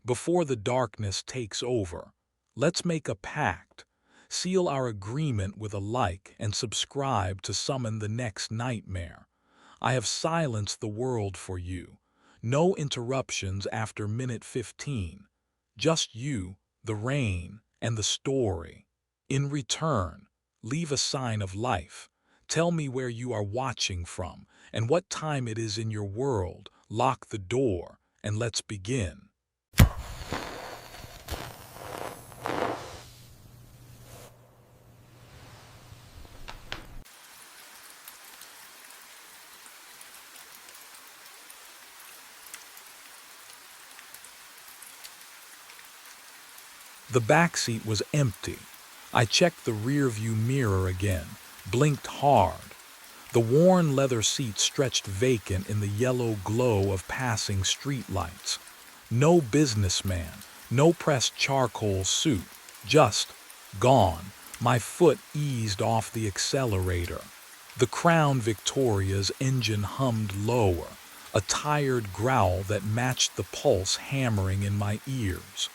Before the darkness takes over, let's make a pact, seal our agreement with a like and subscribe to summon the next nightmare. I have silenced the world for you. No interruptions after minute 15. Just you, the rain, and the story. In return, leave a sign of life. Tell me where you are watching from and what time it is in your world. Lock the door and let's begin. The backseat was empty. I checked the rearview mirror again, blinked hard. The worn leather seat stretched vacant in the yellow glow of passing streetlights. No businessman, no pressed charcoal suit, just gone. My foot eased off the accelerator. The Crown Victoria's engine hummed lower, a tired growl that matched the pulse hammering in my ears.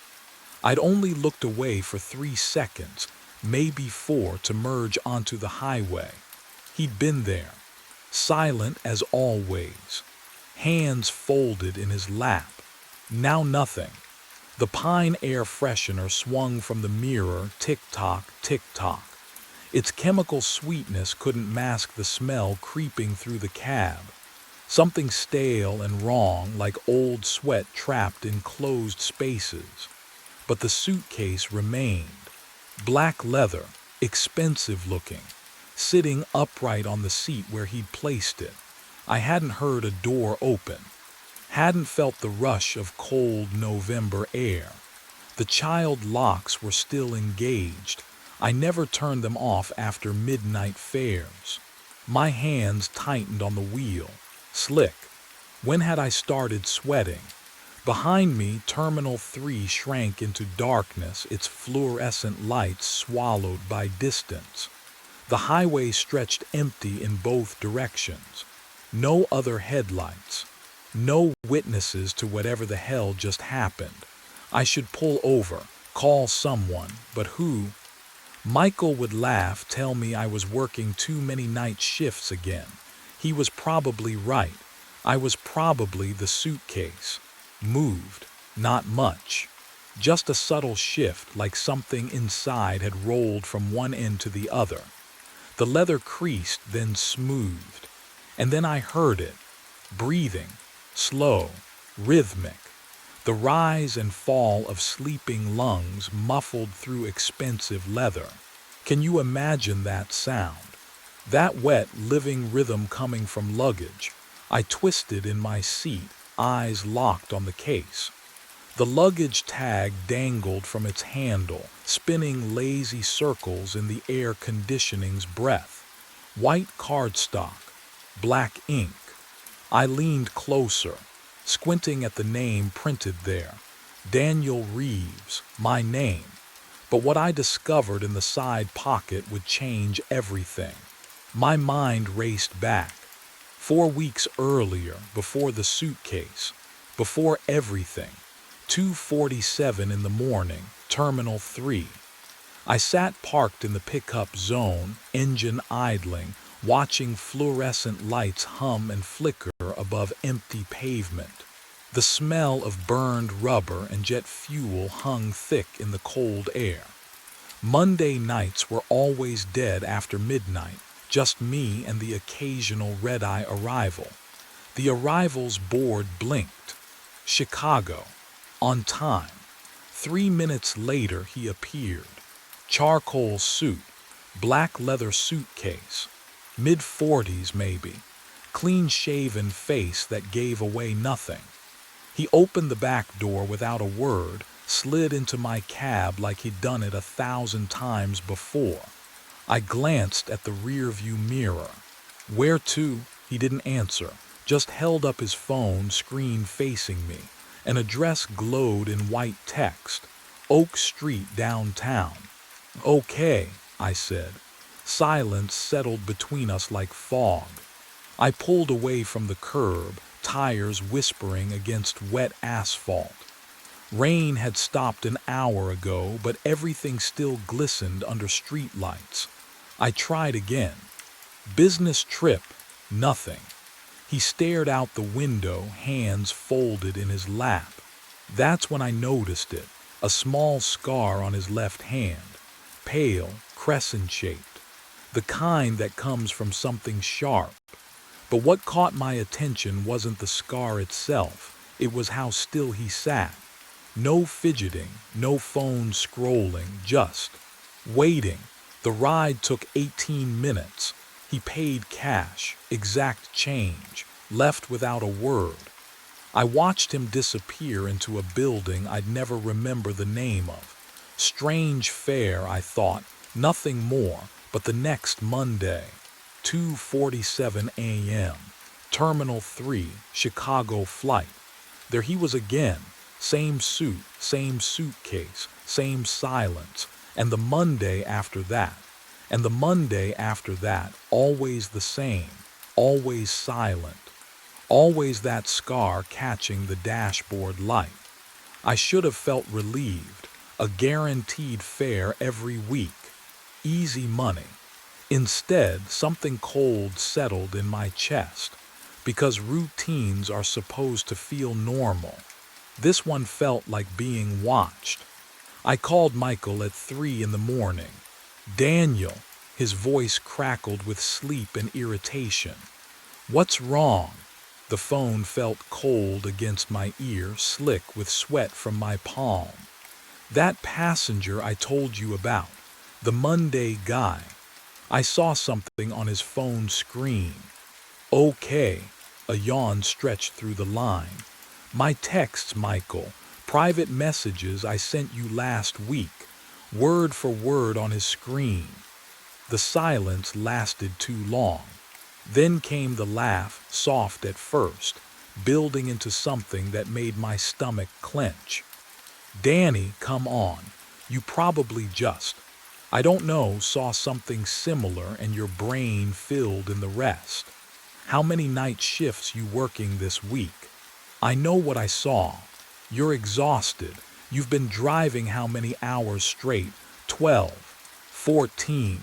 I'd only looked away for 3 seconds, maybe 4, to merge onto the highway. He'd been there, silent as always, hands folded in his lap. Now nothing. The pine air freshener swung from the mirror, tick-tock, tick-tock. Its chemical sweetness couldn't mask the smell creeping through the cab. Something stale and wrong, like old sweat trapped in closed spaces. But the suitcase remained. Black leather, expensive looking, sitting upright on the seat where he'd placed it. I hadn't heard a door open, hadn't felt the rush of cold November air. The child locks were still engaged. I never turned them off after midnight fares. My hands tightened on the wheel, slick. When had I started sweating? Behind me, Terminal 3 shrank into darkness, its fluorescent lights swallowed by distance. The highway stretched empty in both directions. No other headlights. No witnesses to whatever the hell just happened. I should pull over, call someone, but who? Michael would laugh, tell me I was working too many night shifts again. He was probably right. I was probably the suitcase. Moved, not much. Just a subtle shift, like something inside had rolled from one end to the other. The leather creased, then smoothed. And then I heard it, breathing, slow, rhythmic. The rise and fall of sleeping lungs muffled through expensive leather. Can you imagine that sound? That wet, living rhythm coming from luggage. I twisted in my seat, eyes locked on the case. The luggage tag dangled from its handle, spinning lazy circles in the air conditioning's breath. White cardstock, black ink. I leaned closer, squinting at the name printed there. Daniel Reeves, my name. But what I discovered in the side pocket would change everything. My mind raced back. 4 weeks earlier, before the suitcase, before everything. 2:47 in the morning, Terminal 3. I sat parked in the pickup zone, engine idling, watching fluorescent lights hum and flicker above empty pavement. The smell of burned rubber and jet fuel hung thick in the cold air. Monday nights were always dead after midnight, just me and the occasional red-eye arrival. The arrival's board blinked. Chicago. On time. 3 minutes later he appeared. Charcoal suit, black leather suitcase, mid-40s maybe, clean-shaven face that gave away nothing. He opened the back door without a word, slid into my cab like he'd done it 1,000 times before. I glanced at the rearview mirror. Where to? He didn't answer, just held up his phone, screen facing me. An address glowed in white text, Oak Street downtown. Okay, I said. Silence settled between us like fog. I pulled away from the curb, tires whispering against wet asphalt. Rain had stopped an hour ago, but everything still glistened under streetlights. I tried again. Business trip, nothing. He stared out the window, hands folded in his lap. That's when I noticed it, a small scar on his left hand, pale, crescent-shaped, the kind that comes from something sharp. But what caught my attention wasn't the scar itself, it was how still he sat. No fidgeting, no phone scrolling, just waiting. The ride took 18 minutes. He paid cash, exact change, left without a word. I watched him disappear into a building I'd never remember the name of. Strange fare, I thought, nothing more, but the next Monday, 2:47 a.m., Terminal 3, Chicago flight. There he was again, same suit, same suitcase, same silence, and the Monday after that, and the Monday after that, always the same, always silent. Always that scar catching the dashboard light. I should have felt relieved, a guaranteed fare every week. Easy money. Instead, something cold settled in my chest, because routines are supposed to feel normal. This one felt like being watched. I called Michael at 3 in the morning. Daniel, his voice crackled with sleep and irritation. What's wrong? The phone felt cold against my ear, slick with sweat from my palm. That passenger I told you about, the Monday guy. I saw something on his phone screen. Okay, a yawn stretched through the line. My texts, Michael, private messages I sent you last week, word for word on his screen. The silence lasted too long. Then came the laugh, soft at first, building into something that made my stomach clench. Danny, come on. You probably just, I don't know, saw something similar and your brain filled in the rest. How many night shifts you working this week? I know what I saw. You're exhausted. You've been driving how many hours straight? 12, 14.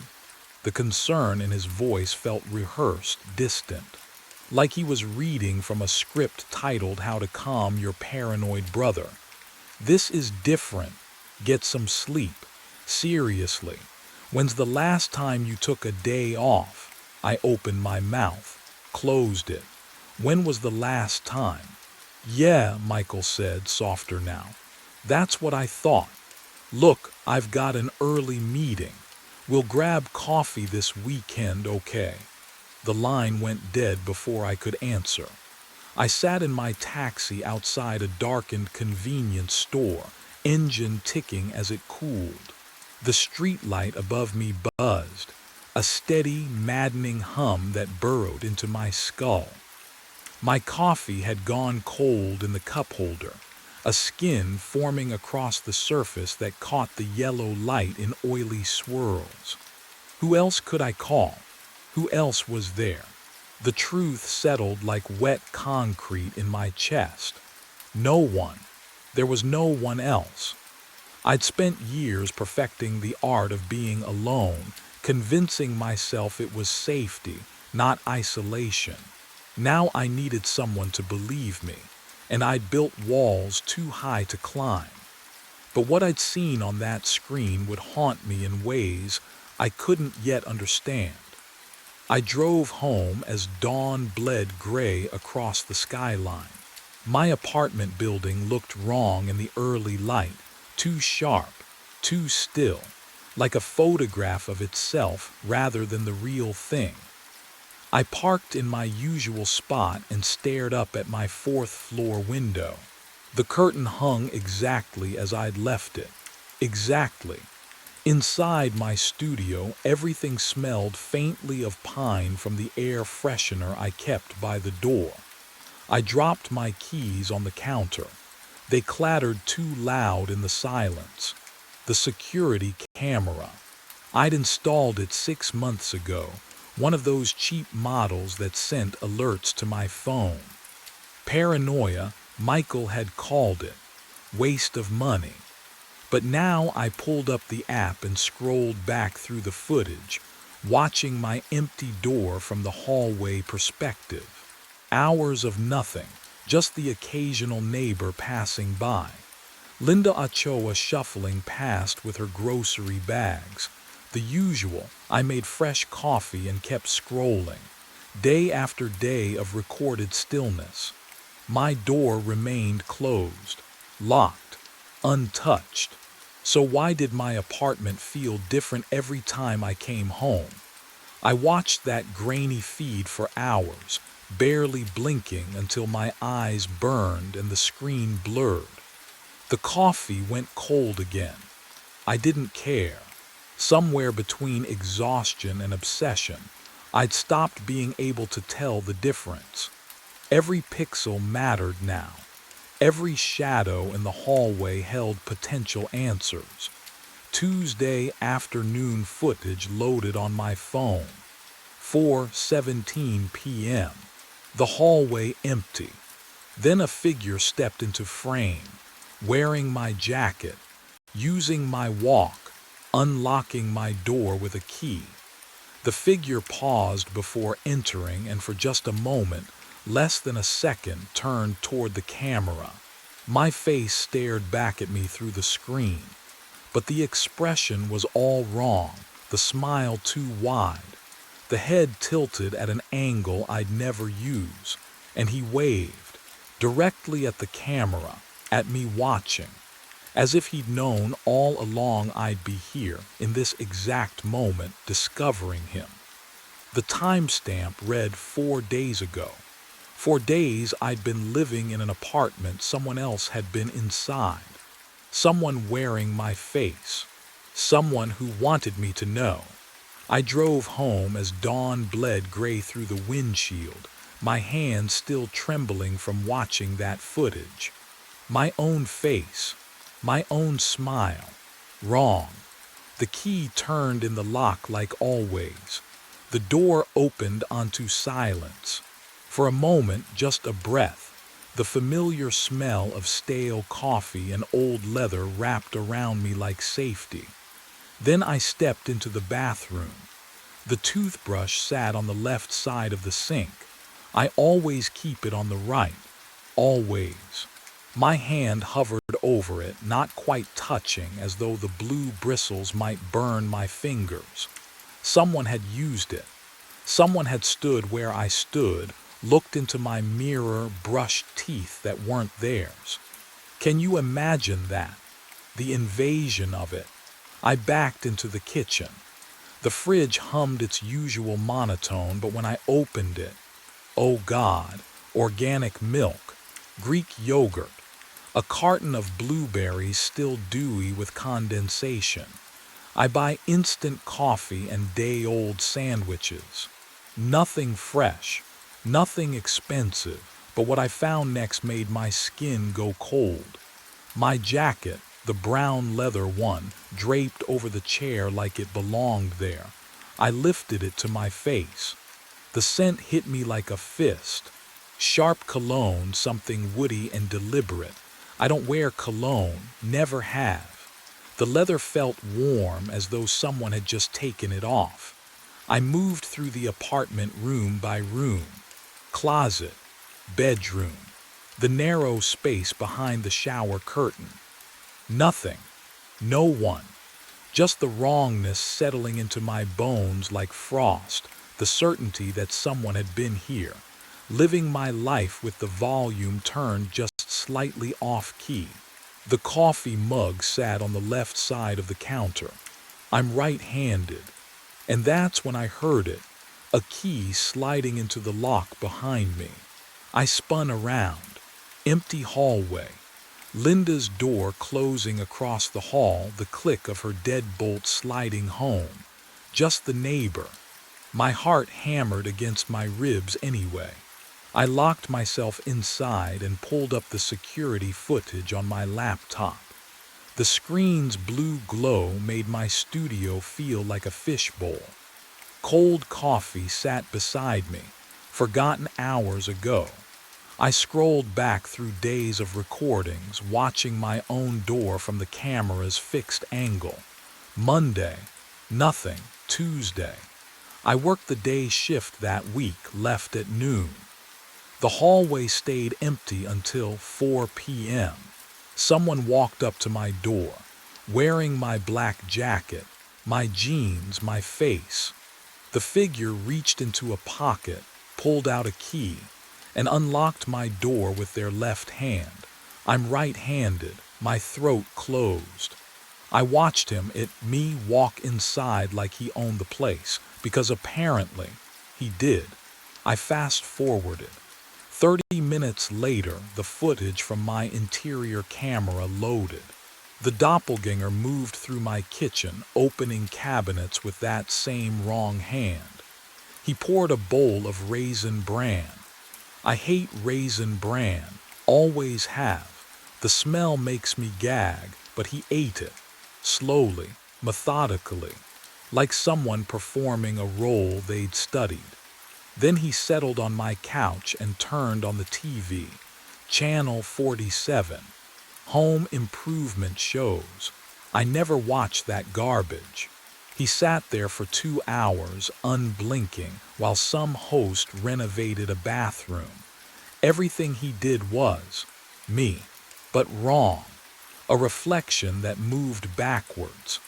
The concern in his voice felt rehearsed, distant, like he was reading from a script titled How to Calm Your Paranoid Brother. This is different. Get some sleep. Seriously. When's the last time you took a day off? I opened my mouth, closed it. When was the last time? Yeah, Michael said, softer now. That's what I thought. Look, I've got an early meeting. We'll grab coffee this weekend, okay? The line went dead before I could answer. I sat in my taxi outside a darkened convenience store, engine ticking as it cooled. The streetlight above me buzzed, a steady, maddening hum that burrowed into my skull. My coffee had gone cold in the cup holder, a skin forming across the surface that caught the yellow light in oily swirls. Who else could I call? Who else was there? The truth settled like wet concrete in my chest. No one. There was no one else. I'd spent years perfecting the art of being alone, convincing myself it was safety, not isolation. Now I needed someone to believe me, and I'd built walls too high to climb. But what I'd seen on that screen would haunt me in ways I couldn't yet understand. I drove home as dawn bled gray across the skyline. My apartment building looked wrong in the early light, too sharp, too still, like a photograph of itself rather than the real thing. I parked in my usual spot and stared up at my fourth-floor window. The curtain hung exactly as I'd left it. Exactly. Inside my studio, everything smelled faintly of pine from the air freshener I kept by the door. I dropped my keys on the counter. They clattered too loud in the silence. The security camera. I'd installed it 6 months ago, one of those cheap models that sent alerts to my phone. Paranoia, Michael had called it. waste of money. But now I pulled up the app and scrolled back through the footage, watching my empty door from the hallway perspective. Hours of nothing, just the occasional neighbor passing by. Linda Ochoa shuffling past with her grocery bags. The usual. I made fresh coffee and kept scrolling. Day after day of recorded stillness. My door remained closed, locked, untouched. So why did my apartment feel different every time I came home? I watched that grainy feed for hours, barely blinking until my eyes burned and the screen blurred. The coffee went cold again. I didn't care. Somewhere between exhaustion and obsession, I'd stopped being able to tell the difference. Every pixel mattered now. Every shadow in the hallway held potential answers. Tuesday afternoon footage loaded on my phone. 4:17 p.m. The hallway empty. Then a figure stepped into frame, wearing my jacket, using my walk, unlocking my door with a key. The figure paused before entering and for just a moment, less than a second, turned toward the camera. My face stared back at me through the screen. But the expression was all wrong, the smile too wide. The head tilted at an angle I'd never use, and he waved, directly at the camera, at me watching, as if he'd known all along I'd be here, in this exact moment, discovering him. The timestamp read 4 days ago. For days I'd been living in an apartment someone else had been inside. Someone wearing my face. Someone who wanted me to know. I drove home as dawn bled gray through the windshield, my hands still trembling from watching that footage. My own face. My own smile. Wrong. The key turned in the lock like always. The door opened onto silence. For a moment, just a breath, the familiar smell of stale coffee and old leather wrapped around me like safety. Then I stepped into the bathroom. The toothbrush sat on the left side of the sink. I always keep it on the right. Always. My hand hovered over it, not quite touching, as though the blue bristles might burn my fingers. Someone had used it. Someone had stood where I stood, looked into my mirror, brushed teeth that weren't theirs. Can you imagine that? The invasion of it. I backed into the kitchen. The fridge hummed its usual monotone, but when I opened it, oh God, organic milk, Greek yogurt, a carton of blueberries still dewy with condensation. I buy instant coffee and day-old sandwiches. Nothing fresh. Nothing expensive, but what I found next made my skin go cold. My jacket, the brown leather one, draped over the chair like it belonged there. I lifted it to my face. The scent hit me like a fist. Sharp cologne, something woody and deliberate. I don't wear cologne, never have. The leather felt warm, as though someone had just taken it off. I moved through the apartment room by room. Closet, bedroom, the narrow space behind the shower curtain. Nothing, no one, just the wrongness settling into my bones like frost, the certainty that someone had been here, living my life with the volume turned just slightly off key. The coffee mug sat on the left side of the counter. I'm right-handed, and that's when I heard it. A key sliding into the lock behind me. I spun around. Empty hallway. Linda's door closing across the hall, the click of her deadbolt sliding home. Just the neighbor. My heart hammered against my ribs anyway. I locked myself inside and pulled up the security footage on my laptop. The screen's blue glow made my studio feel like a fishbowl. Cold coffee sat beside me, forgotten hours ago. I scrolled back through days of recordings, watching my own door from the camera's fixed angle. Monday, nothing. Tuesday. I worked the day shift that week, left at noon. The hallway stayed empty until 4 p.m. Someone walked up to my door, wearing my black jacket, my jeans, my face. The figure reached into a pocket, pulled out a key, and unlocked my door with their left hand. I'm right-handed, my throat closed. I watched me walk inside like he owned the place, because apparently he did. I fast-forwarded. 30 minutes later, the footage from my interior camera loaded. The doppelganger moved through my kitchen, opening cabinets with that same wrong hand. He poured a bowl of raisin bran. I hate raisin bran, always have. The smell makes me gag, but he ate it, slowly, methodically, like someone performing a role they'd studied. Then he settled on my couch and turned on the TV, Channel 47, home improvement shows. I never watched that garbage. He sat there for 2 hours, unblinking, while some host renovated a bathroom. Everything he did was me, but wrong. A reflection that moved backwards.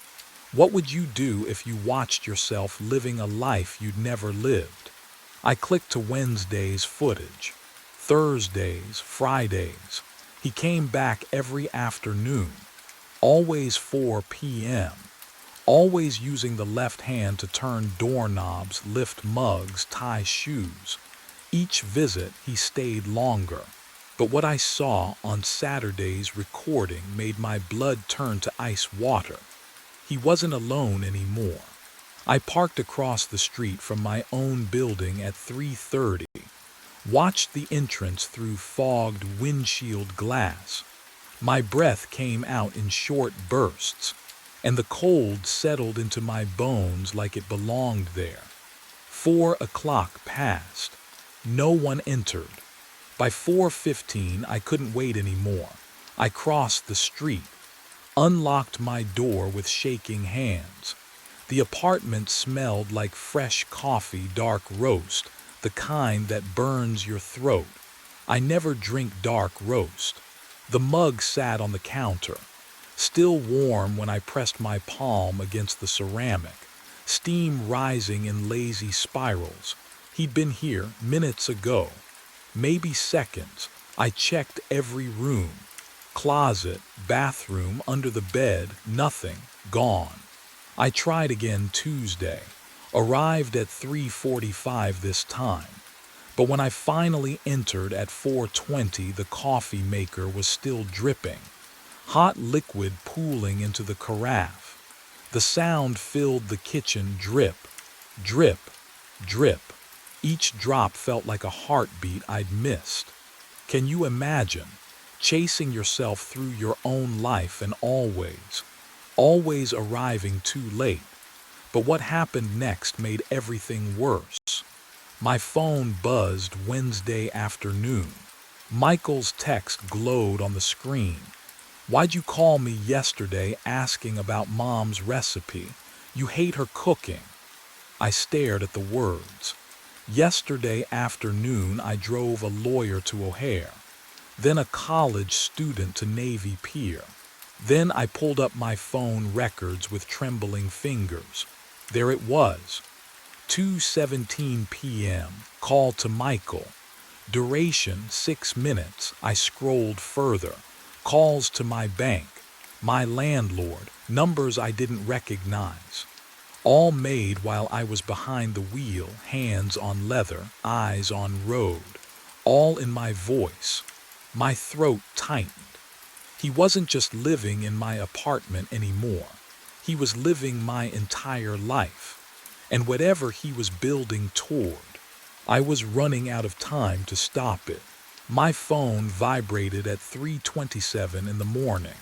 What would you do if you watched yourself living a life you'd never lived? I clicked to Wednesday's footage. Thursdays, Fridays. He came back every afternoon. Always 4 p.m. Always using the left hand to turn doorknobs, lift mugs, tie shoes. Each visit he stayed longer. But what I saw on Saturday's recording made my blood turn to ice water. He wasn't alone anymore. I parked across the street from my own building at 3:30, watched the entrance through fogged windshield glass. My breath came out in short bursts, and the cold settled into my bones like it belonged there. 4 o'clock passed. No one entered. By 4:15, I couldn't wait anymore. I crossed the street, unlocked my door with shaking hands. The apartment smelled like fresh coffee, dark roast, the kind that burns your throat. I never drink dark roast. The mug sat on the counter, still warm when I pressed my palm against the ceramic, steam rising in lazy spirals. He'd been here minutes ago. Maybe seconds. I checked every room. Closet, bathroom, under the bed, nothing, gone. I tried again Tuesday, arrived at 3:45 this time. But when I finally entered at 4:20, the coffee maker was still dripping, hot liquid pooling into the carafe. The sound filled the kitchen, drip, drip, drip. Each drop felt like a heartbeat I'd missed. Can you imagine chasing yourself through your own life and always arriving too late? But what happened next made everything worse. My phone buzzed Wednesday afternoon. Michael's text glowed on the screen. "Why'd you call me yesterday asking about Mom's recipe? You hate her cooking." I stared at the words. Yesterday afternoon, I drove a lawyer to O'Hare, then a college student to Navy Pier. Then I pulled up my phone records with trembling fingers. There it was. 2:17 p.m. Call to Michael. Duration 6 minutes. I scrolled further. Calls to my bank, my landlord, numbers I didn't recognize. All made while I was behind the wheel, hands on leather, eyes on road. All in my voice. My throat tightened. He wasn't just living in my apartment anymore. He was living my entire life. And whatever he was building toward, I was running out of time to stop it. My phone vibrated at 3:27 in the morning.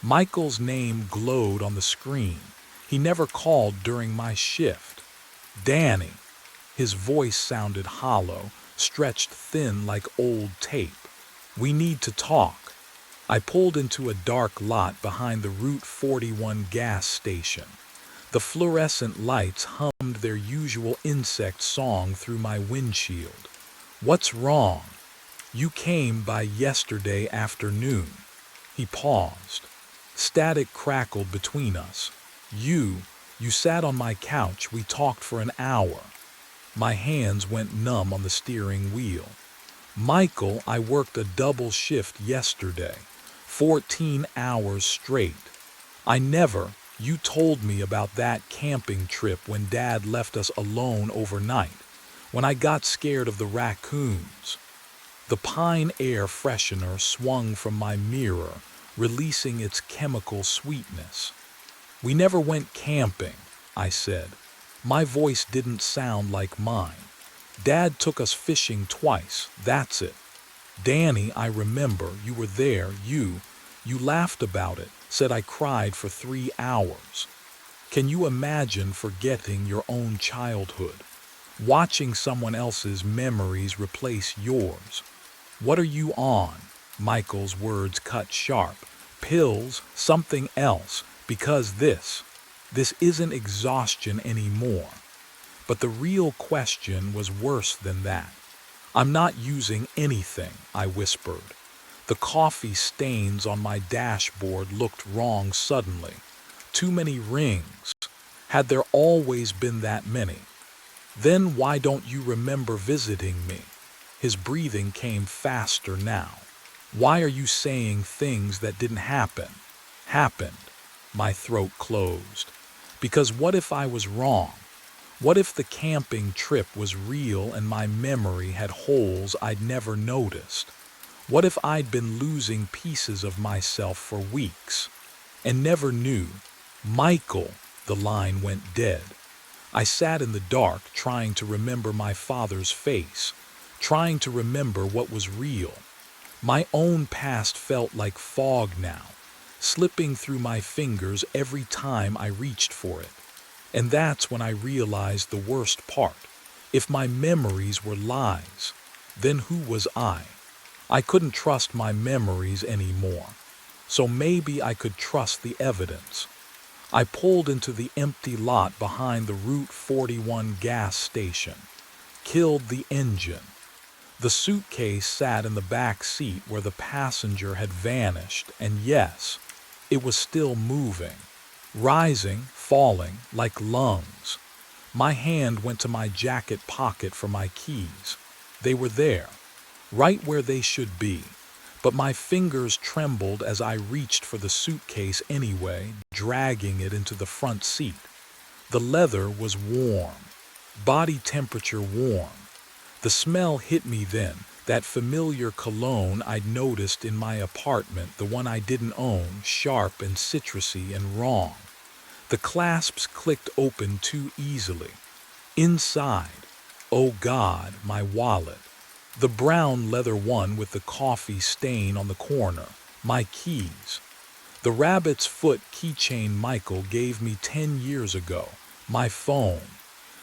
Michael's name glowed on the screen. He never called during my shift. Danny. His voice sounded hollow, stretched thin like old tape. "We need to talk." I pulled into a dark lot behind the Route 41 gas station. The fluorescent lights hummed their usual insect song through my windshield. "What's wrong?" "You came by yesterday afternoon." He paused. Static crackled between us. You sat on my couch, we talked for an hour." My hands went numb on the steering wheel. "Michael, I worked a double shift yesterday, 14 hours straight. You told me about that camping trip when Dad left us alone overnight, when I got scared of the raccoons." The pine air freshener swung from my mirror, releasing its chemical sweetness. "We never went camping," I said. My voice didn't sound like mine. "Dad took us fishing twice, that's it." "Danny, I remember, you were there, you laughed about it, said I cried for 3 hours." Can you imagine forgetting your own childhood? Watching someone else's memories replace yours? "What are you on?" Michael's words cut sharp. "Pills, something else, because this isn't exhaustion anymore." But the real question was worse than that. "I'm not using anything," I whispered. The coffee stains on my dashboard looked wrong suddenly. Too many rings. Had there always been that many? "Then why don't you remember visiting me?" His breathing came faster now. "Why are you saying things that didn't happen?" "Happened." My throat closed. "Because what if I was wrong? What if the camping trip was real and my memory had holes I'd never noticed? What if I'd been losing pieces of myself for weeks and never knew?" "Michael," the line went dead. I sat in the dark trying to remember my father's face, trying to remember what was real. My own past felt like fog now, slipping through my fingers every time I reached for it. And that's when I realized the worst part. If my memories were lies, then who was I? I couldn't trust my memories anymore. So maybe I could trust the evidence. I pulled into the empty lot behind the Route 41 gas station. Killed the engine. The suitcase sat in the back seat where the passenger had vanished, and yes, it was still moving. Rising, falling, like lungs. My hand went to my jacket pocket for my keys. They were there, right where they should be, but my fingers trembled as I reached for the suitcase anyway, dragging it into the front seat. The leather was warm, body temperature warm. The smell hit me then, that familiar cologne I'd noticed in my apartment, the one I didn't own, sharp and citrusy and wrong. The clasps clicked open too easily. Inside, oh God, my wallet. The brown leather one with the coffee stain on the corner. My keys. The rabbit's foot keychain Michael gave me 10 years ago. My phone.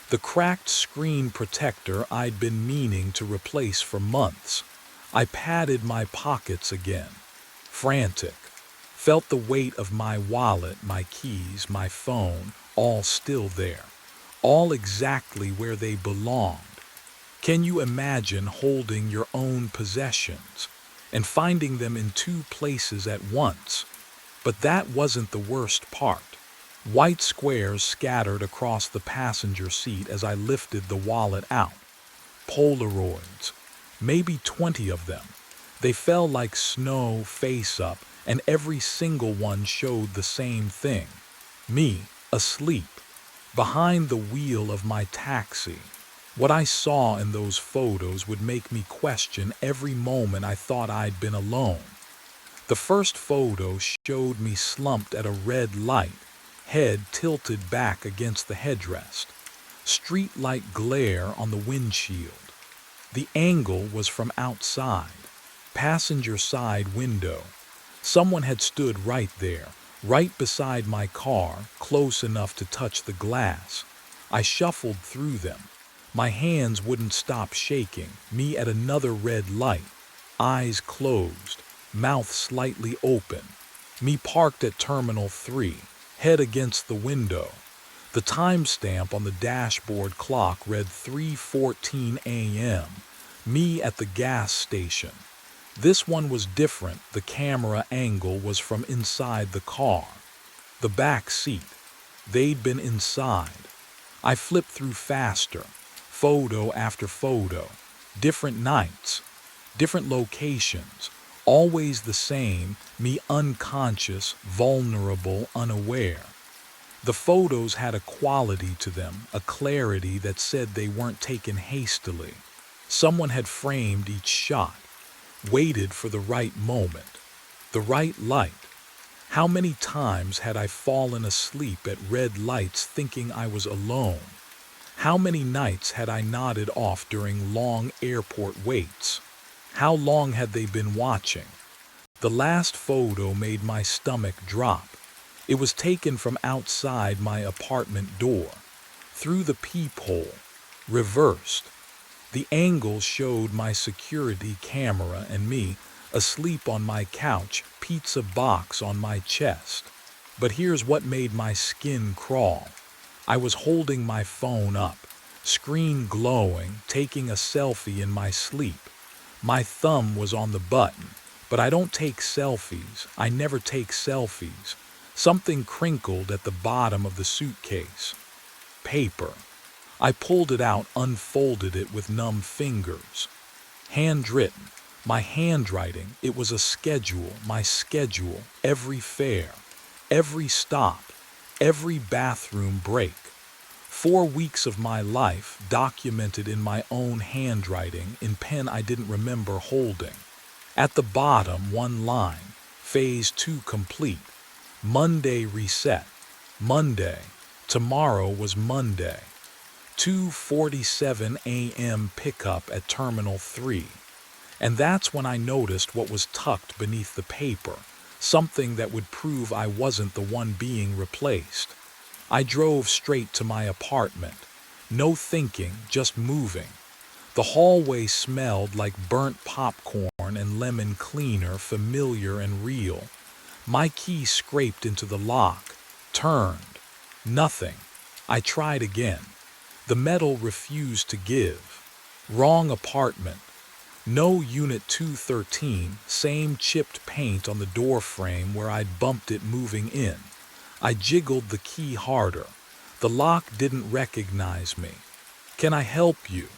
The cracked screen protector I'd been meaning to replace for months. I patted my pockets again. Frantic. Felt the weight of my wallet, my keys, my phone, all still there. All exactly where they belonged. Can you imagine holding your own possessions and finding them in 2 places at once? But that wasn't the worst part. White squares scattered across the passenger seat as I lifted the wallet out. Polaroids. Maybe 20 of them. They fell like snow face up, and every single one showed the same thing. Me, asleep, behind the wheel of my taxi. What I saw in those photos would make me question every moment I thought I'd been alone. The first photo showed me slumped at a red light, head tilted back against the headrest. Streetlight glare on the windshield. The angle was from outside. Passenger side window. Someone had stood right there, right beside my car, close enough to touch the glass. I shuffled through them. My hands wouldn't stop shaking, me at another red light, eyes closed, mouth slightly open. Me parked at Terminal 3, head against the window. The timestamp on the dashboard clock read 3:14 a.m. Me at the gas station. This one was different. The camera angle was from inside the car. The back seat. They'd been inside. I flipped through faster, photo after photo, different nights, different locations, always the same, me unconscious, vulnerable, unaware. The photos had a quality to them, a clarity that said they weren't taken hastily. Someone had framed each shot, waited for the right moment, the right light. How many times had I fallen asleep at red lights thinking I was alone? How many nights had I nodded off during long airport waits? How long had they been watching? The last photo made my stomach drop. It was taken from outside my apartment door, through the peephole, reversed. The angle showed my security camera and me, asleep on my couch, pizza box on my chest. But here's what made my skin crawl. I was holding my phone up, screen glowing, taking a selfie in my sleep. My thumb was on the button, but I don't take selfies. I never take selfies. Something crinkled at the bottom of the suitcase. Paper. I pulled it out, unfolded it with numb fingers. Handwritten. My handwriting, it was a schedule, my schedule, every fare, every stop, every bathroom break. 4 weeks of my life documented in my own handwriting in pen I didn't remember holding. At the bottom, one line, phase 2 complete. Monday reset. Monday. Tomorrow was Monday. 2:47 a.m. pickup at Terminal 3. And that's when I noticed what was tucked beneath the paper, something that would prove I wasn't the one being replaced. I drove straight to my apartment. No thinking, just moving. The hallway smelled like burnt popcorn and lemon cleaner, familiar and real. My key scraped into the lock, turned. Nothing. I tried again. The metal refused to give. Wrong apartment. No unit 213, same chipped paint on the door frame where I'd bumped it moving in. I jiggled the key harder. The lock didn't recognize me. "Can I help you?"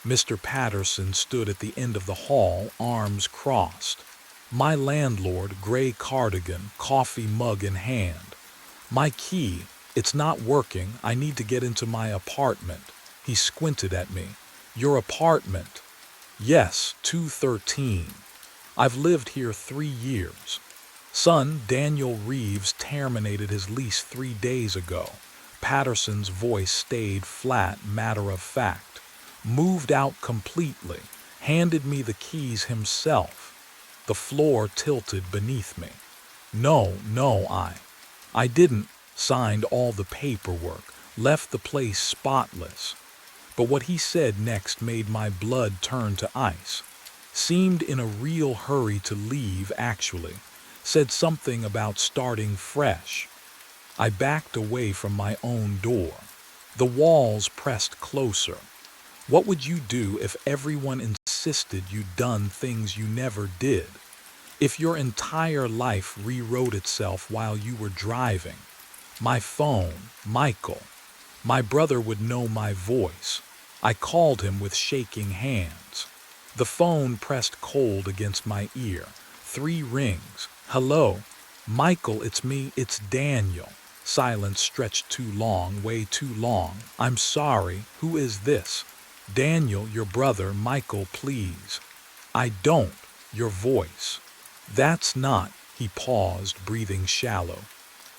Mr. Patterson stood at the end of the hall, arms crossed. My landlord, gray cardigan, coffee mug in hand. "My key, it's not working. I need to get into my apartment." He squinted at me. "Your apartment?" "Yes, 213. I've lived here 3 years. Son, Daniel Reeves terminated his lease 3 days ago." Patterson's voice stayed flat, matter of fact. "Moved out completely. Handed me the keys himself." The floor tilted beneath me. No, I didn't. Signed all the paperwork, left the place spotless. But what he said next made my blood turn to ice. Seemed in a real hurry to leave, actually. Said something about starting fresh. I backed away from my own door. The walls pressed closer. What would you do if everyone insisted you'd done things you never did? If your entire life rewrote itself while you were driving? My phone, Michael. My brother would know my voice. I called him with shaking hands. The phone pressed cold against my ear. 3 rings. "Hello? Michael, it's me, it's Daniel." Silence stretched too long, way too long. "I'm sorry, who is this?" "Daniel, your brother, Michael, please." "I don't." Your voice. "That's not." He paused, breathing shallow.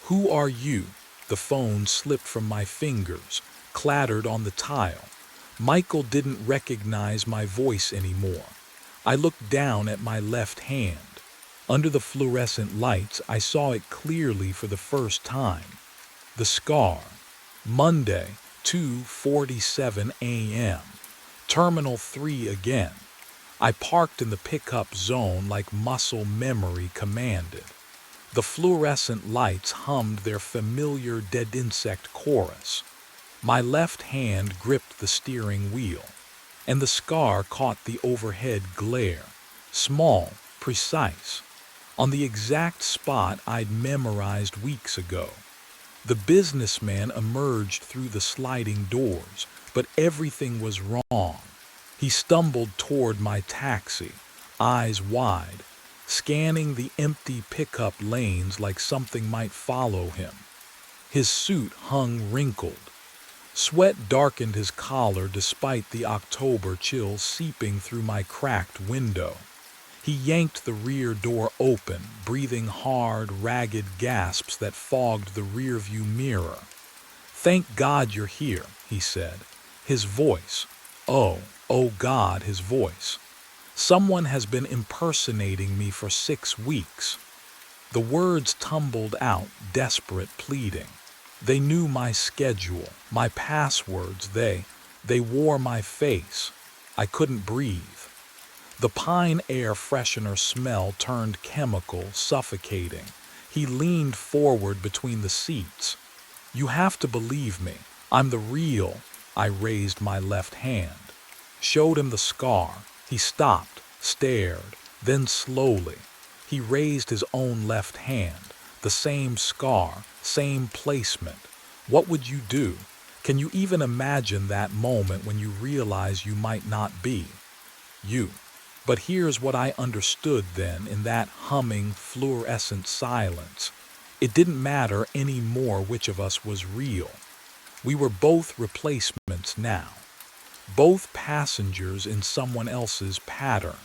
"Who are you?" The phone slipped from my fingers, clattered on the tile. Michael didn't recognize my voice anymore. I looked down at my left hand. Under the fluorescent lights, I saw it clearly for the first time. The scar. Monday, 2:47 a.m. Terminal 3 again. I parked in the pickup zone like muscle memory commanded. The fluorescent lights hummed their familiar dead insect chorus. My left hand gripped the steering wheel, and the scar caught the overhead glare, small, precise, on the exact spot I'd memorized weeks ago. The businessman emerged through the sliding doors, but everything was wrong. He stumbled toward my taxi, eyes wide, scanning the empty pickup lanes like something might follow him. His suit hung wrinkled. Sweat darkened his collar despite the October chill seeping through my cracked window. He yanked the rear door open, breathing hard, ragged gasps that fogged the rearview mirror. "Thank God you're here," he said. His voice, oh God, his voice. "Someone has been impersonating me for 6 weeks." The words tumbled out, desperate pleading. They knew my schedule, my passwords, they wore my face. I couldn't breathe. The pine air freshener smell turned chemical, suffocating. He leaned forward between the seats. "You have to believe me. I'm the real." I raised my left hand. Showed him the scar. He stopped, stared, then slowly. He raised his own left hand. The same scar, same placement. What would you do? Can you even imagine that moment when you realize you might not be you? But here's what I understood then in that humming, fluorescent silence. It didn't matter anymore which of us was real. We were both replacements now. Both passengers in someone else's pattern.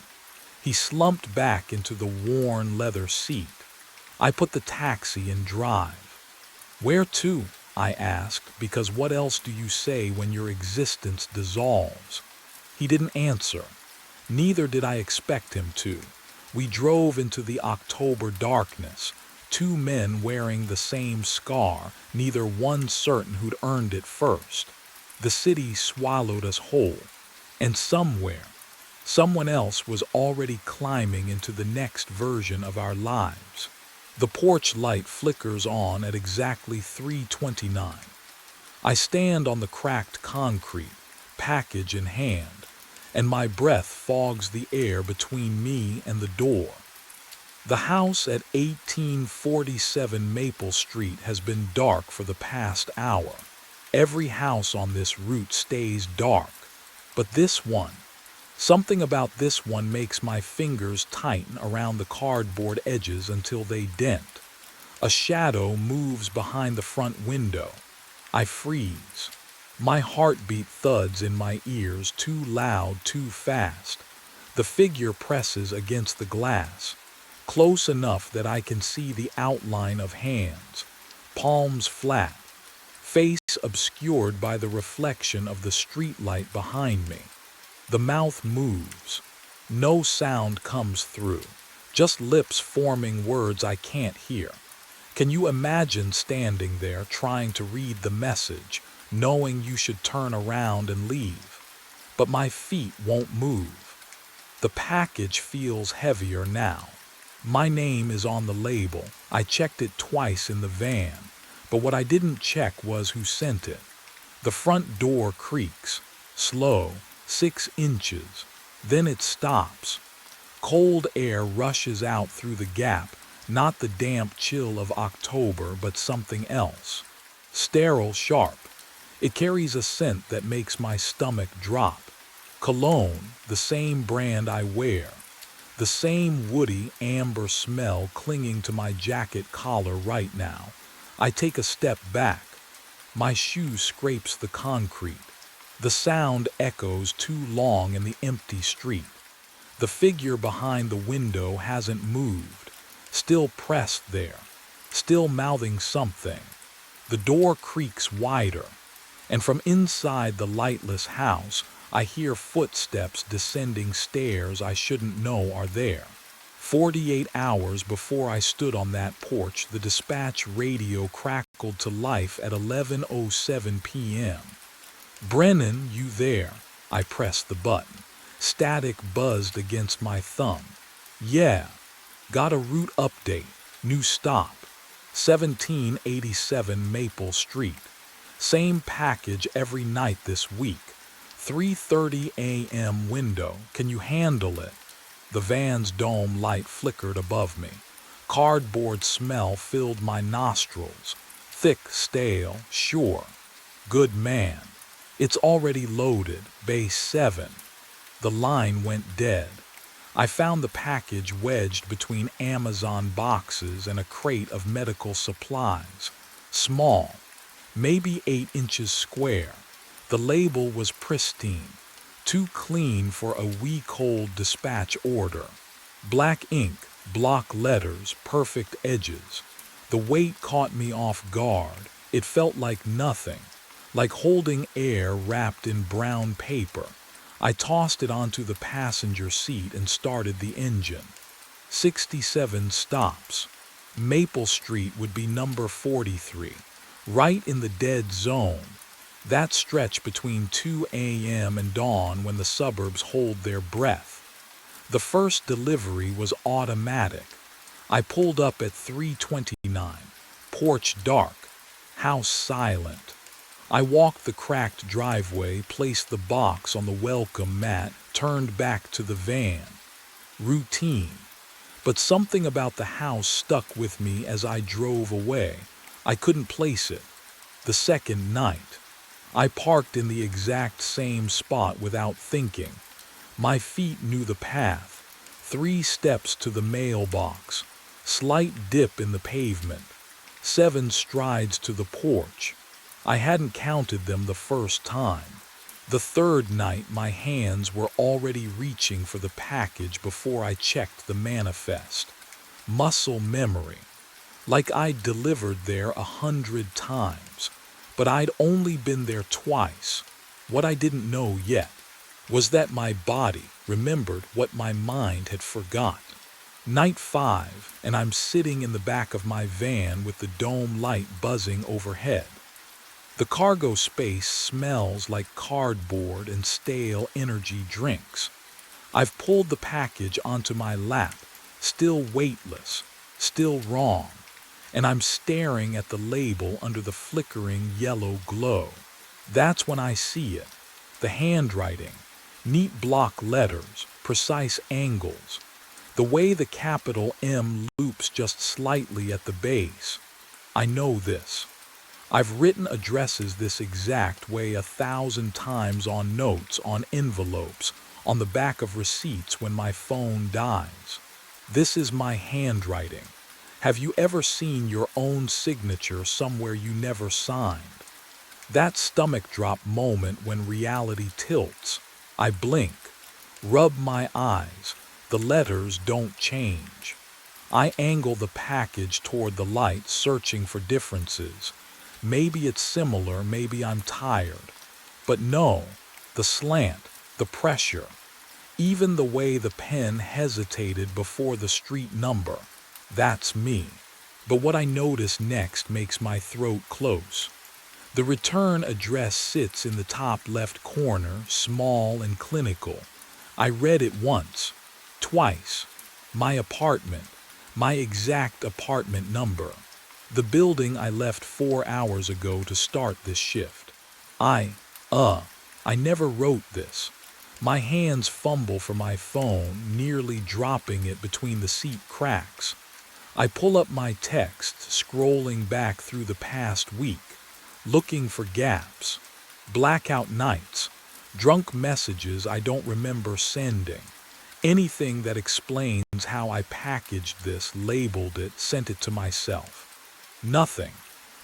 He slumped back into the worn leather seat. I put the taxi in drive. "Where to?" I asked, because what else do you say when your existence dissolves? He didn't answer. Neither did I expect him to. We drove into the October darkness, 2 men wearing the same scar, neither one certain who'd earned it first. The city swallowed us whole, and somewhere, someone else was already climbing into the next version of our lives. The porch light flickers on at exactly 3:29. I stand on the cracked concrete, package in hand, and my breath fogs the air between me and the door. The house at 1847 Maple Street has been dark for the past hour. Every house on this route stays dark, but this one, something about this one makes my fingers tighten around the cardboard edges until they dent. A shadow moves behind the front window. I freeze. My heartbeat thuds in my ears, too loud, too fast. The figure presses against the glass, close enough that I can see the outline of hands, palms flat, face obscured by the reflection of the streetlight behind me. The mouth moves. No sound comes through, just lips forming words I can't hear. Can you imagine standing there trying to read the message, knowing you should turn around and leave? But my feet won't move. The package feels heavier now. My name is on the label. I checked it twice in the van, but what I didn't check was who sent it. The front door creaks, slow, 6 inches. Then it stops. Cold air rushes out through the gap, not the damp chill of October, but something else. Sterile, sharp. It carries a scent that makes my stomach drop. Cologne, the same brand I wear. The same woody, amber smell clinging to my jacket collar right now. I take a step back. My shoe scrapes the concrete. The sound echoes too long in the empty street. The figure behind the window hasn't moved, still pressed there, still mouthing something. The door creaks wider, and from inside the lightless house, I hear footsteps descending stairs I shouldn't know are there. 48 hours before I stood on that porch, the dispatch radio crackled to life at 11:07 p.m. "Brennan, you there?" I pressed the button. Static buzzed against my thumb. "Yeah. Got a route update. New stop. 1787 Maple Street. Same package every night this week. 3:30 a.m. window. Can you handle it?" The van's dome light flickered above me. Cardboard smell filled my nostrils. Thick, stale, sure. "Good man. It's already loaded. Bay 7. The line went dead. I found the package wedged between Amazon boxes and a crate of medical supplies. Small, maybe 8 inches square. The label was pristine, too clean for a week-old dispatch order. Black ink, block letters, perfect edges. The weight caught me off guard. It felt like nothing, like holding air wrapped in brown paper. I tossed it onto the passenger seat and started the engine. 67 stops. Maple Street would be number 43, right in the dead zone. That stretch between 2 a.m. and dawn when the suburbs hold their breath. The first delivery was automatic. I pulled up at 3:29. Porch dark. House silent. I walked the cracked driveway, placed the box on the welcome mat, turned back to the van. Routine. But something about the house stuck with me as I drove away. I couldn't place it. The second night. I parked in the exact same spot without thinking. My feet knew the path. 3 steps to the mailbox. Slight dip in the pavement. 7 strides to the porch. I hadn't counted them the first time. The third night, my hands were already reaching for the package before I checked the manifest. Muscle memory. Like I'd delivered there 100 times, but I'd only been there twice. What I didn't know yet was that my body remembered what my mind had forgot. Night 5, and I'm sitting in the back of my van with the dome light buzzing overhead. The cargo space smells like cardboard and stale energy drinks. I've pulled the package onto my lap, still weightless, still wrong, and I'm staring at the label under the flickering yellow glow. That's when I see it. The handwriting, neat block letters, precise angles. The way the capital M loops just slightly at the base. I know this. I've written addresses this exact way 1,000 times on notes, on envelopes, on the back of receipts when my phone dies. This is my handwriting. Have you ever seen your own signature somewhere you never signed? That stomach drop moment when reality tilts. I blink, rub my eyes. The letters don't change. I angle the package toward the light, searching for differences. Maybe it's similar, maybe I'm tired. But no, the slant, the pressure, even the way the pen hesitated before the street number, that's me. But what I notice next makes my throat close. The return address sits in the top left corner, small and clinical. I read it once, twice. My apartment, my exact apartment number. The building I left 4 hours ago to start this shift. I never wrote this. My hands fumble for my phone, nearly dropping it between the seat cracks. I pull up my text, scrolling back through the past week, looking for gaps. Blackout nights, drunk messages I don't remember sending. Anything that explains how I packaged this, labeled it, sent it to myself. Nothing.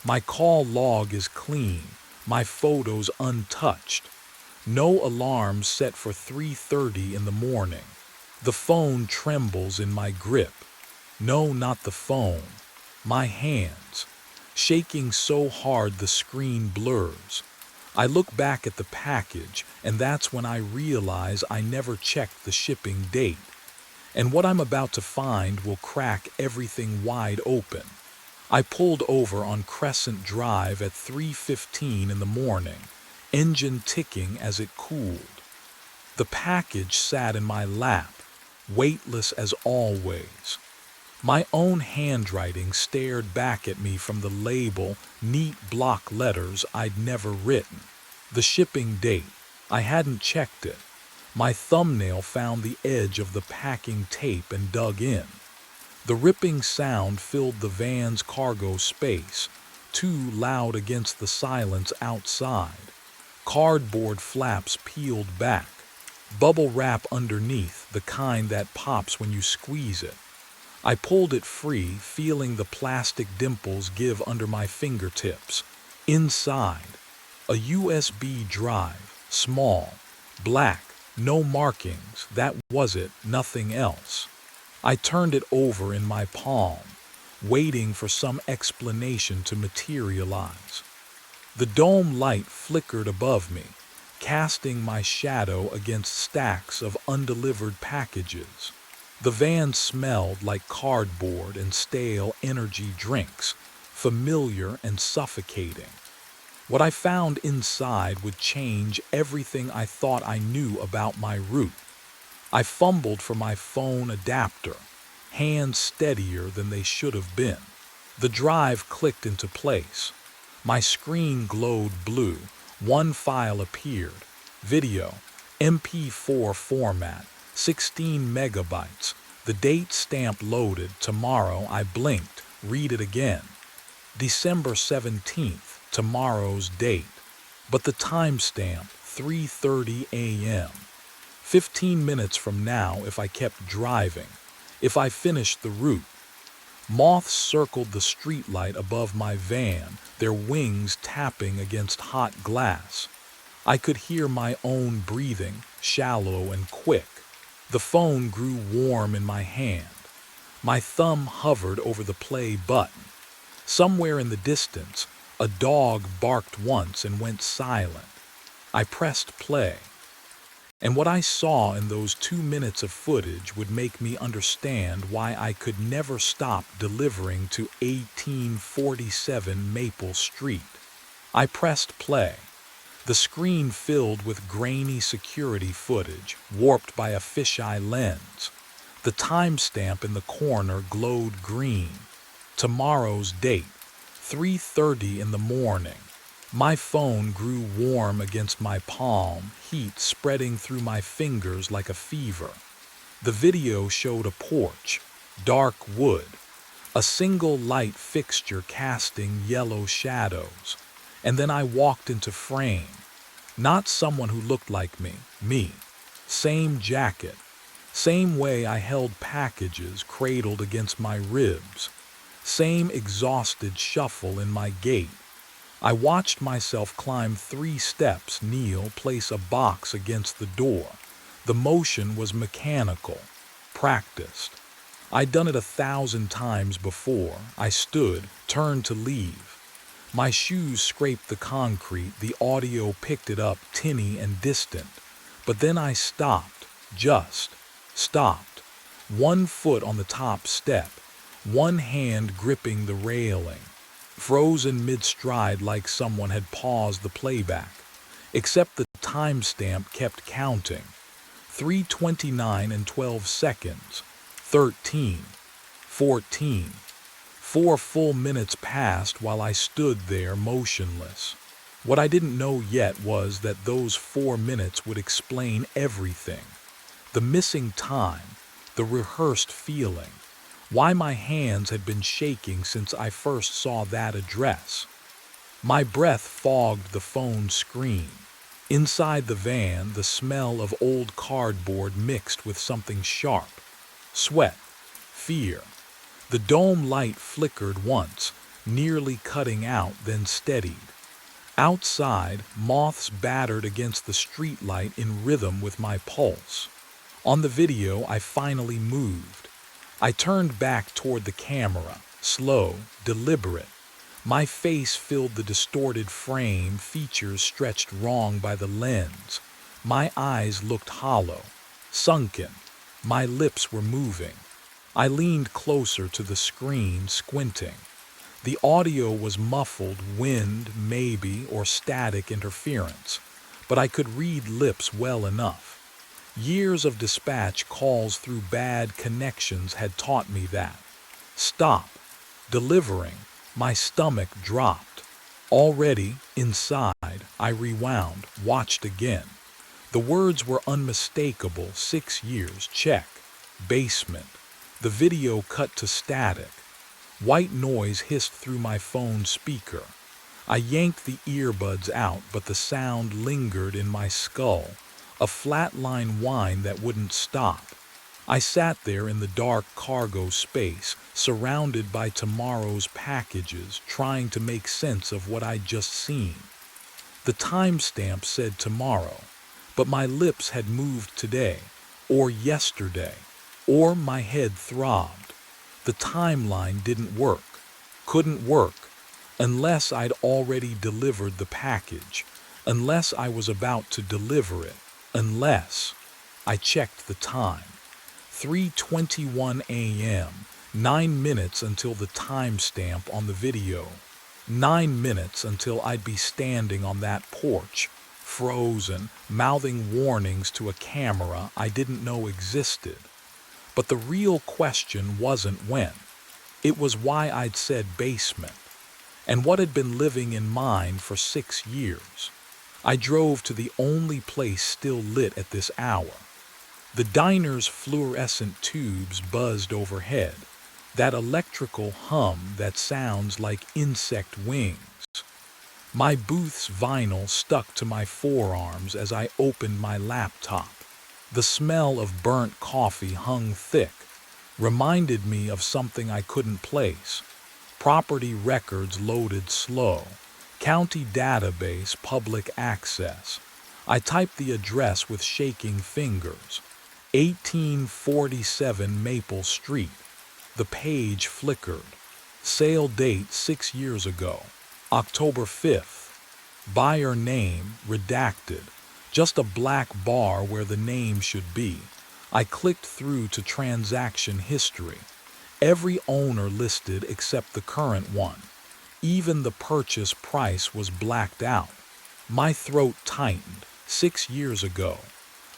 My call log is clean, my photos untouched. No alarm set for 3:30 in the morning. The phone trembles in my grip. No, not the phone. My hands, shaking so hard the screen blurs. I look back at the package, and that's when I realize I never checked the shipping date. And what I'm about to find will crack everything wide open. I pulled over on Crescent Drive at 3:15 in the morning. engine ticking as it cooled. The package sat in my lap, weightless as always. My own handwriting stared back at me from the label, neat block letters I'd never written. The shipping date, I hadn't checked it. My thumbnail found the edge of the packing tape and dug in. The ripping sound filled the van's cargo space, too loud against the silence outside. Cardboard flaps peeled back. Bubble wrap underneath, the kind that pops when you squeeze it. I pulled it free, feeling the plastic dimples give under my fingertips. Inside, a USB drive, small, black, no markings, that was it, nothing else. I turned it over in my palm, waiting for some explanation to materialize. The dome light flickered above me, casting my shadow against stacks of undelivered packages. The van smelled like cardboard and stale energy drinks, familiar and suffocating. What I found inside would change everything I thought I knew about my route. I fumbled for my phone adapter, hands steadier than they should have been. The drive clicked into place. My screen glowed blue. One file appeared. Video, MP4 format, 16 megabytes. The date stamp loaded. Tomorrow. I blinked. Read it again. December 17th. Tomorrow's date. But the timestamp, 3:30 a.m. 15 minutes from now if I kept driving, if I finished the route. Moths circled the streetlight above my van, their wings tapping against hot glass. I could hear my own breathing, shallow and quick. The phone grew warm in my hand. My thumb hovered over the play button. Somewhere in the distance, a dog barked once and went silent. I pressed play. And what I saw in those 2 minutes of footage would make me understand why I could never stop delivering to 1847 Maple Street. I pressed play. The screen filled with grainy security footage, warped by a fisheye lens. The timestamp in the corner glowed green. Tomorrow's date, 3:30 in the morning. My phone grew warm against my palm, heat spreading through my fingers like a fever. The video showed a porch, dark wood, a single light fixture casting yellow shadows. And then I walked into frame. Not someone who looked like me. Same jacket, same way I held packages cradled against my ribs, same exhausted shuffle in my gait. I watched myself climb 3 steps, kneel, place a box against the door. The motion was mechanical, practiced. I'd done it 1,000 times before. I stood, turned to leave. My shoes scraped the concrete, the audio picked it up, tinny and distant. But then I stopped, just stopped. 1 foot on the top step, one hand gripping the railing. Frozen mid-stride like someone had paused the playback. Except the timestamp kept counting. 3:29 and 12 seconds. 13. 14. 4 full minutes passed while I stood there motionless. What I didn't know yet was that those 4 minutes would explain everything. The missing time, the rehearsed feeling, why my hands had been shaking since I first saw that address. My breath fogged the phone screen. Inside the van, the smell of old cardboard mixed with something sharp. Sweat. Fear. The dome light flickered once, nearly cutting out, then steadied. Outside, moths battered against the streetlight in rhythm with my pulse. On the video, I finally moved. I turned back toward the camera, slow, deliberate. My face filled the distorted frame, features stretched wrong by the lens. My eyes looked hollow, sunken. My lips were moving. I leaned closer to the screen, squinting. The audio was muffled, wind, maybe, or static interference, but I could read lips well enough. Years of dispatch calls through bad connections had taught me that. Stop. Delivering. My stomach dropped. Already, inside, I rewound, watched again. The words were unmistakable. 6 years, check. Basement. The video cut to static. White noise hissed through my phone speaker. I yanked the earbuds out, but the sound lingered in my skull, a flatline whine that wouldn't stop. I sat there in the dark cargo space, surrounded by tomorrow's packages, trying to make sense of what I'd just seen. The timestamp said tomorrow, but my lips had moved today, or yesterday, or my head throbbed. The timeline didn't work, couldn't work, unless I'd already delivered the package, unless I was about to deliver it, unless I checked the time. 3:21 a.m., 9 minutes until the timestamp on the video. 9 minutes until I'd be standing on that porch, frozen, mouthing warnings to a camera I didn't know existed. But the real question wasn't when. It was why I'd said basement, and what had been living in mind for 6 years. I drove to the only place still lit at this hour. The diner's fluorescent tubes buzzed overhead, that electrical hum that sounds like insect wings. My booth's vinyl stuck to my forearms as I opened my laptop. The smell of burnt coffee hung thick, reminded me of something I couldn't place. Property records loaded slow. County database, public access. I typed the address with shaking fingers. 1847 Maple Street. The page flickered. Sale date 6 years ago. October 5th. Buyer name redacted. Just a black bar where the name should be. I clicked through to transaction history. Every owner listed except the current one. Even the purchase price was blacked out. My throat tightened. 6 years ago.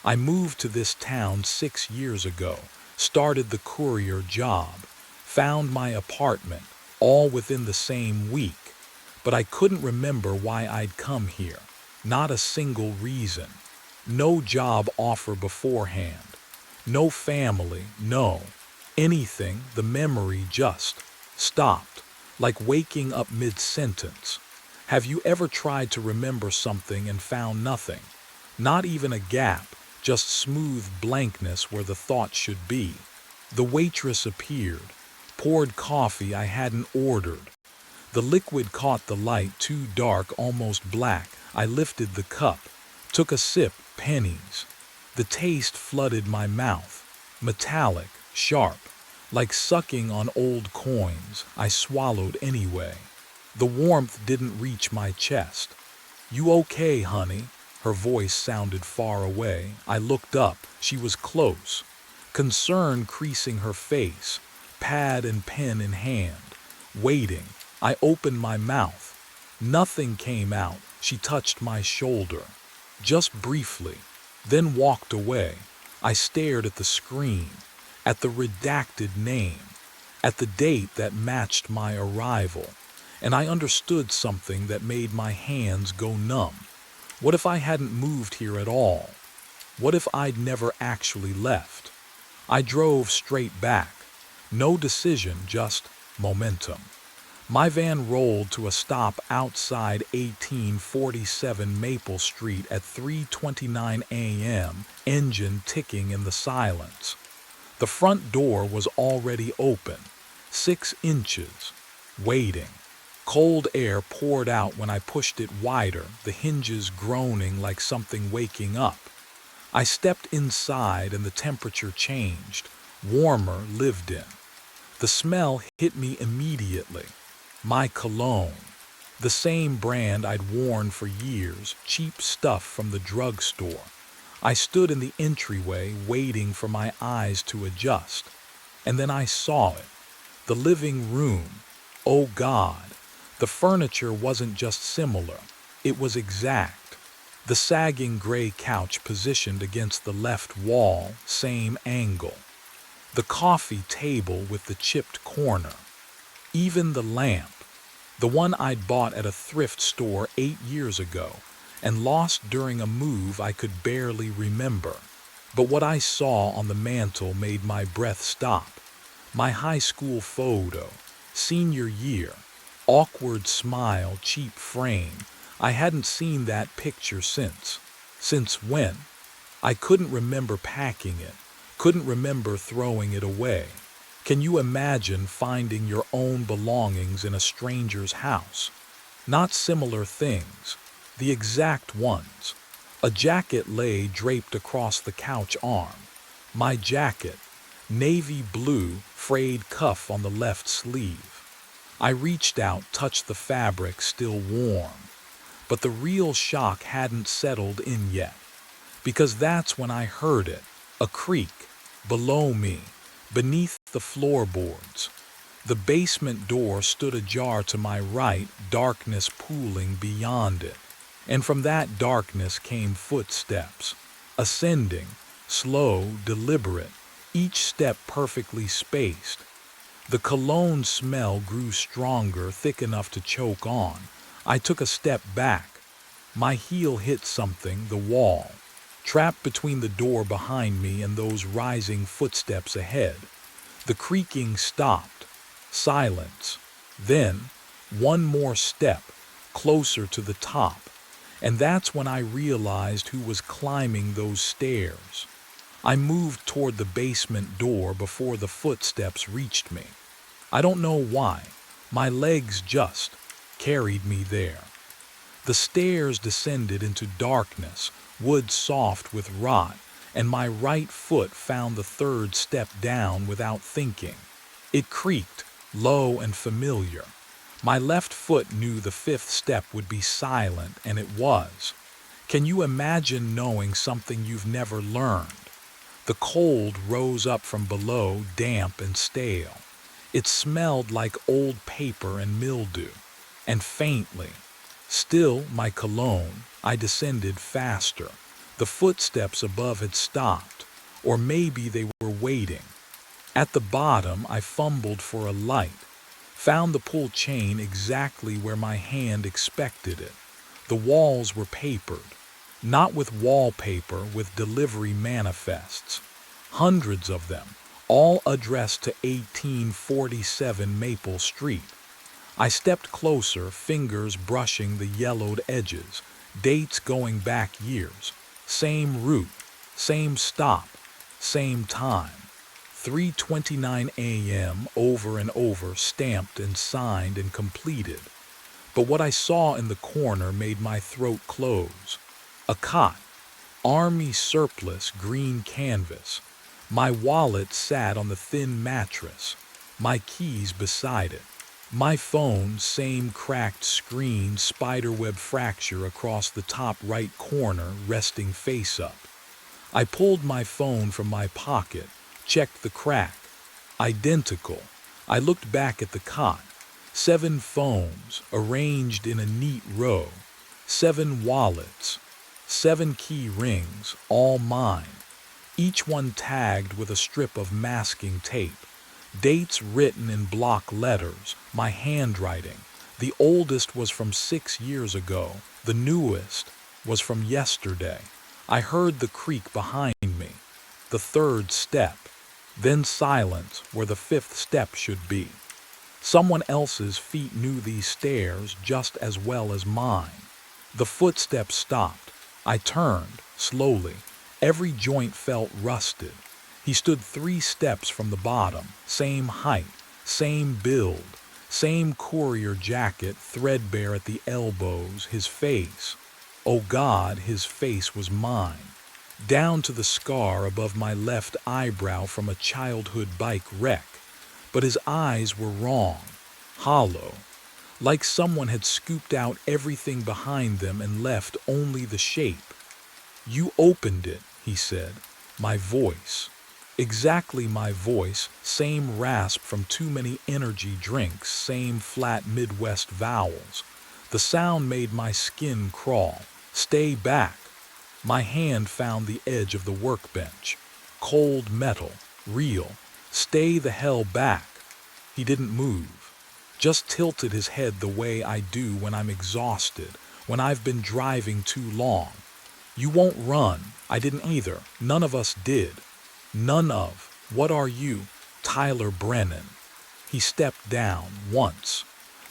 I moved to this town 6 years ago, started the courier job, found my apartment, all within the same week. But I couldn't remember why I'd come here. Not a single reason. No job offer beforehand. No family, no. Anything, the memory just stopped, like waking up mid-sentence. Have you ever tried to remember something and found nothing? Not even a gap, just smooth blankness where the thought should be. The waitress appeared, poured coffee I hadn't ordered. The liquid caught the light, too dark, almost black. I lifted the cup, took a sip, pennies. The taste flooded my mouth, metallic, sharp, like sucking on old coins. I swallowed anyway. The warmth didn't reach my chest. "You okay, honey?" Her voice sounded far away. I looked up. She was close, concern creasing her face, pad and pen in hand, waiting. I opened my mouth. Nothing came out. She touched my shoulder, just briefly, then walked away. I stared at the screen, at the redacted name, at the date that matched my arrival, and I understood something that made my hands go numb. What if I hadn't moved here at all? What if I'd never actually left? I drove straight back. No decision, just momentum. My van rolled to a stop outside 1847 Maple Street at 3:29 a.m., engine ticking in the silence. The front door was already open, 6 inches, waiting. Cold air poured out when I pushed it wider, the hinges groaning like something waking up. I stepped inside and the temperature changed, warmer, lived in. The smell hit me immediately. My cologne. The same brand I'd worn for years, cheap stuff from the drugstore. I stood in the entryway waiting for my eyes to adjust. And then I saw it. The living room. Oh God, the furniture wasn't just similar, it was exact. The sagging gray couch positioned against the left wall, same angle. The coffee table with the chipped corner. Even the lamp, the one I'd bought at a thrift store 8 years ago and lost during a move I could barely remember. But what I saw on the mantel made my breath stop. My high school photo, senior year, awkward smile, cheap frame. I hadn't seen that picture since. Since when? I couldn't remember packing it, couldn't remember throwing it away. Can you imagine finding your own belongings in a stranger's house? Not similar things, the exact ones. A jacket lay draped across the couch arm. My jacket, navy blue, frayed cuff on the left sleeve. I reached out, touched the fabric, still warm. But the real shock hadn't settled in yet. Because that's when I heard it, a creak, below me, beneath the floorboards. The basement door stood ajar to my right, darkness pooling beyond it. And from that darkness came footsteps, ascending, slow, deliberate, each step perfectly spaced. The cologne smell grew stronger, thick enough to choke on. I took a step back. My heel hit something, the wall, trapped between the door behind me and those rising footsteps ahead. The creaking stopped. Silence. Then, one more step, closer to the top. And that's when I realized who was climbing those stairs. I moved toward the basement door before the footsteps reached me. I don't know why. My legs just carried me there. The stairs descended into darkness, wood soft with rot, and my right foot found the third step down without thinking. It creaked, low and familiar. My left foot knew the fifth step would be silent, and it was. Can you imagine knowing something you've never learned? The cold rose up from below, damp and stale. It smelled like old paper and mildew. And faintly, still my cologne, I descended faster. The footsteps above had stopped, or maybe they were waiting. At the bottom, I fumbled for a light, found the pull chain exactly where my hand expected it. The walls were papered, not with wallpaper, with delivery manifests. Hundreds of them, all addressed to 1847 Maple Street. I stepped closer, fingers brushing the yellowed edges, dates going back years. Same route, same stop, same time. 3:29 a.m. over and over, stamped and signed and completed. But what I saw in the corner made my throat close. A cot, army surplus, green canvas. My wallet sat on the thin mattress, my keys beside it. My phone, same cracked screen, spiderweb fracture across the top right corner, resting face up. I pulled my phone from my pocket, checked the crack. Identical. I looked back at the cot. 7 phones, arranged in a neat row. 7 wallets. 7 key rings, all mine. Each one tagged with a strip of masking tape. Dates written in block letters, my handwriting. The oldest was from 6 years ago. The newest was from yesterday. I heard the creak behind me. The third step. Then silence where the fifth step should be. Someone else's feet knew these stairs just as well as mine. The footsteps stopped. I turned, slowly. Every joint felt rusted. He stood 3 steps from the bottom, same height, same build, same courier jacket, threadbare at the elbows, his face. Oh God, his face was mine. Down to the scar above my left eyebrow from a childhood bike wreck. But his eyes were wrong, hollow, like someone had scooped out everything behind them and left only the shape. You opened it, he said, my voice. Exactly my voice, same rasp from too many energy drinks, same flat Midwest vowels. The sound made my skin crawl. Stay back. My hand found the edge of the workbench. Cold metal, real. Stay the hell back. He didn't move. Just tilted his head the way I do when I'm exhausted, when I've been driving too long. You won't run. I didn't either. None of us did. None of. What are you? Tyler Brennan. He stepped down once.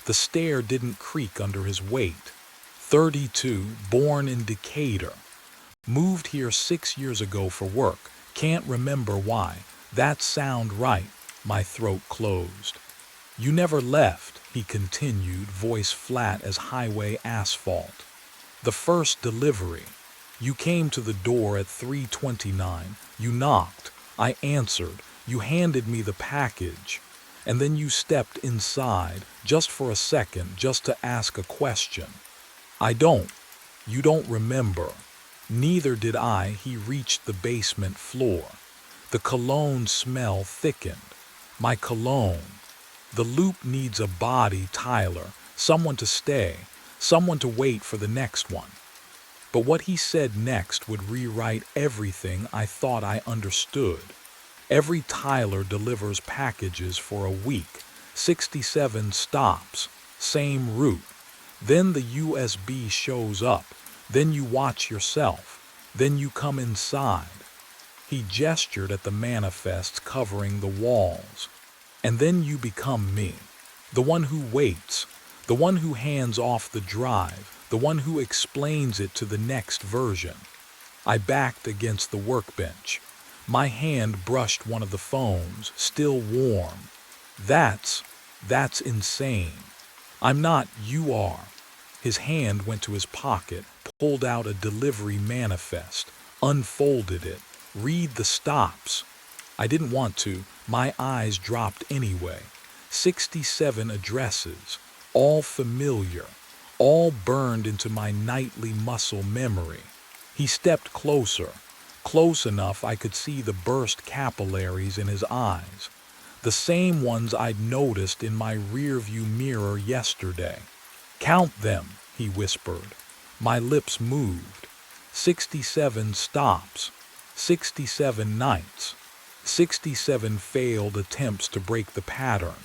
The stair didn't creak under his weight. 32, born in Decatur. Moved here 6 years ago for work. Can't remember why. That sound right. My throat closed. You never left, he continued, voice flat as highway asphalt. The first delivery. You came to the door at 3:29. You knocked. I answered. You handed me the package. And then you stepped inside, just for a second, just to ask a question. You don't remember. Neither did I. He reached the basement floor. The cologne smell thickened. My cologne. The loop needs a body, Tyler. Someone to stay. Someone to wait for the next one. But what he said next would rewrite everything I thought I understood. Every Tyler delivers packages for a week. 67 stops. Same route. Then the USB shows up. Then you watch yourself. Then you come inside. He gestured at the manifests covering the walls. And then you become me. The one who waits. The one who hands off the drive. The one who explains it to the next version. I backed against the workbench. My hand brushed one of the phones, still warm. That's insane. I'm not, you are. His hand went to his pocket, pulled out a delivery manifest, unfolded it. Read the stops. I didn't want to. My eyes dropped anyway. 67 addresses, all familiar, all burned into my nightly muscle memory. He stepped closer, close enough I could see the burst capillaries in his eyes, the same ones I'd noticed in my rearview mirror yesterday. Count them, he whispered. My lips moved. 67 stops, 67 nights, 67 failed attempts to break the pattern.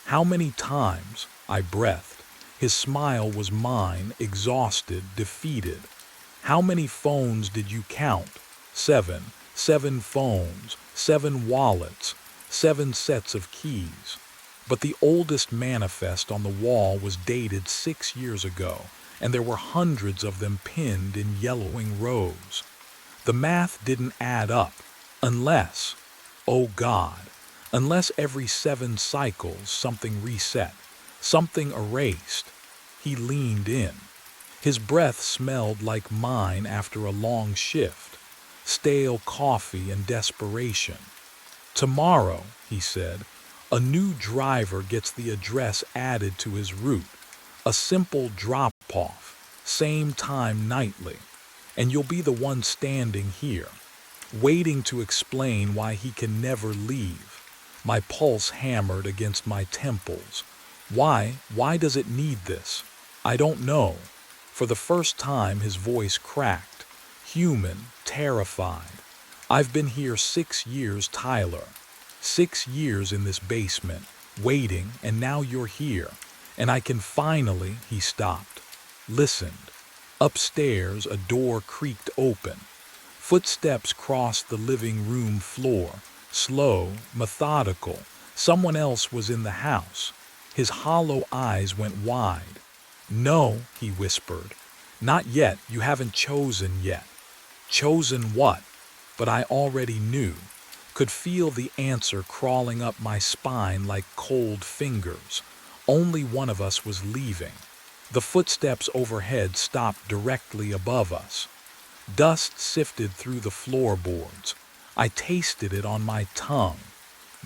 How many times? I breathed. His smile was mine, exhausted, defeated. How many phones did you count? 7. 7 phones, 7 wallets, 7 sets of keys. But the oldest manifest on the wall was dated 6 years ago, and there were hundreds of them pinned in yellowing rows. The math didn't add up, unless, oh God, unless every 7 cycles something reset, something erased. He leaned in. His breath smelled like mine after a long shift, stale coffee and desperation. Tomorrow, he said, a new driver gets the address added to his route, a simple drop-off, same time nightly, and you'll be the one standing here, waiting to explain why he can never leave. My pulse hammered against my temples. Why does it need this? I don't know. For the first time his voice cracked, human, terrified. I've been here 6 years, Tyler. 6 years in this basement, waiting, and now you're here. And I can finally, he stopped, listened. Upstairs, a door creaked open. Footsteps crossed the living room floor, slow, methodical. Someone else was in the house. His hollow eyes went wide. No, he whispered. Not yet, you haven't chosen yet. Chosen what? But I already knew. Could feel the answer crawling up my spine like cold fingers. Only one of us was leaving. The footsteps overhead stopped directly above us. Dust sifted through the floorboards. I tasted it on my tongue.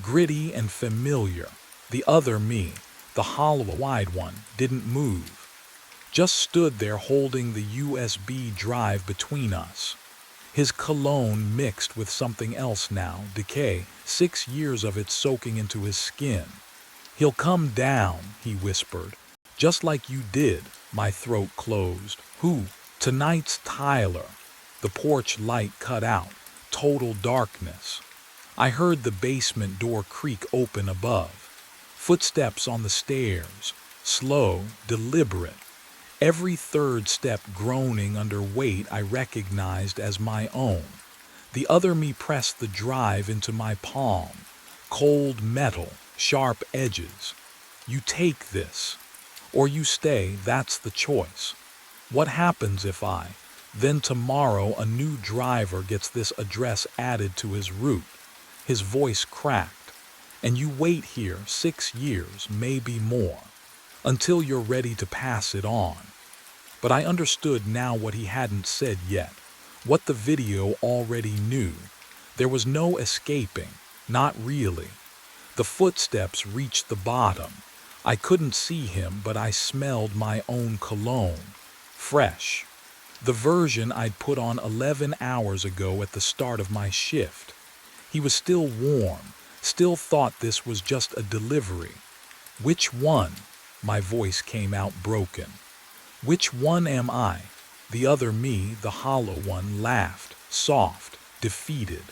Gritty and familiar. The other me, the hollow-eyed one, didn't move. Just stood there holding the USB drive between us. His cologne mixed with something else now, decay, 6 years of it soaking into his skin. "He'll come down," he whispered. "Just like you did." My throat closed. "Who?" "Tonight's Tyler." The porch light cut out. Total darkness. I heard the basement door creak open above. Footsteps on the stairs. Slow, deliberate. Every third step groaning under weight I recognized as my own. The other me pressed the drive into my palm. Cold metal, sharp edges. "You take this. Or you stay, that's the choice. What happens if I..." Then tomorrow a new driver gets this address added to his route. His voice cracked. "And you wait here 6 years, maybe more. Until you're ready to pass it on." But I understood now what he hadn't said yet. What the video already knew. There was no escaping. Not really. The footsteps reached the bottom. I couldn't see him, but I smelled my own cologne. Fresh. The version I'd put on 11 hours ago at the start of my shift. He was still warm, still thought this was just a delivery. "Which one?" My voice came out broken. "Which one am I?" The other me, the hollow one, laughed, soft, defeated.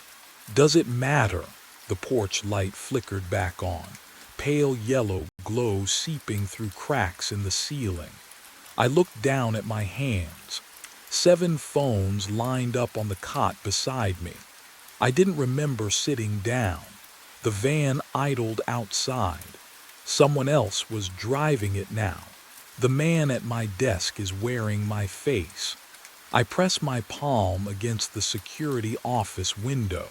"Does it matter?" The porch light flickered back on. Pale yellow glow seeping through cracks in the ceiling. I looked down at my hands. 7 phones lined up on the cot beside me. I didn't remember sitting down. The van idled outside. Someone else was driving it now. The man at my desk is wearing my face. I press my palm against the security office window.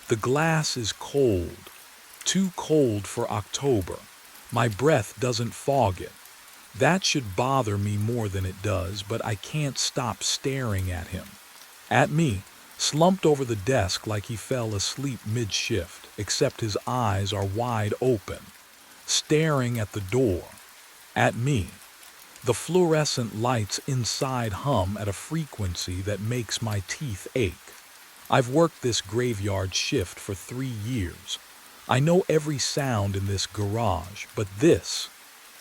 The glass is cold. Too cold for October. My breath doesn't fog it. That should bother me more than it does, but I can't stop staring at him. At me, slumped over the desk like he fell asleep mid-shift, except his eyes are wide open. Staring at the door. At me. The fluorescent lights inside hum at a frequency that makes my teeth ache. I've worked this graveyard shift for 3 years. I know every sound in this garage, but this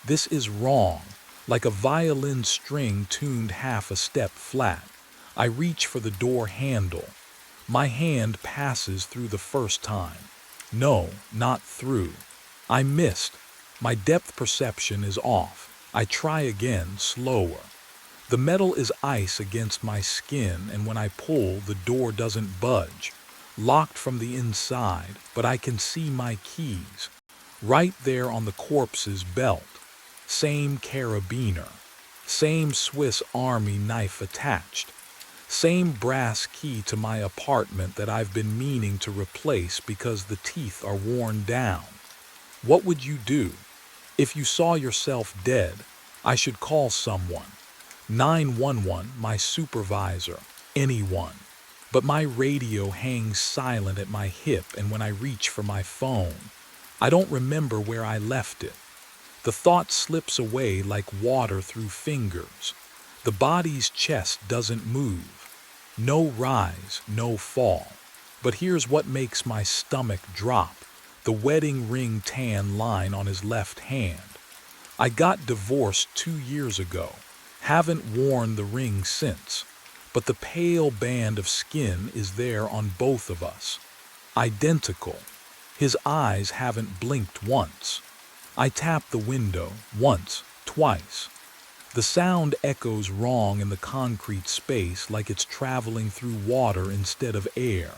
is wrong, like a violin string tuned half a step flat. I reach for the door handle. My hand passes through the first time. No, not through. I missed. My depth perception is off. I try again, slower. The metal is ice against my skin, and when I pull, the door doesn't budge. Locked from the inside, but I can see my keys. Right there on the corpse's belt. Same carabiner. Same Swiss Army knife attached. Same brass key to my apartment that I've been meaning to replace because the teeth are worn down. What would you do? If you saw yourself dead, I should call someone. 911, my supervisor, anyone. But my radio hangs silent at my hip, and when I reach for my phone, I don't remember where I left it. The thought slips away like water through fingers. The body's chest doesn't move. No rise, no fall. But here's what makes my stomach drop. The wedding ring tan line on his left hand. I got divorced 2 years ago. Haven't worn the ring since. But the pale band of skin is there on both of us. Identical. His eyes haven't blinked once. I tap the window once, twice. The sound echoes wrong in the concrete space like it's traveling through water instead of air.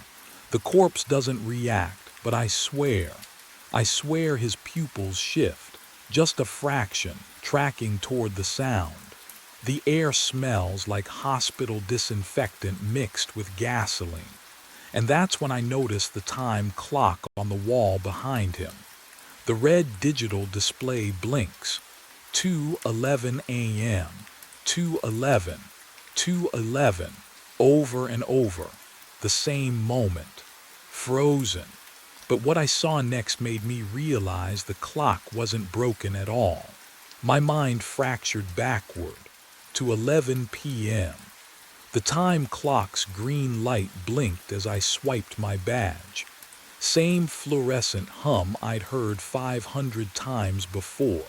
The corpse doesn't react, but I swear his pupils shift, just a fraction, tracking toward the sound. The air smells like hospital disinfectant mixed with gasoline. And that's when I notice the time clock on the wall behind him. The red digital display blinks. 2:11 a.m., 2:11, 2:11, over and over. The same moment. Frozen. But what I saw next made me realize the clock wasn't broken at all. My mind fractured backward to 11 p.m. The time clock's green light blinked as I swiped my badge. Same fluorescent hum I'd heard 500 times before.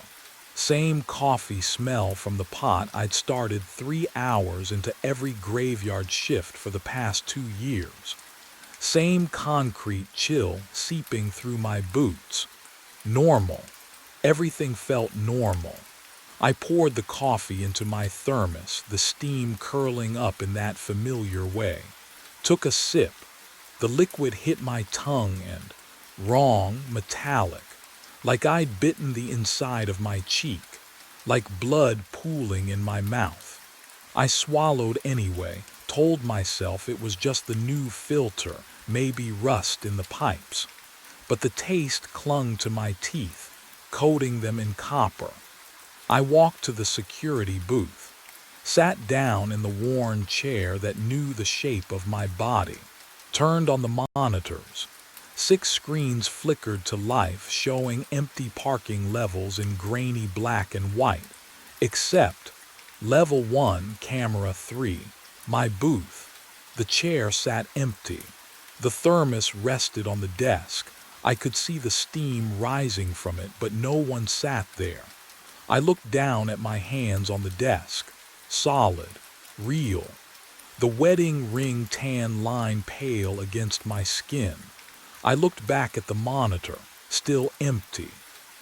Same coffee smell from the pot I'd started 3 hours into every graveyard shift for the past 2 years. Same concrete chill seeping through my boots. Normal. Everything felt normal. I poured the coffee into my thermos, the steam curling up in that familiar way. Took a sip. The liquid hit my tongue and, wrong, metallic, like I'd bitten the inside of my cheek, like blood pooling in my mouth. I swallowed anyway, told myself it was just the new filter, maybe rust in the pipes. But the taste clung to my teeth, coating them in copper. I walked to the security booth, sat down in the worn chair that knew the shape of my body, turned on the monitors. 6 screens flickered to life, showing empty parking levels in grainy black and white, except Level 1, Camera 3, my booth. The chair sat empty. The thermos rested on the desk. I could see the steam rising from it, but no one sat there. I looked down at my hands on the desk. Solid. Real. The wedding ring tan line pale against my skin. I looked back at the monitor. Still empty.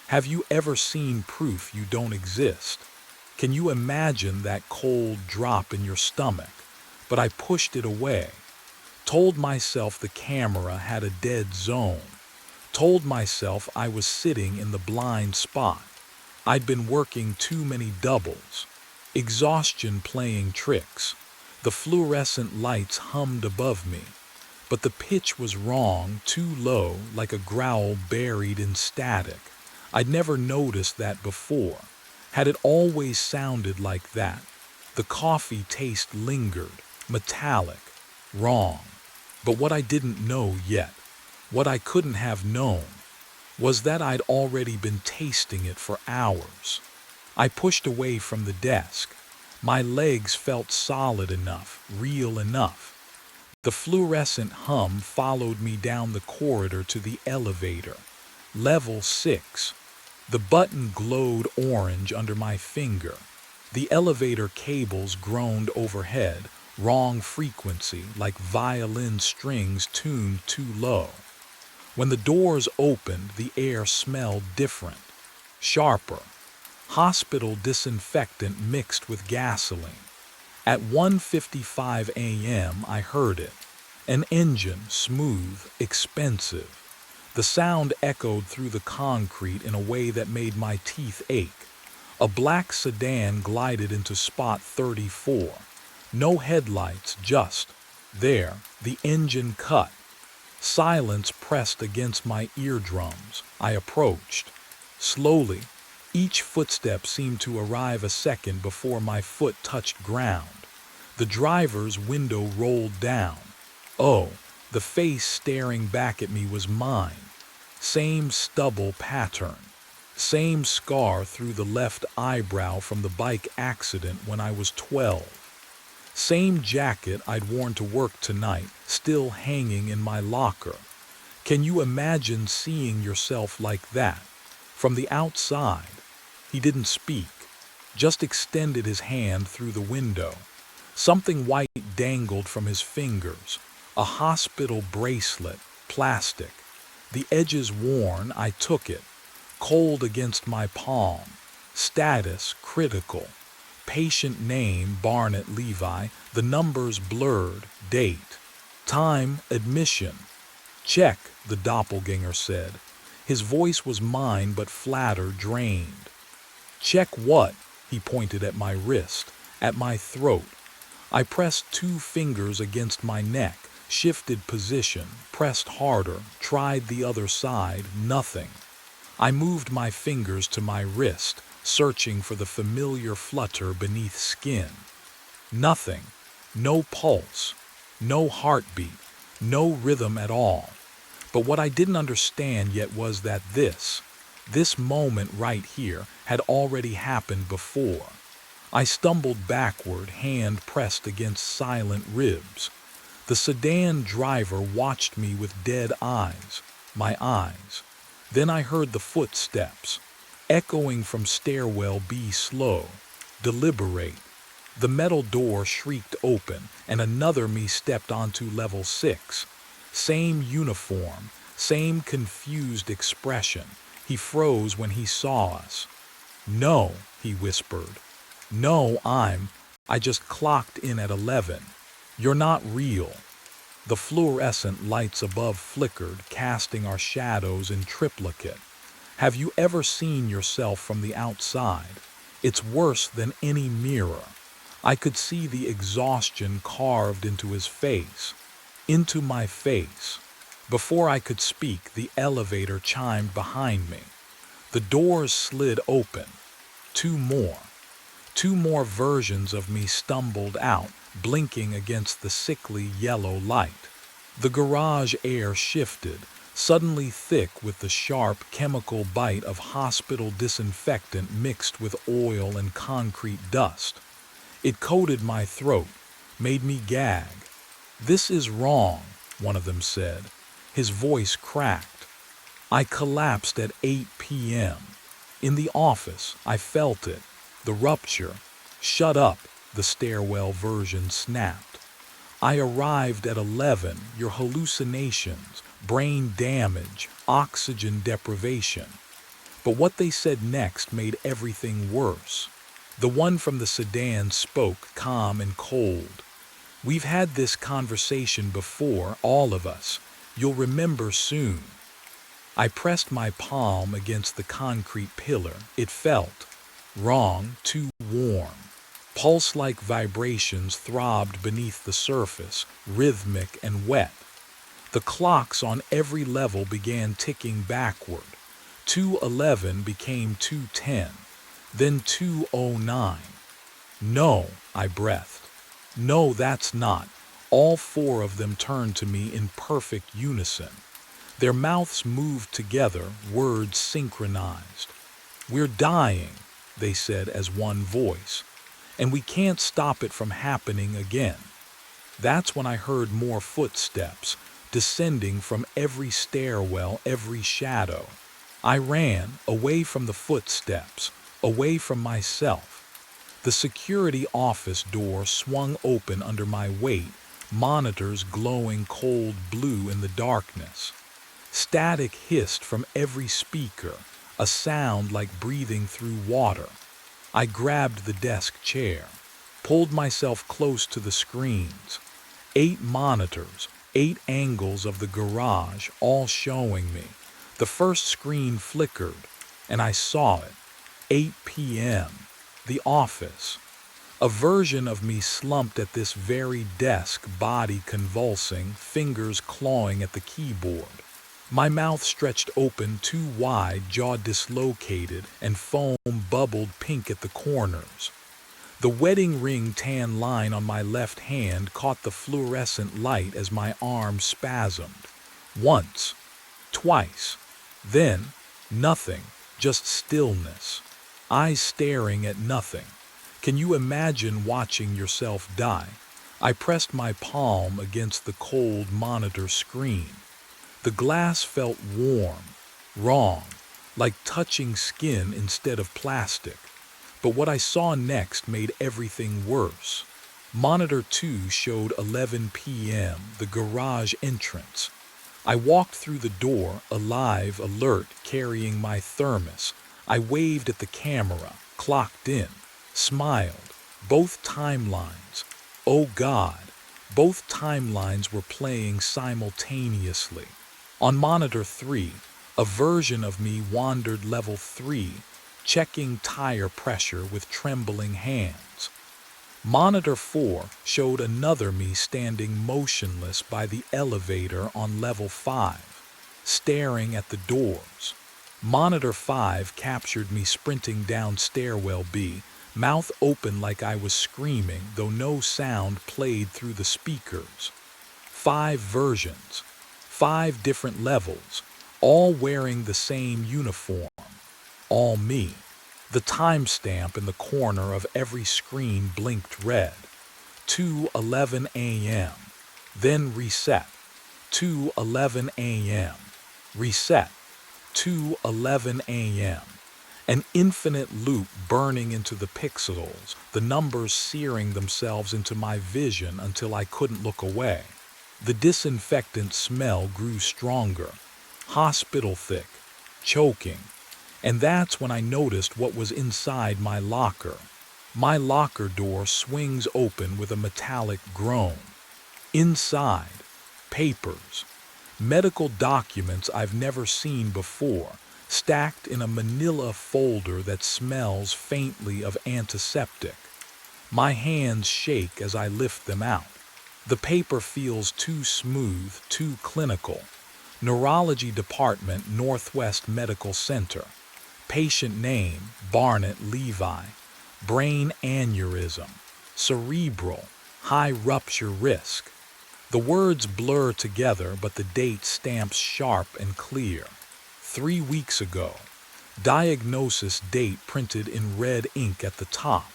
Have you ever seen proof you don't exist? Can you imagine that cold drop in your stomach? But I pushed it away. Told myself the camera had a dead zone. Told myself I was sitting in the blind spot. I'd been working too many doubles. Exhaustion playing tricks. The fluorescent lights hummed above me. But the pitch was wrong, too low, like a growl buried in static. I'd never noticed that before. Had it always sounded like that? The coffee taste lingered, metallic, wrong. But what I didn't know yet, what I couldn't have known, was that I'd already been tasting it for hours. I pushed away from the desk. My legs felt solid enough, real enough. The fluorescent hum followed me down the corridor to the elevator. Level 6. The button glowed orange under my finger. The elevator cables groaned overhead, wrong frequency, like violin strings tuned too low. When the doors opened, the air smelled different, sharper. Hospital disinfectant mixed with gasoline. At 1:55 a.m. I heard it. An engine, smooth, expensive. The sound echoed through the concrete in a way that made my teeth ache. A black sedan glided into spot 34. No headlights, just there, the engine cut. Silence pressed against my eardrums. I approached. Slowly, each footstep seemed to arrive a second before my foot touched ground. The driver's window rolled down. Oh, the face staring back at me was mine. Same stubble pattern. Same scar through the left eyebrow from the bike accident when I was 12. Same jacket I'd worn to work tonight, still hanging in my locker. Can you imagine seeing yourself like that? From the outside. He didn't speak, just extended his hand through the window. Something white dangled from his fingers. A hospital bracelet, plastic. The edges worn, I took it. Cold against my palm. Status, critical. Patient name, Barnett Levi. The numbers blurred. Date. Time, admission. Check, the doppelganger said. His voice was mine but flatter, drained. Check what? He pointed at my wrist, at my throat. I pressed 2 fingers against my neck, shifted position, pressed harder, tried the other side, nothing. I moved my fingers to my wrist, searching for the familiar flutter beneath skin. Nothing. No pulse. No heartbeat. No rhythm at all. But what I didn't understand yet was that this moment right here, had already happened before. I stumbled backward, hand pressed against silent ribs. The sedan driver watched me with dead eyes, my eyes. Then I heard the footsteps, echoing from stairwell B, slow, deliberate. The metal door shrieked open, and another me stepped onto level 6. Same uniform, same confused expression. He froze when he saw us. "No," he whispered. "No, I just clocked in at 11. You're not real." The fluorescent lights above flickered, casting our shadows in triplicate. Have you ever seen yourself from the outside? It's worse than any mirror. I could see the exhaustion carved into his face, into my face. Before I could speak, the elevator chimed behind me. The doors slid open. Two more. Two more versions of me stumbled out, blinking against the sickly yellow light. The garage air shifted, suddenly thick with the sharp chemical bite of hospital disinfectant mixed with oil and concrete dust. It coated my throat, made me gag. "This is wrong," one of them said. His voice cracked. I collapsed at 8 p.m. In the office, I felt it. The rupture. "Shut up," the stairwell version snapped. I arrived at 11, your hallucinations, brain damage, oxygen deprivation. But what they said next made everything worse. The one from the sedan spoke, calm and cold. "We've had this conversation before, all of us. You'll remember soon." I pressed my palm against the concrete pillar. It felt wrong, too warm. Pulse-like vibrations throbbed beneath the surface, rhythmic and wet. The clocks on every level began ticking backward. 2:11 became 2:10, then 2:09. "No," I breathed. "No, that's not." All four of them turned to me in perfect unison. Their mouths moved together, words synchronized. "We're dying," they said as one voice, "and we can't stop it from happening again." That's when I heard more footsteps, descending from every stairwell, every shadow. I ran, away from the footsteps, away from myself. The security office door swung open under my weight, monitors glowing cold blue in the darkness. Static hissed from every speaker, a sound like breathing through water. I grabbed the desk chair, pulled myself close to the screens. 8 monitors, 8 angles of the garage, all showing me. The first screen flickered, and I saw it. 8 p.m. The office. A version of me slumped at this very desk, body convulsing, fingers clawing at the keyboard. My mouth stretched open too wide, jaw dislocated, and foam bubbled pink at the corners. The wedding ring tan line on my left hand caught the fluorescent light as my arm spasmed. Once. Twice. Then, nothing, just stillness. Eyes staring at nothing. Can you imagine watching yourself die? I pressed my palm against the cold monitor screen. The glass felt warm, wrong, like touching skin instead of plastic. But what I saw next made everything worse. Monitor 2 showed 11 p.m., the garage entrance. I walked through the door, alive, alert, carrying my thermos. I waved at the camera, clocked in, smiled. Both timelines. Oh God, both timelines were playing simultaneously. On monitor 3, a version of me wandered level 3, checking tire pressure with trembling hands. Monitor 4 showed another me standing motionless by the elevator on level 5, staring at the doors. Monitor 5 captured me sprinting down stairwell B, mouth open like I was screaming, though no sound played through the speakers. 5 versions, 5 different levels, all wearing the same uniform. All me. The timestamp in the corner of every screen blinked red. 2:11 a.m. Then reset. 2:11 a.m. Reset. 2:11 a.m. An infinite loop burning into the pixels, the numbers searing themselves into my vision until I couldn't look away. The disinfectant smell grew stronger, hospital thick, choking, and that's when I noticed what was inside my locker. My locker door swings open with a metallic groan. Inside, papers, medical documents I've never seen before, stacked in a manila folder that smells faintly of antiseptic. My hands shake as I lift them out. The paper feels too smooth, too clinical. Neurology Department, Northwest Medical Center. Patient name, Barnett Levi. Brain aneurysm. Cerebral. High rupture risk. The words blur together, but the date stamps sharp and clear. 3 weeks ago. Diagnosis date printed in red ink at the top.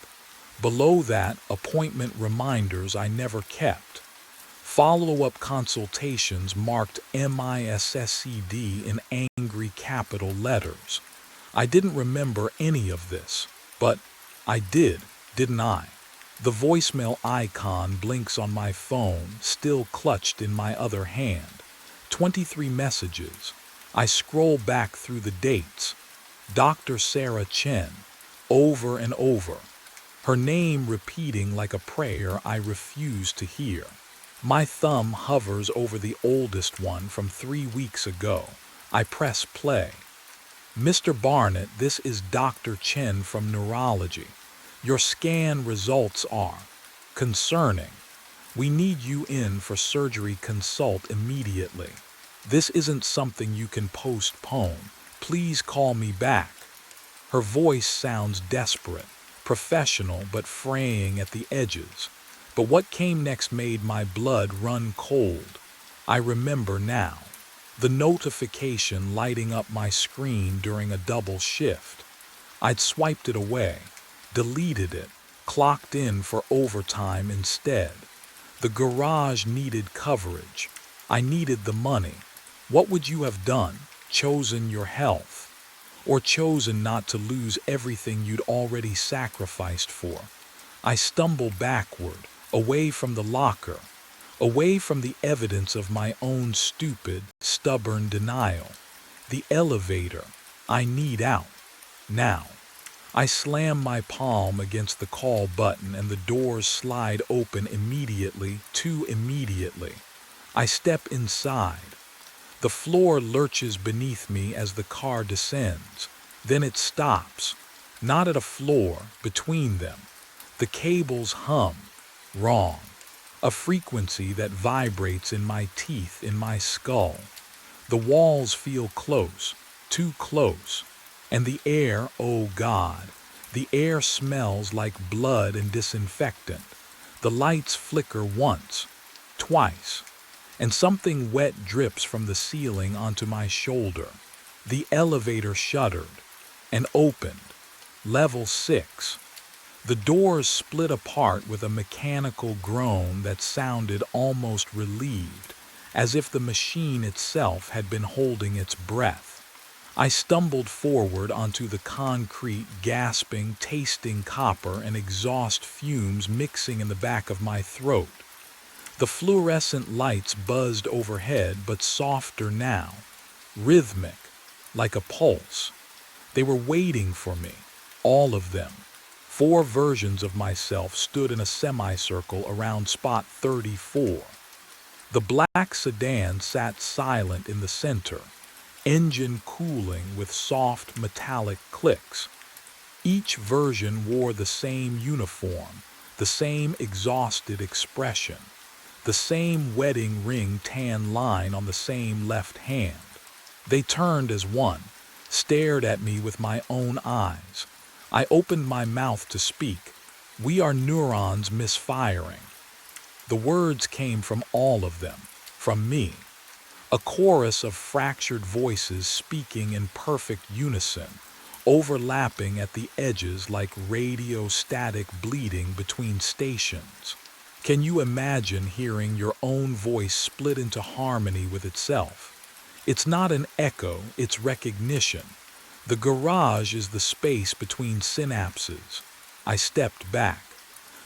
Below that, appointment reminders I never kept. Follow-up consultations marked MISSCD in angry capital letters. I didn't remember any of this, but I did, didn't I? The voicemail icon blinks on my phone, still clutched in my other hand. 23 messages. I scroll back through the dates. Dr. Sarah Chen, over and over. Her name repeating like a prayer I refuse to hear. My thumb hovers over the oldest one from 3 weeks ago. I press play. Mr. Barnett, this is Dr. Chen from Neurology. Your scan results are concerning. We need you in for surgery. Consult immediately. This isn't something you can postpone. Please call me back. Her voice sounds desperate, professional but fraying at the edges. But what came next made my blood run cold. I remember now. The notification lighting up my screen during a double shift. I'd swiped it away, deleted it, clocked in for overtime instead. The garage needed coverage. I needed the money. What would you have done? Chosen your health? Or chosen not to lose everything you'd already sacrificed for? I stumble backward, away from the locker, away from the evidence of my own stupid, stubborn denial. The elevator. I need out. Now. I slam my palm against the call button and the doors slide open immediately, too immediately. I step inside. The floor lurches beneath me as the car descends. Then it stops. Not at a floor, between them. The cables hum. Wrong. A frequency that vibrates in my teeth, in my skull. The walls feel close, too close. And the air, oh God, the air smells like blood and disinfectant. The lights flicker once, twice, and something wet drips from the ceiling onto my shoulder. The elevator shuddered and opened. Level 6. The doors split apart with a mechanical groan that sounded almost relieved, as if the machine itself had been holding its breath. I stumbled forward onto the concrete, gasping, tasting copper and exhaust fumes mixing in the back of my throat. The fluorescent lights buzzed overhead, but softer now, rhythmic, like a pulse. They were waiting for me, all of them. 4 versions of myself stood in a semicircle around spot 34. The black sedan sat silent in the center, engine cooling with soft metallic clicks. Each version wore the same uniform, the same exhausted expression, the same wedding ring tan line on the same left hand. They turned as one, stared at me with my own eyes. I opened my mouth to speak. We are neurons misfiring. The words came from all of them, from me. A chorus of fractured voices speaking in perfect unison, overlapping at the edges like radio static bleeding between stations. Can you imagine hearing your own voice split into harmony with itself? It's not an echo, it's recognition. The garage is the space between synapses. I stepped back.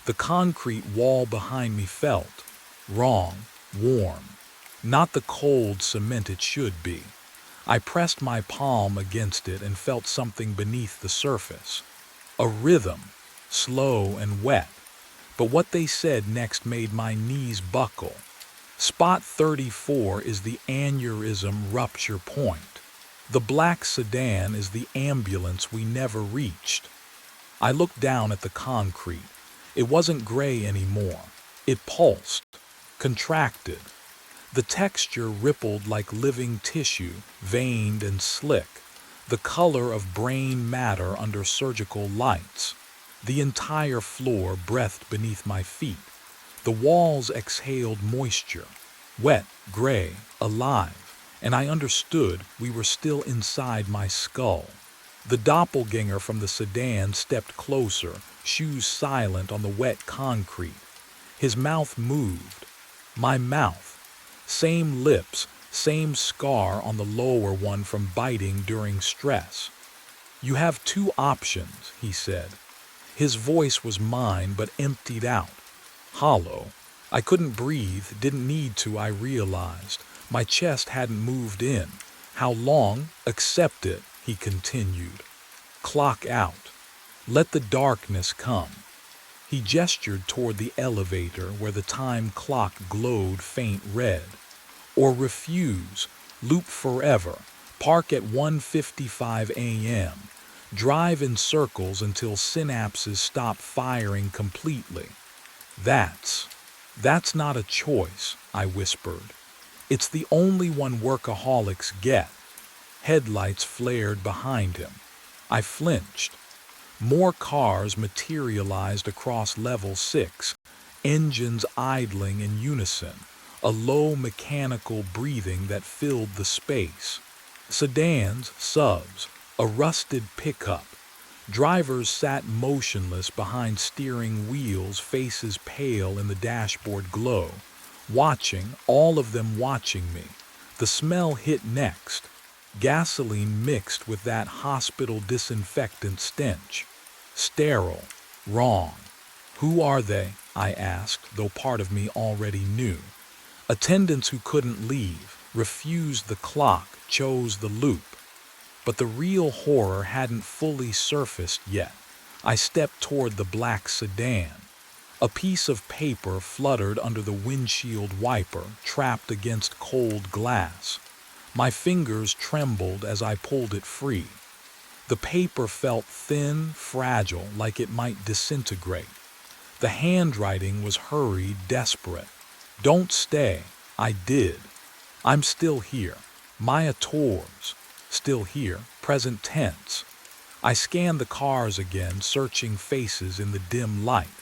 The concrete wall behind me felt wrong, warm, not the cold cement it should be. I pressed my palm against it and felt something beneath the surface. A rhythm, slow and wet. But what they said next made my knees buckle. Spot 34 is the aneurysm rupture point. The black sedan is the ambulance we never reached. I looked down at the concrete. It wasn't gray anymore. It pulsed, contracted. The texture rippled like living tissue, veined and slick, the color of brain matter under surgical lights. The entire floor breathed beneath my feet. The walls exhaled moisture, wet, gray, alive, and I understood we were still inside my skull. The doppelganger from the sedan stepped closer, shoes silent on the wet concrete. His mouth moved. My mouth. Same lips, same scar on the lower one from biting during stress. "You have two options," he said. His voice was mine but emptied out. Hollow. I couldn't breathe, didn't need to, I realized. My chest hadn't moved in. "How long? Accept it," he continued. "Clock out. Let the darkness come." He gestured toward the elevator where the time clock glowed faint red. "Or refuse. Loop forever. Park at 1:55 a.m. Drive in circles until synapses stop firing completely." That's not a choice," I whispered. "It's the only one workaholics get." Headlights flared behind him. I flinched. More cars materialized across level 6, engines idling in unison, a low mechanical breathing that filled the space. Sedans, subs, a rusted pickup. Drivers sat motionless behind steering wheels, faces pale in the dashboard glow, watching, all of them watching me. The smell hit next. Gasoline mixed with that hospital disinfectant stench. Sterile. Wrong. "Who are they?" I asked, though part of me already knew. Attendants who couldn't leave, refused the clock, chose the loop. But the real horror hadn't fully surfaced yet. I stepped toward the black sedan. A piece of paper fluttered under the windshield wiper, trapped against cold glass. My fingers trembled as I pulled it free. The paper felt thin, fragile, like it might disintegrate. The handwriting was hurried, desperate. "Don't stay." I did. "I'm still here. Maya Tors. Still here, present tense." I scanned the cars again, searching faces in the dim light.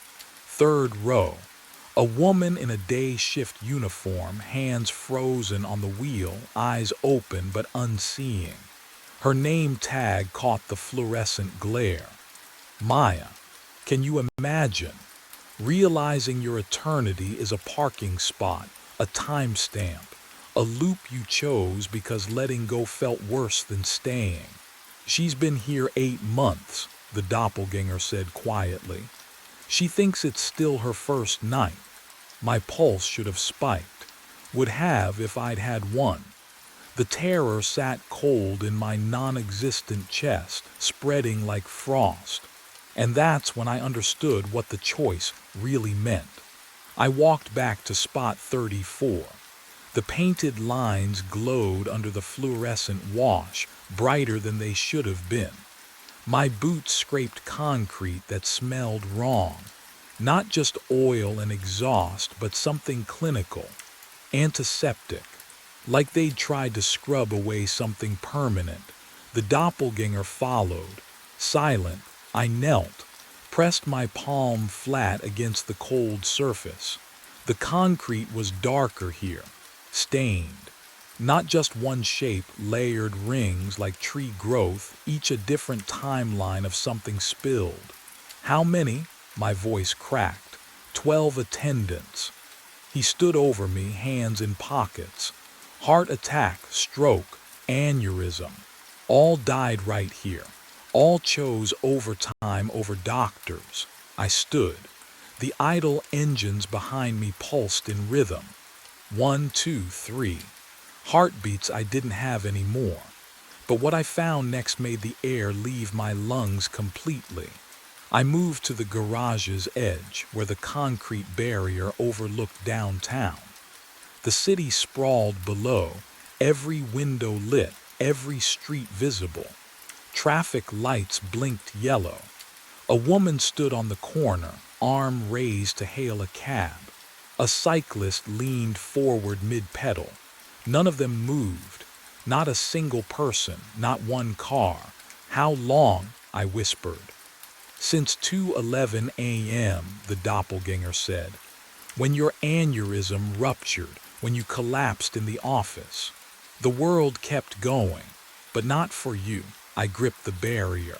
Third row. A woman in a day shift uniform, hands frozen on the wheel, eyes open but unseeing. Her name tag caught the fluorescent glare. Maya. Can you imagine? Realizing your eternity is a parking spot, a timestamp, a loop you chose because letting go felt worse than staying. "She's been here 8 months, the doppelganger said quietly. "She thinks it's still her first night." My pulse should have spiked. Would have if I'd had one. The terror sat cold in my non-existent chest, spreading like frost. And that's when I understood what the choice really meant. I walked back to spot 34. The painted lines glowed under the fluorescent wash, brighter than they should have been. My boots scraped concrete that smelled wrong. Not just oil and exhaust, but something clinical. Antiseptic. Like they'd tried to scrub away something permanent. The doppelganger followed. Silent, I knelt, pressed my palm flat against the cold surface. The concrete was darker here, stained. Not just one shape, layered rings like tree growth, each a different timeline of something spilled. How many? My voice cracked. 12 attendants. He stood over me, hands in pockets. Heart attack, stroke, aneurysm. All died right here. All chose overtime over doctors. I stood. The idle engines behind me pulsed in rhythm. 1, 2, 3. Heartbeats I didn't have anymore. But what I found next made the air leave my lungs completely. I moved to the garage's edge, where the concrete barrier overlooked downtown. The city sprawled below, every window lit, every street visible. Traffic lights blinked yellow. A woman stood on the corner, arm raised to hail a cab. A cyclist leaned forward mid-pedal. None of them moved. Not a single person, not one car. How long? I whispered. Since 2:11 a.m., the doppelganger said. When your aneurysm ruptured, when you collapsed in the office. The world kept going, but not for you. I gripped the barrier.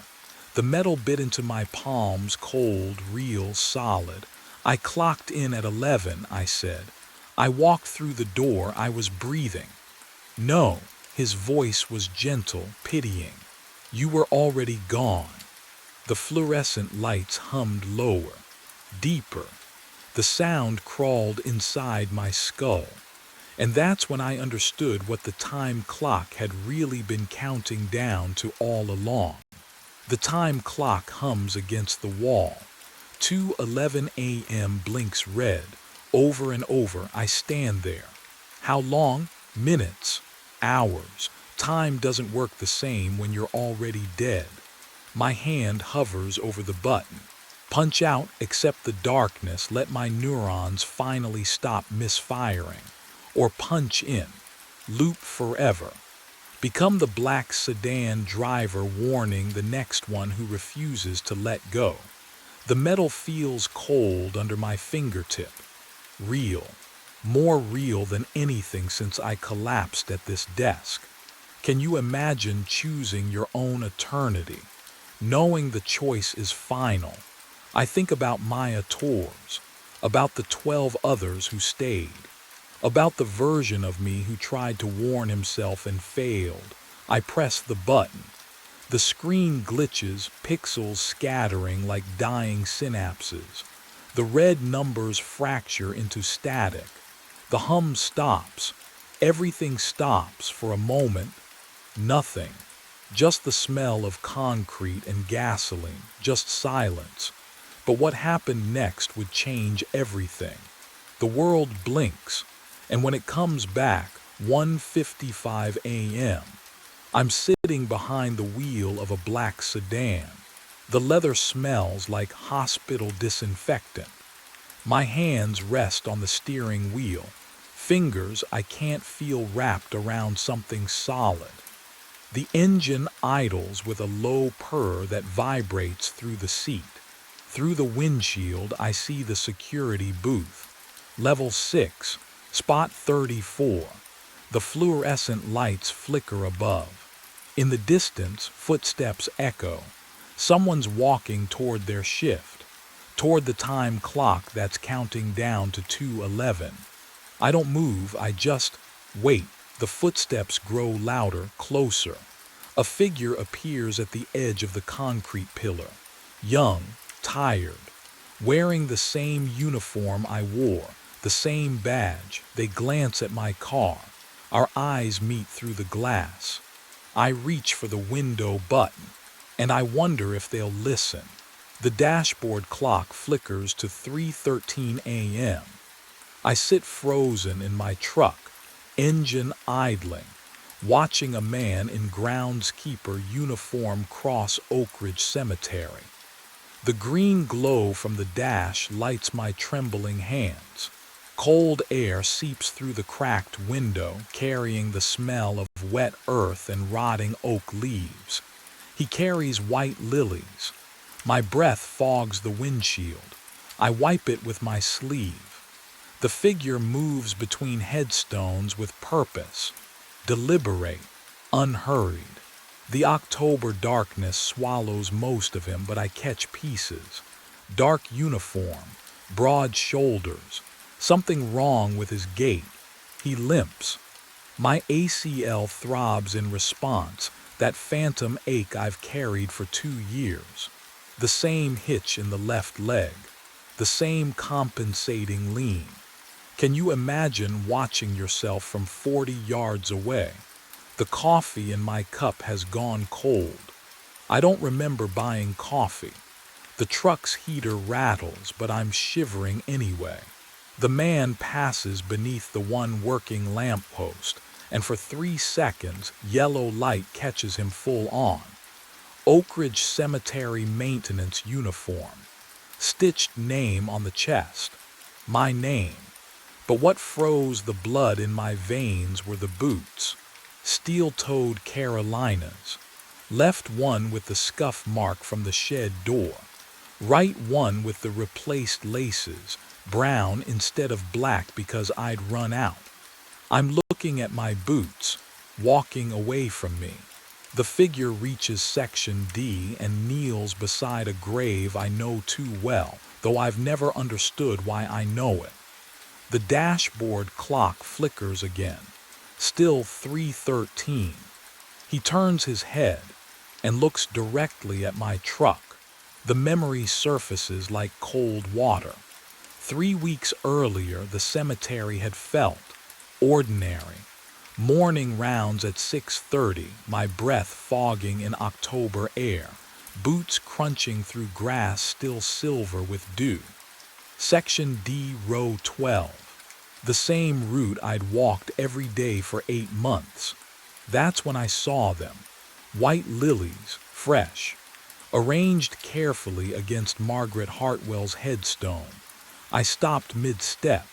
The metal bit into my palms, cold, real, solid. I clocked in at 11, I said. I walked through the door, I was breathing. No, his voice was gentle, pitying. You were already gone. The fluorescent lights hummed lower, deeper. The sound crawled inside my skull. And that's when I understood what the time clock had really been counting down to all along. The time clock hums against the wall. 2:11 a.m. blinks red. Over and over, I stand there. How long? Minutes. Hours. Time doesn't work the same when you're already dead. My hand hovers over the button. Punch out, accept the darkness, let my neurons finally stop misfiring. Or punch in. Loop forever. Become the black sedan driver warning the next one who refuses to let go. The metal feels cold under my fingertip. Real. More real than anything since I collapsed at this desk. Can you imagine choosing your own eternity? Knowing the choice is final. I think about Maya Tours, about the 12 others who stayed, about the version of me who tried to warn himself and failed. I press the button. The screen glitches, pixels scattering like dying synapses. The red numbers fracture into static. The hum stops. Everything stops for a moment. Nothing. Just the smell of concrete and gasoline, just silence. But what happened next would change everything. The world blinks, and when it comes back, 1:55 a.m., I'm sitting behind the wheel of a black sedan. The leather smells like hospital disinfectant. My hands rest on the steering wheel, fingers I can't feel wrapped around something solid. The engine idles with a low purr that vibrates through the seat. Through the windshield, I see the security booth. Level 6, spot 34. The fluorescent lights flicker above. In the distance, footsteps echo. Someone's walking toward their shift, toward the time clock that's counting down to 2:11. I don't move, I just wait. The footsteps grow louder, closer. A figure appears at the edge of the concrete pillar. Young, tired, wearing the same uniform I wore, the same badge. They glance at my car. Our eyes meet through the glass. I reach for the window button, and I wonder if they'll listen. The dashboard clock flickers to 3:13 a.m. I sit frozen in my truck, engine idling, watching a man in groundskeeper uniform cross Oak Ridge Cemetery. The green glow from the dash lights my trembling hands. Cold air seeps through the cracked window, carrying the smell of wet earth and rotting oak leaves. He carries white lilies. My breath fogs the windshield. I wipe it with my sleeve. The figure moves between headstones with purpose. deliberate, unhurried. The October darkness swallows most of him, but I catch pieces. Dark uniform, broad shoulders, something wrong with his gait. He limps. My ACL throbs in response, that phantom ache I've carried for 2 years. The same hitch in the left leg, the same compensating lean. Can you imagine watching yourself from 40 yards away? The coffee in my cup has gone cold. I don't remember buying coffee. The truck's heater rattles, but I'm shivering anyway. The man passes beneath the one working lamppost, and for 3 seconds, yellow light catches him full on. Oak Ridge Cemetery maintenance uniform. Stitched name on the chest. My name. But what froze the blood in my veins were the boots. Steel-toed Carolinas. Left one with the scuff mark from the shed door. Right one with the replaced laces, brown instead of black because I'd run out. I'm looking at my boots, walking away from me. The figure reaches section D and kneels beside a grave I know too well, though I've never understood why I know it. The dashboard clock flickers again, still 3:13. He turns his head and looks directly at my truck. The memory surfaces like cold water. 3 weeks earlier, the cemetery had felt ordinary. Morning rounds at 6:30, my breath fogging in October air, boots crunching through grass still silver with dew. Section D, row 12. The same route I'd walked every day for 8 months. That's when I saw them. White lilies, fresh, arranged carefully against Margaret Hartwell's headstone. I stopped mid-step.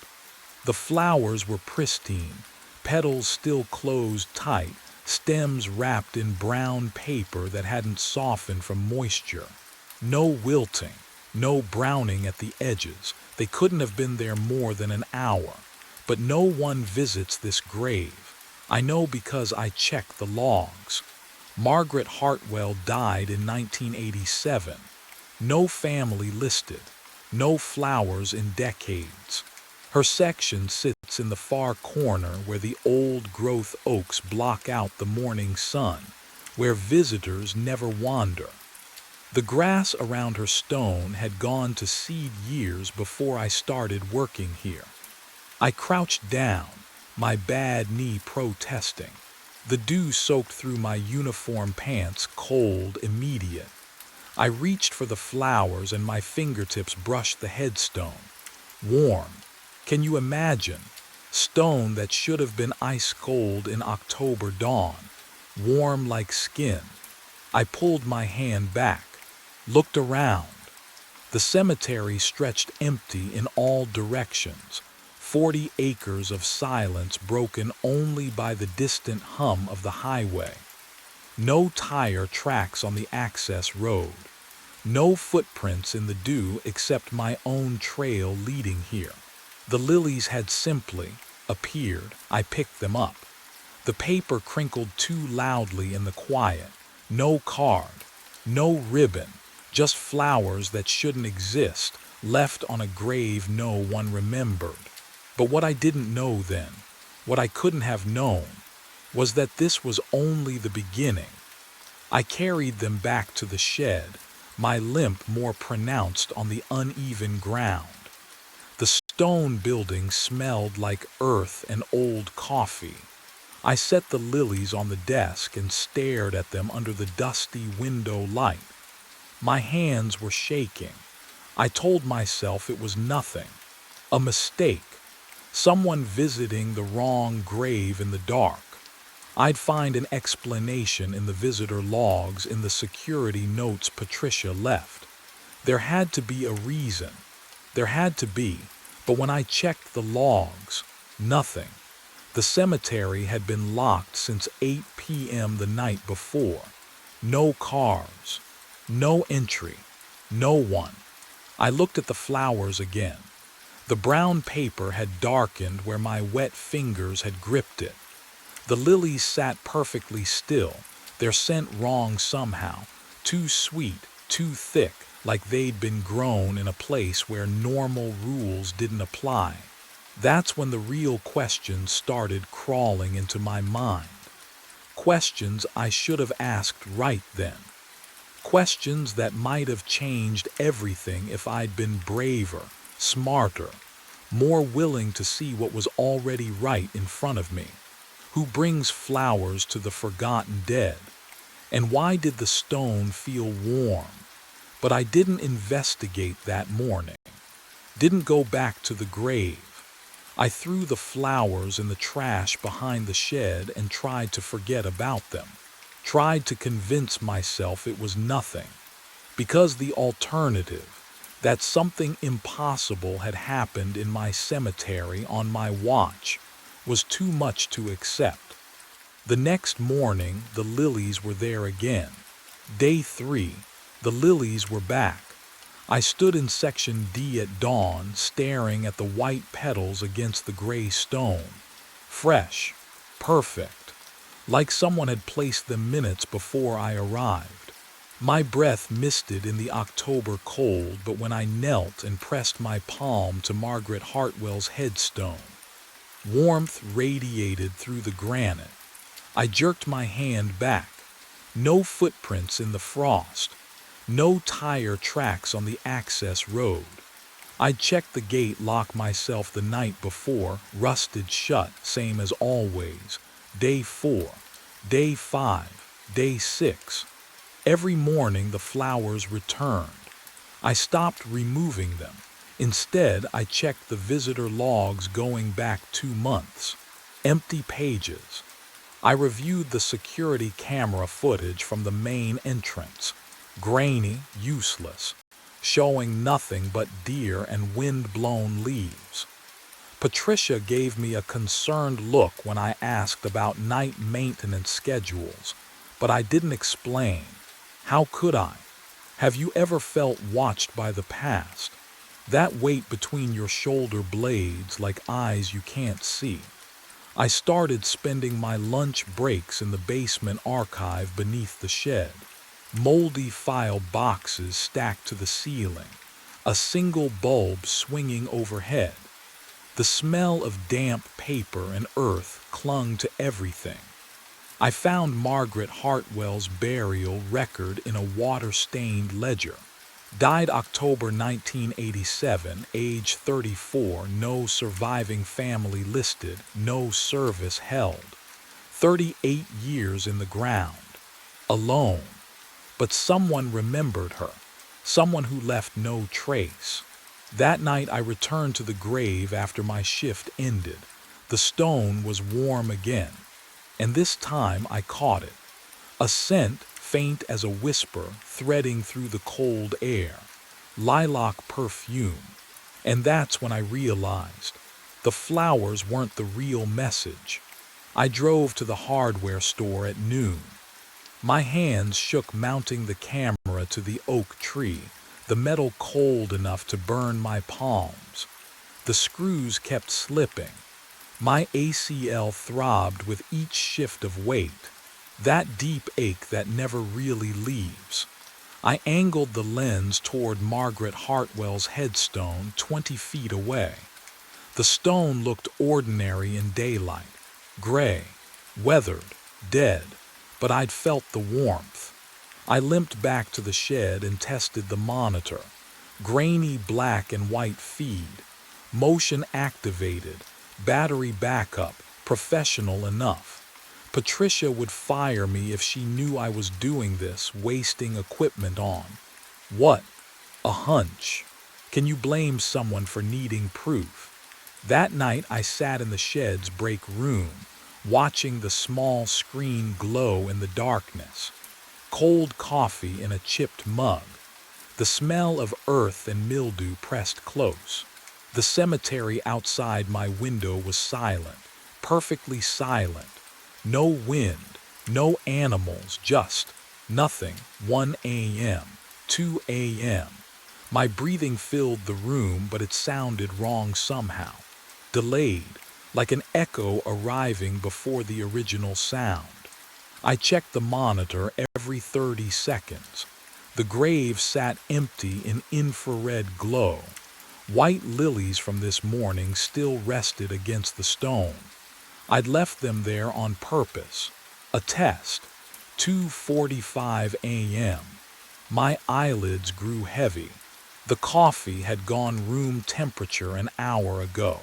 The flowers were pristine, petals still closed tight, stems wrapped in brown paper that hadn't softened from moisture. No wilting, no browning at the edges. They couldn't have been there more than an hour. But no one visits this grave. I know because I checked the logs. Margaret Hartwell died in 1987. No family listed. No flowers in decades. Her section sits in the far corner where the old-growth oaks block out the morning sun, where visitors never wander. The grass around her stone had gone to seed years before I started working here. I crouched down, my bad knee protesting. The dew soaked through my uniform pants, cold, immediate. I reached for the flowers and my fingertips brushed the headstone. Warm. Can you imagine? Stone that should have been ice cold in October dawn, warm like skin. I pulled my hand back, looked around. The cemetery stretched empty in all directions. 40 acres of silence broken only by the distant hum of the highway. No tire tracks on the access road. No footprints in the dew except my own trail leading here. The lilies had simply appeared. I picked them up. The paper crinkled too loudly in the quiet. No card, no ribbon, just flowers that shouldn't exist, left on a grave no one remembered. But what I didn't know then, what I couldn't have known, was that this was only the beginning. I carried them back to the shed, my limp more pronounced on the uneven ground. The stone building smelled like earth and old coffee. I set the lilies on the desk and stared at them under the dusty window light. My hands were shaking. I told myself it was nothing, a mistake. Someone visiting the wrong grave in the dark. I'd find an explanation in the visitor logs, in the security notes Patricia left. There had to be a reason. There had to be, but when I checked the logs, nothing. The cemetery had been locked since 8 p.m. the night before. No cars, no entry, no one. I looked at the flowers again. The brown paper had darkened where my wet fingers had gripped it. The lilies sat perfectly still, their scent wrong somehow, too sweet, too thick, like they'd been grown in a place where normal rules didn't apply. That's when the real questions started crawling into my mind. Questions I should have asked right then. Questions that might have changed everything if I'd been braver, smarter, more willing to see what was already right in front of me. Who brings flowers to the forgotten dead? And why did the stone feel warm? But I didn't investigate that morning. Didn't go back to the grave. I threw the flowers in the trash behind the shed and tried to forget about them. Tried to convince myself it was nothing. Because the alternative, that something impossible had happened in my cemetery on my watch, was too much to accept. The next morning, the lilies were there again. Day 3, the lilies were back. I stood in section D at dawn, staring at the white petals against the gray stone. Fresh, perfect, like someone had placed them minutes before I arrived. My breath misted in the October cold, but when I knelt and pressed my palm to Margaret Hartwell's headstone, warmth radiated through the granite. I jerked my hand back. No footprints in the frost. No tire tracks on the access road. I'd checked the gate lock myself the night before, rusted shut, same as always. Day 4, day 5, day 6. Every morning the flowers returned. I stopped removing them. Instead, I checked the visitor logs going back 2 months. Empty pages. I reviewed the security camera footage from the main entrance. Grainy, useless, showing nothing but deer and wind-blown leaves. Patricia gave me a concerned look when I asked about night maintenance schedules, but I didn't explain. How could I? Have you ever felt watched by the past? That weight between your shoulder blades like eyes you can't see. I started spending my lunch breaks in the basement archive beneath the shed. Moldy file boxes stacked to the ceiling, a single bulb swinging overhead. The smell of damp paper and earth clung to everything. I found Margaret Hartwell's burial record in a water-stained ledger. Died October 1987, age 34, no surviving family listed, no service held. 38 years in the ground. Alone. But someone remembered her. Someone who left no trace. That night I returned to the grave after my shift ended. The stone was warm again. And this time I caught it. A scent, faint as a whisper, threading through the cold air. Lilac perfume. And that's when I realized the flowers weren't the real message. I drove to the hardware store at noon. My hands shook mounting the camera to the oak tree, the metal cold enough to burn my palms. The screws kept slipping. My ACL throbbed with each shift of weight. That deep ache that never really leaves. I angled the lens toward Margaret Hartwell's headstone 20 feet away. The stone looked ordinary in daylight. Gray, weathered, dead, but I'd felt the warmth. I limped back to the shed and tested the monitor. Grainy black and white feed. Motion activated. Battery backup. Professional enough. Patricia would fire me if she knew I was doing this, wasting equipment on. What? A hunch. Can you blame someone for needing proof? That night I sat in the shed's break room, watching the small screen glow in the darkness. Cold coffee in a chipped mug. The smell of earth and mildew pressed close. The cemetery outside my window was silent, perfectly silent. No wind, no animals, just nothing. 1 a.m., 2 a.m. My breathing filled the room, but it sounded wrong somehow. Delayed, like an echo arriving before the original sound. I checked the monitor every 30 seconds. The grave sat empty in infrared glow. White lilies from this morning still rested against the stone. I'd left them there on purpose. A test. 2:45 a.m. My eyelids grew heavy. The coffee had gone room temperature an hour ago.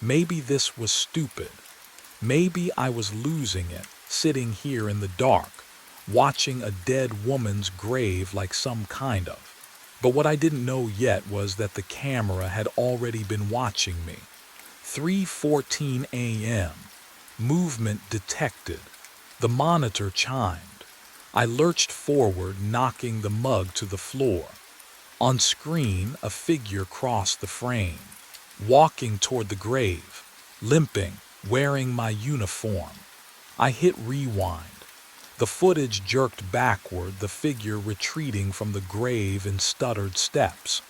Maybe this was stupid. Maybe I was losing it, sitting here in the dark, watching a dead woman's grave like some kind of. But what I didn't know yet was that the camera had already been watching me. 3:14 a.m. Movement detected. The monitor chimed. I lurched forward, knocking the mug to the floor. On screen, a figure crossed the frame, walking toward the grave, limping, wearing my uniform. I hit rewind. The footage jerked backward, the figure retreating from the grave in stuttered steps.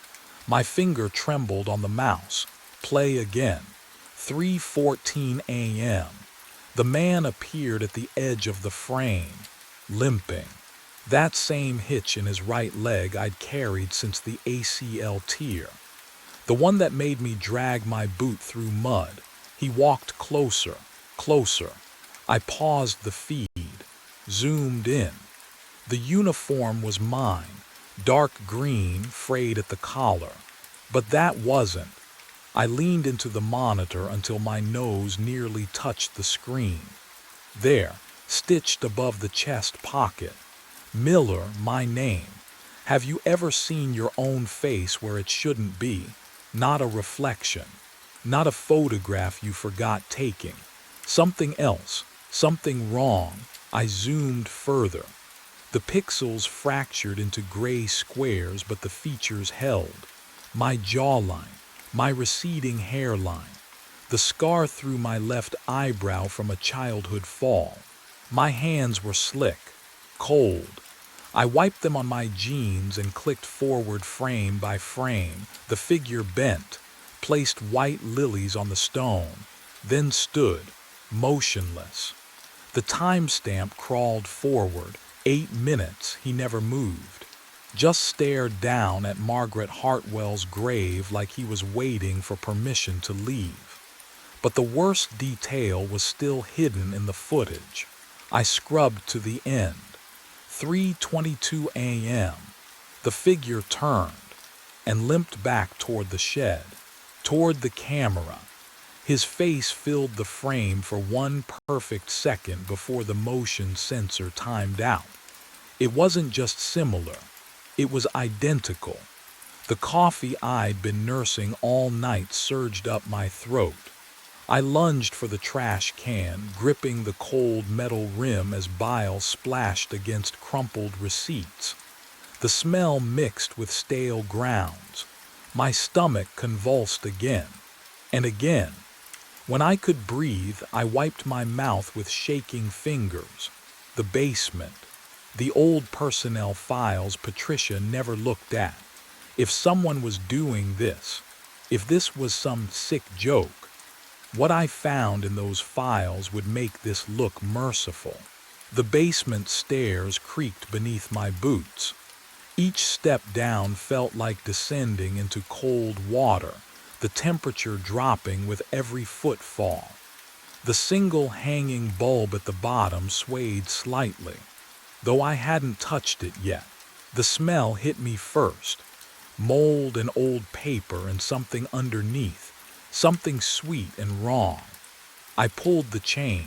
My finger trembled on the mouse. Play again. 3:14 a.m. The man appeared at the edge of the frame, limping. That same hitch in his right leg I'd carried since the ACL tear. The one that made me drag my boot through mud. He walked closer, closer. I paused the feed, zoomed in. The uniform was mine, dark green, frayed at the collar. But that wasn't. I leaned into the monitor until my nose nearly touched the screen. There, stitched above the chest pocket, Miller, my name. Have you ever seen your own face where it shouldn't be? Not a reflection. Not a photograph you forgot taking. Something else. Something wrong. I zoomed further. The pixels fractured into gray squares, but the features held. My jawline. My receding hairline. The scar through my left eyebrow from a childhood fall. My hands were slick. Cold. I wiped them on my jeans and clicked forward frame by frame. The figure bent, placed white lilies on the stone, then stood, motionless. The timestamp crawled forward. 8 minutes. He never moved. Just stared down at Margaret Hartwell's grave like he was waiting for permission to leave. But the worst detail was still hidden in the footage. I scrubbed to the end. 3:22 a.m. The figure turned and limped back toward the shed, toward the camera. His face filled the frame for one perfect second before the motion sensor timed out. It wasn't just similar. It was identical. The coffee I'd been nursing all night surged up my throat. I lunged for the trash can, gripping the cold metal rim as bile splashed against crumpled receipts. The smell mixed with stale grounds. My stomach convulsed again and again. When I could breathe, I wiped my mouth with shaking fingers. The basement. The old personnel files Patricia never looked at. If someone was doing this, if this was some sick joke, what I found in those files would make this look merciful. The basement stairs creaked beneath my boots. Each step down felt like descending into cold water, the temperature dropping with every footfall. The single hanging bulb at the bottom swayed slightly. Though I hadn't touched it yet, the smell hit me first. Mold and old paper and something underneath, something sweet and wrong. I pulled the chain.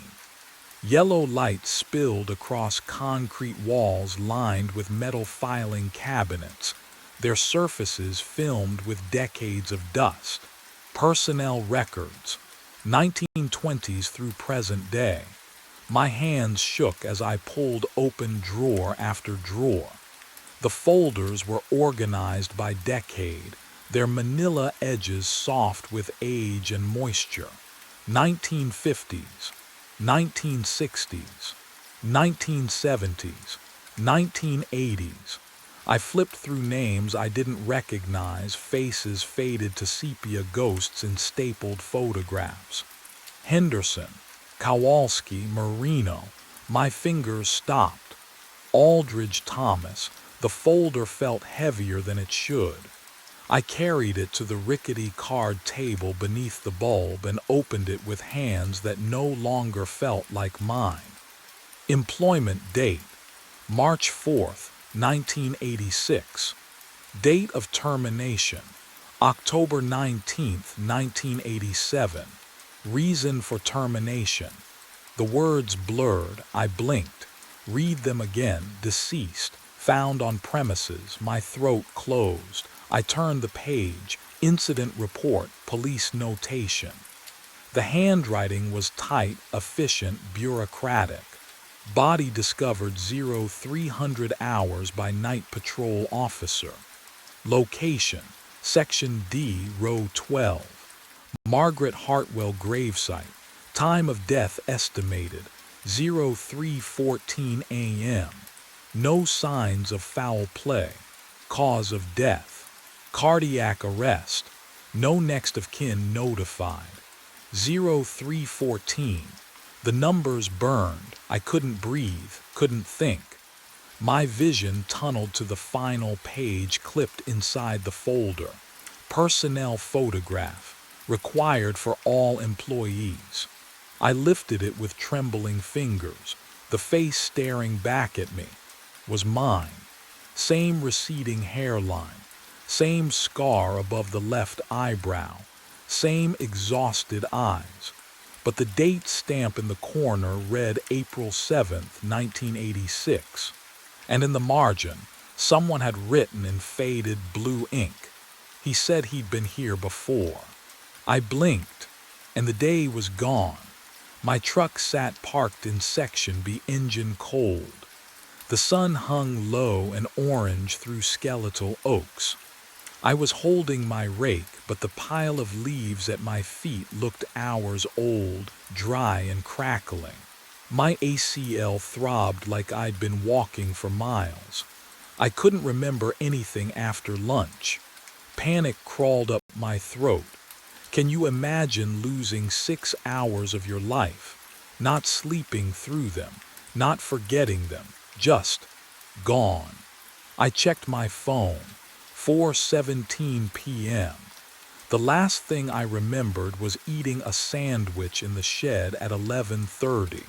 Yellow light spilled across concrete walls lined with metal filing cabinets, their surfaces filmed with decades of dust. Personnel records, 1920s through present day. My hands shook as I pulled open drawer after drawer. The folders were organized by decade, their manila edges soft with age and moisture. 1950s, 1960s, 1970s, 1980s. I flipped through names I didn't recognize, faces faded to sepia ghosts in stapled photographs. Henderson, Kowalski, Marino. My fingers stopped. Aldridge Thomas. The folder felt heavier than it should. I carried it to the rickety card table beneath the bulb and opened it with hands that no longer felt like mine. Employment date, March 4th, 1986. Date of termination, October 19th, 1987. Reason for termination. The words blurred. I blinked. Read them again. Deceased. Found on premises. My throat closed. I turned the page. Incident report. Police notation. The handwriting was tight, efficient, bureaucratic. Body discovered 0300 hours by night patrol officer. Location, Section D, Row 12. Margaret Hartwell gravesite. Time of death estimated, 03:14 a.m. No signs of foul play. Cause of death, cardiac arrest. No next of kin notified. 03:14. The numbers burned. I couldn't breathe, couldn't think. My vision tunneled to the final page clipped inside the folder. Personnel photograph, required for all employees. I lifted it with trembling fingers. The face staring back at me was mine. Same receding hairline, same scar above the left eyebrow, same exhausted eyes. But the date stamp in the corner read April 7th, 1986. And in the margin, someone had written in faded blue ink. He said he'd been here before. I blinked, and the day was gone. My truck sat parked in Section B, engine cold. The sun hung low and orange through skeletal oaks. I was holding my rake, but the pile of leaves at my feet looked hours old, dry and crackling. My ACL throbbed like I'd been walking for miles. I couldn't remember anything after lunch. Panic crawled up my throat. Can you imagine losing 6 hours of your life, not sleeping through them, not forgetting them, just gone? I checked my phone. 4:17 p.m. The last thing I remembered was eating a sandwich in the shed at 11:30.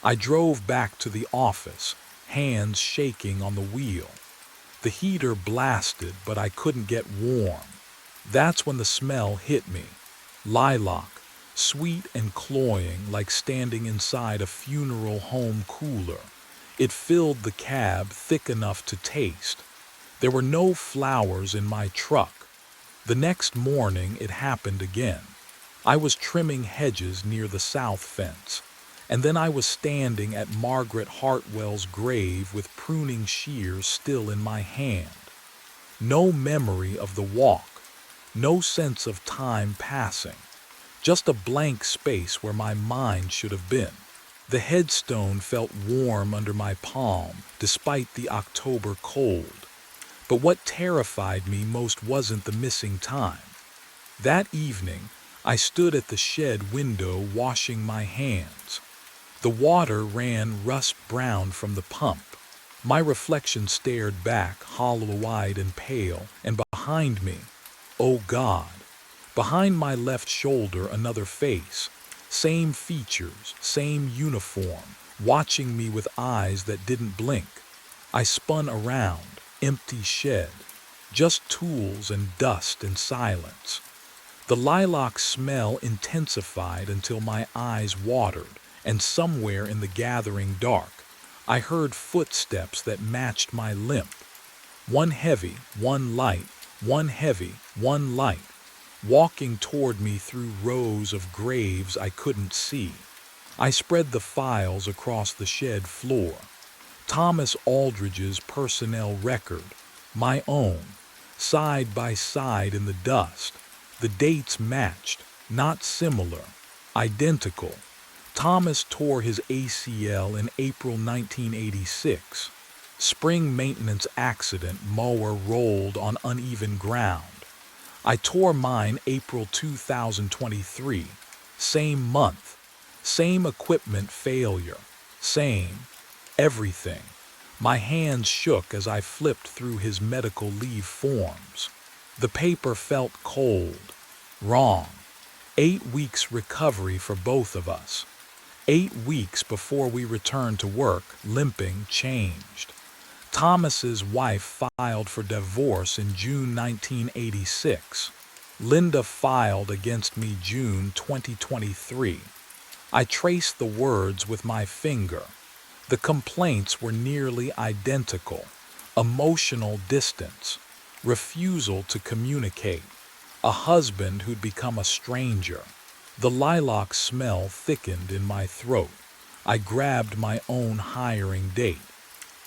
I drove back to the office, hands shaking on the wheel. The heater blasted, but I couldn't get warm. That's when the smell hit me. Lilac, sweet and cloying like standing inside a funeral home cooler. It filled the cab thick enough to taste. There were no flowers in my truck. The next morning it happened again. I was trimming hedges near the south fence, and then I was standing at Margaret Hartwell's grave with pruning shears still in my hand. No memory of the walk, no sense of time passing, just a blank space where my mind should have been. The headstone felt warm under my palm despite the October cold. But what terrified me most wasn't the missing time. That evening, I stood at the shed window washing my hands. The water ran rust-brown from the pump. My reflection stared back, hollow-eyed and pale, and behind me, oh God, behind my left shoulder another face, same features, same uniform, watching me with eyes that didn't blink. I spun around. Empty shed, just tools and dust and silence. The lilac smell intensified until my eyes watered, and somewhere in the gathering dark, I heard footsteps that matched my limp. One heavy, one light, one heavy, one light, walking toward me through rows of graves I couldn't see. I spread the files across the shed floor. Thomas Aldridge's personnel record, my own, side by side in the dust. The dates matched, not similar, identical. Thomas tore his ACL in April 1986. Spring maintenance accident, mower rolled on uneven ground. I tore mine April 2023. same month, same equipment failure, same everything. My hands shook as I flipped through his medical leave forms. The paper felt cold. Wrong. 8 weeks recovery for both of us. 8 weeks before we returned to work, limping changed. Thomas's wife filed for divorce in June 1986. Linda filed against me June 2023. I traced the words with my finger. The complaints were nearly identical. Emotional distance, refusal to communicate, a husband who'd become a stranger. The lilac smell thickened in my throat. I grabbed my own hiring date.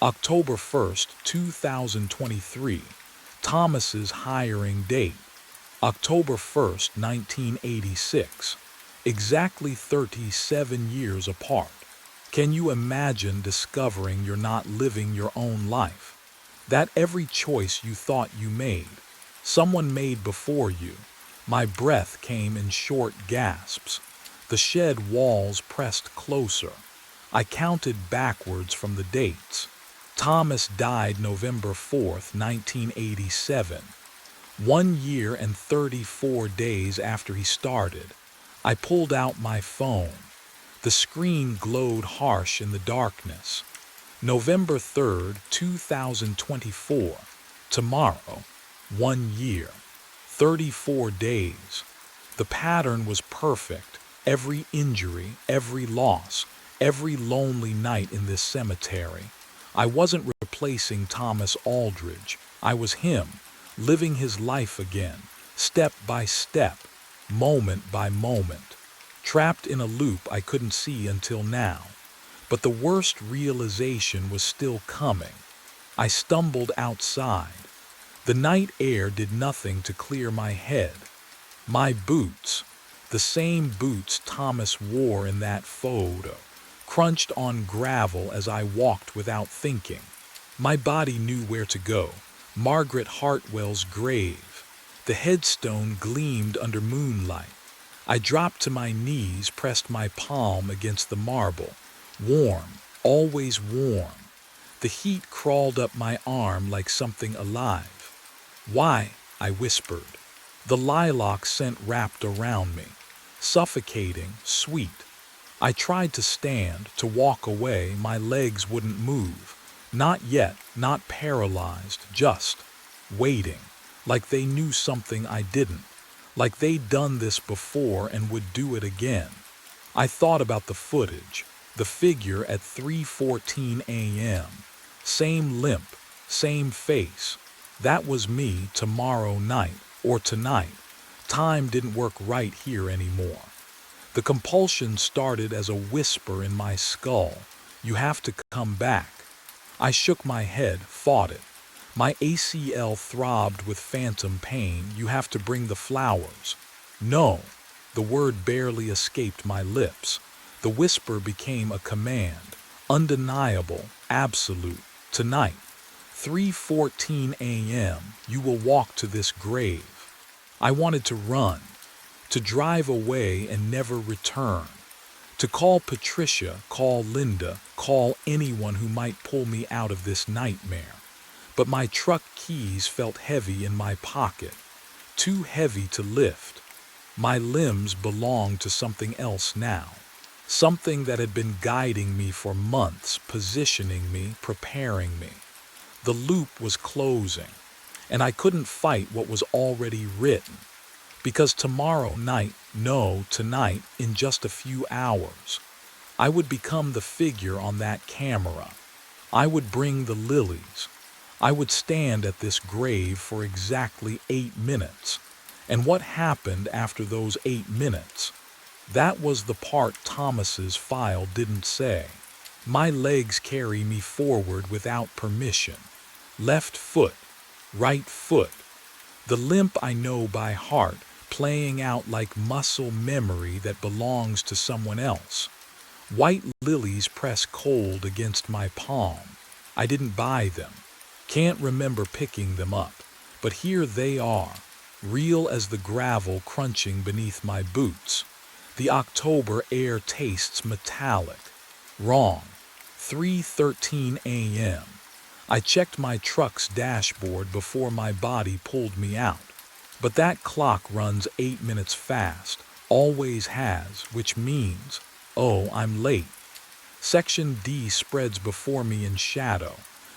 October 1st, 2023. Thomas's hiring date. October 1st, 1986. Exactly 37 years apart. Can you imagine discovering you're not living your own life? That every choice you thought you made, someone made before you. My breath came in short gasps. The shed walls pressed closer. I counted backwards from the dates. Thomas died November 4th, 1987. 1 year and 34 days after he started. I pulled out my phone. The screen glowed harsh in the darkness. November 3rd, 2024. Tomorrow, 1 year, 34 days. The pattern was perfect. Every injury, every loss, every lonely night in this cemetery. I wasn't replacing Thomas Aldridge. I was him, living his life again, step by step, moment by moment. Trapped in a loop I couldn't see until now. But the worst realization was still coming. I stumbled outside. The night air did nothing to clear my head. My boots, the same boots Thomas wore in that photo, crunched on gravel as I walked without thinking. My body knew where to go. Margaret Hartwell's grave. The headstone gleamed under moonlight. I dropped to my knees, pressed my palm against the marble. Warm, always warm. The heat crawled up my arm like something alive. "Why?" I whispered. The lilac scent wrapped around me, suffocating, sweet. I tried to stand, to walk away. My legs wouldn't move. Not yet, not paralyzed, just waiting, like they knew something I didn't. Like they'd done this before and would do it again. I thought about the footage, the figure at 3:14 a.m. Same limp, same face. That was me tomorrow night, or tonight. Time didn't work right here anymore. The compulsion started as a whisper in my skull. You have to come back. I shook my head, fought it. My ACL throbbed with phantom pain. You have to bring the flowers. No. The word barely escaped my lips. The whisper became a command. Undeniable, absolute. Tonight, 3:14 a.m., you will walk to this grave. I wanted to run, to drive away and never return. To call Patricia, call Linda, call anyone who might pull me out of this nightmare. But my truck keys felt heavy in my pocket, too heavy to lift. My limbs belonged to something else now, something that had been guiding me for months, positioning me, preparing me. The loop was closing, and I couldn't fight what was already written. Because tomorrow night, no, tonight, in just a few hours, I would become the figure on that camera. I would bring the lilies. I would stand at this grave for exactly 8 minutes. And what happened after those 8 minutes? That was the part Thomas's file didn't say. My legs carry me forward without permission. Left foot, right foot. The limp I know by heart, playing out like muscle memory that belongs to someone else. White lilies press cold against my palm. I didn't buy them. Can't remember picking them up, but here they are, real as the gravel crunching beneath my boots. The October air tastes metallic. Wrong. 3:13 a.m. I checked my truck's dashboard before my body pulled me out. But that clock runs 8 minutes fast, always has, which means, oh, I'm late. Section D spreads before me in shadow.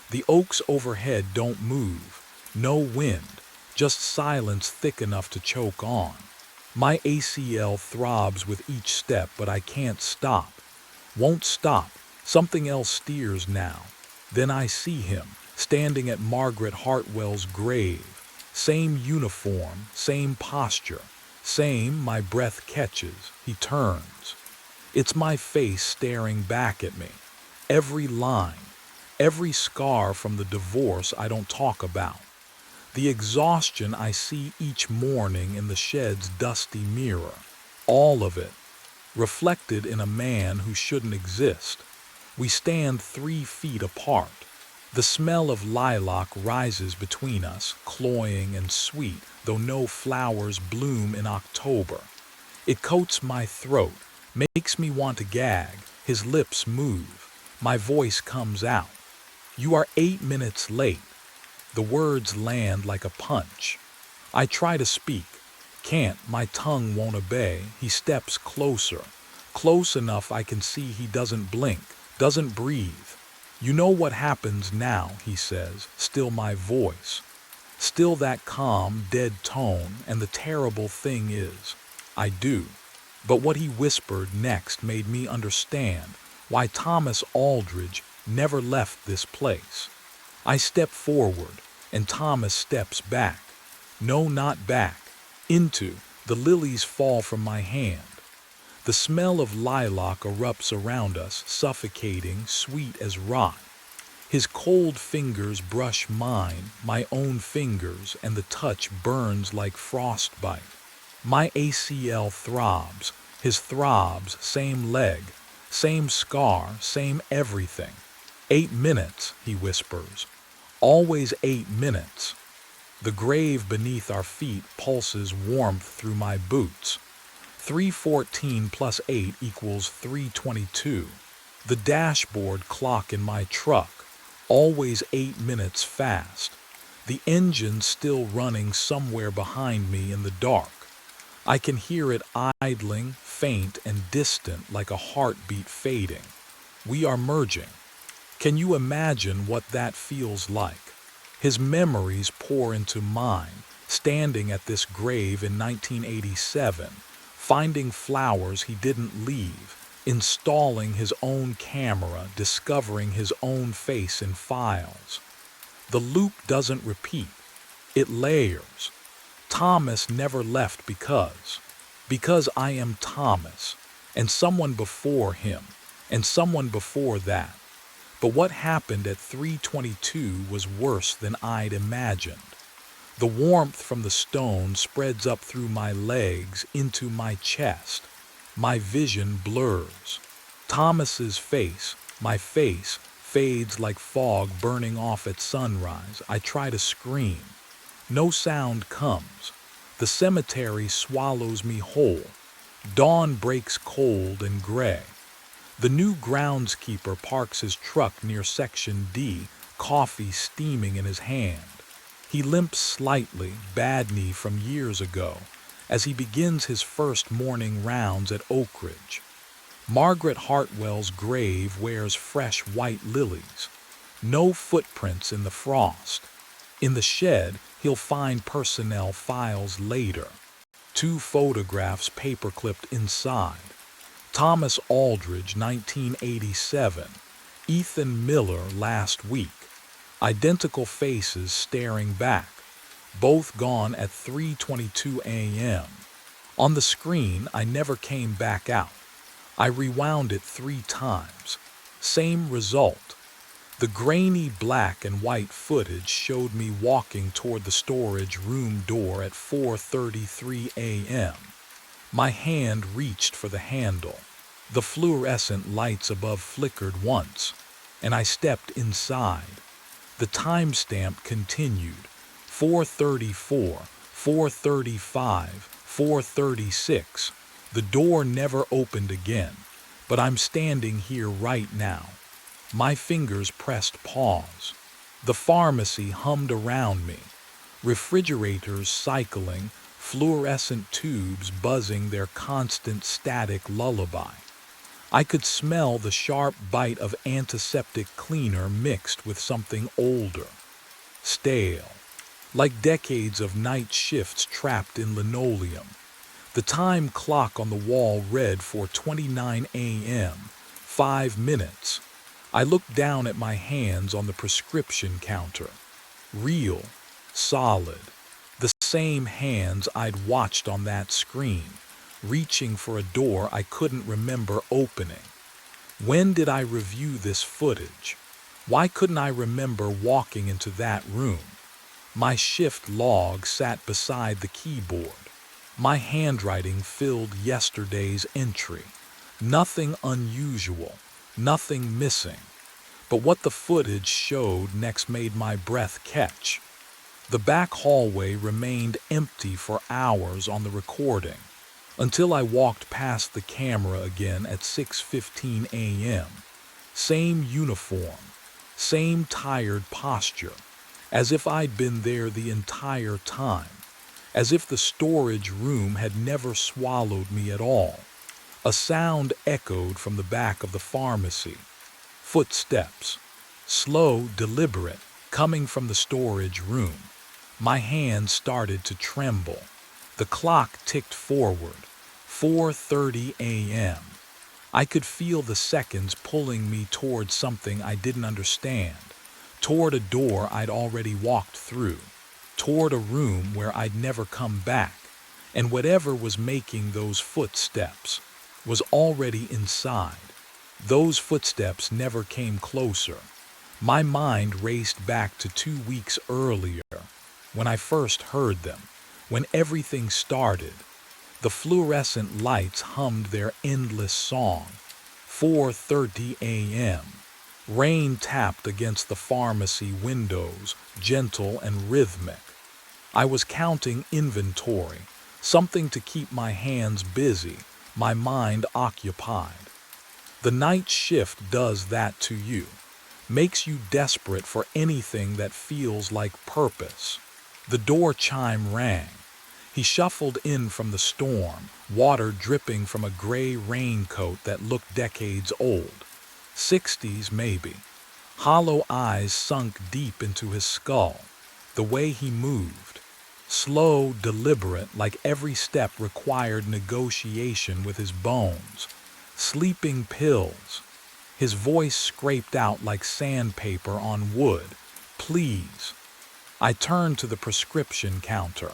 The oaks overhead don't move. No wind, just silence thick enough to choke on. My ACL throbs with each step, but I can't stop. Won't stop. Something else steers now. Then I see him, standing at Margaret Hartwell's grave. Same uniform, same posture, same my breath catches. He turns. It's my face staring back at me. Every line, every scar from the divorce I don't talk about. The exhaustion I see each morning in the shed's dusty mirror. All of it, reflected in a man who shouldn't exist. We stand 3 feet apart. The smell of lilac rises between us, cloying and sweet, though no flowers bloom in October. It coats my throat, makes me want to gag. His lips move. My voice comes out. You are 8 minutes late. The words land like a punch. I try to speak. Can't, my tongue won't obey. He steps closer. Close enough I can see he doesn't blink, doesn't breathe. You know what happens now, he says, still my voice. Still that calm, dead tone, and the terrible thing is, I do. But what he whispered next made me understand why Thomas Aldridge never left this place. I step forward, and Thomas steps back. No, not back. Into. The lilies fall from my hand. The smell of lilac erupts around us, suffocating, sweet as rot. His cold fingers brush mine, my own fingers, and the touch burns like frostbite. My ACL throbs, his throbs, same leg, same scar, same everything. 8 minutes, he whispers. Always 8 minutes. The grave beneath our feet pulses warmth through my boots. 3:14 plus 8 equals 3:22. The dashboard clock in my truck, always 8 minutes fast. The engine still running somewhere behind me in the dark. I can hear it idling, faint and distant like a heartbeat fading. We are merging. Can you imagine what that feels like? His memories pour into mine, standing at this grave in 1987, finding flowers he didn't leave, installing his own camera, discovering his own face in files. The loop doesn't repeat, it layers. Thomas never left because I am Thomas, and someone before him, and someone before that. But what happened at 3:22 was worse than I'd imagined. The warmth from the stone spreads up through my legs into my chest. My vision blurs. Thomas's face, my face, fades like fog burning off at sunrise. I try to scream. No sound comes. The cemetery swallows me whole. Dawn breaks cold and gray. The new groundskeeper parks his truck near Section D, coffee steaming in his hand. He limps slightly, bad knee from years ago, as he begins his first morning rounds at Oak Ridge. Margaret Hartwell's grave wears fresh white lilies. No footprints in the frost. In the shed, he'll find personnel files later. 2 photographs paper-clipped inside. Thomas Aldridge, 1987. Ethan Miller, last week. Identical faces staring back. Both gone at 3:22 a.m. On the screen, I never came back out. I rewound it 3 times. Same result. The grainy black and white footage showed me walking toward the storage room door at 4:33 a.m. My hand reached for the handle. The fluorescent lights above flickered once, and I stepped inside. The timestamp continued. 4:34, 4:35, 4:36. The door never opened again, but I'm standing here right now. My fingers pressed pause. The pharmacy hummed around me, refrigerators cycling, fluorescent tubes buzzing their constant static lullaby. I could smell the sharp bite of antiseptic cleaner mixed with something older, stale, like decades of night shifts trapped in linoleum. The time clock on the wall read 4:29 a.m., 5 minutes. I looked down at my hands on the prescription counter. Real, solid. The same hands I'd watched on that screen, reaching for a door I couldn't remember opening. When did I review this footage? Why couldn't I remember walking into that room? My shift log sat beside the keyboard. My handwriting filled yesterday's entry. Nothing unusual, nothing missing. But what the footage showed next made my breath catch. The back hallway remained empty for hours on the recording, until I walked past the camera again at 6:15 a.m. Same uniform, same tired posture, as if I'd been there the entire time, as if the storage room had never swallowed me at all. A sound echoed from the back of the pharmacy. Footsteps, slow, deliberate, coming from the storage room. My hands started to tremble. The clock ticked forward, 4:30 a.m. I could feel the seconds pulling me toward something I didn't understand, toward a door I'd already walked through, toward a room where I'd never come back, and whatever was making those footsteps was already inside. Those footsteps never came closer. My mind raced back to 2 weeks earlier, when I first heard them, when everything started. The fluorescent lights hummed their endless song. 4:30 a.m. Rain tapped against the pharmacy windows, gentle and rhythmic. I was counting inventory, something to keep my hands busy, my mind occupied. The night shift does that to you, makes you desperate for anything that feels like purpose. The door chime rang. He shuffled in from the storm, water dripping from a gray raincoat that looked decades old. 60s maybe. Hollow eyes sunk deep into his skull. The way he moved, slow, deliberate, like every step required negotiation with his bones. Sleeping pills. His voice scraped out like sandpaper on wood. Please. I turned to the prescription counter.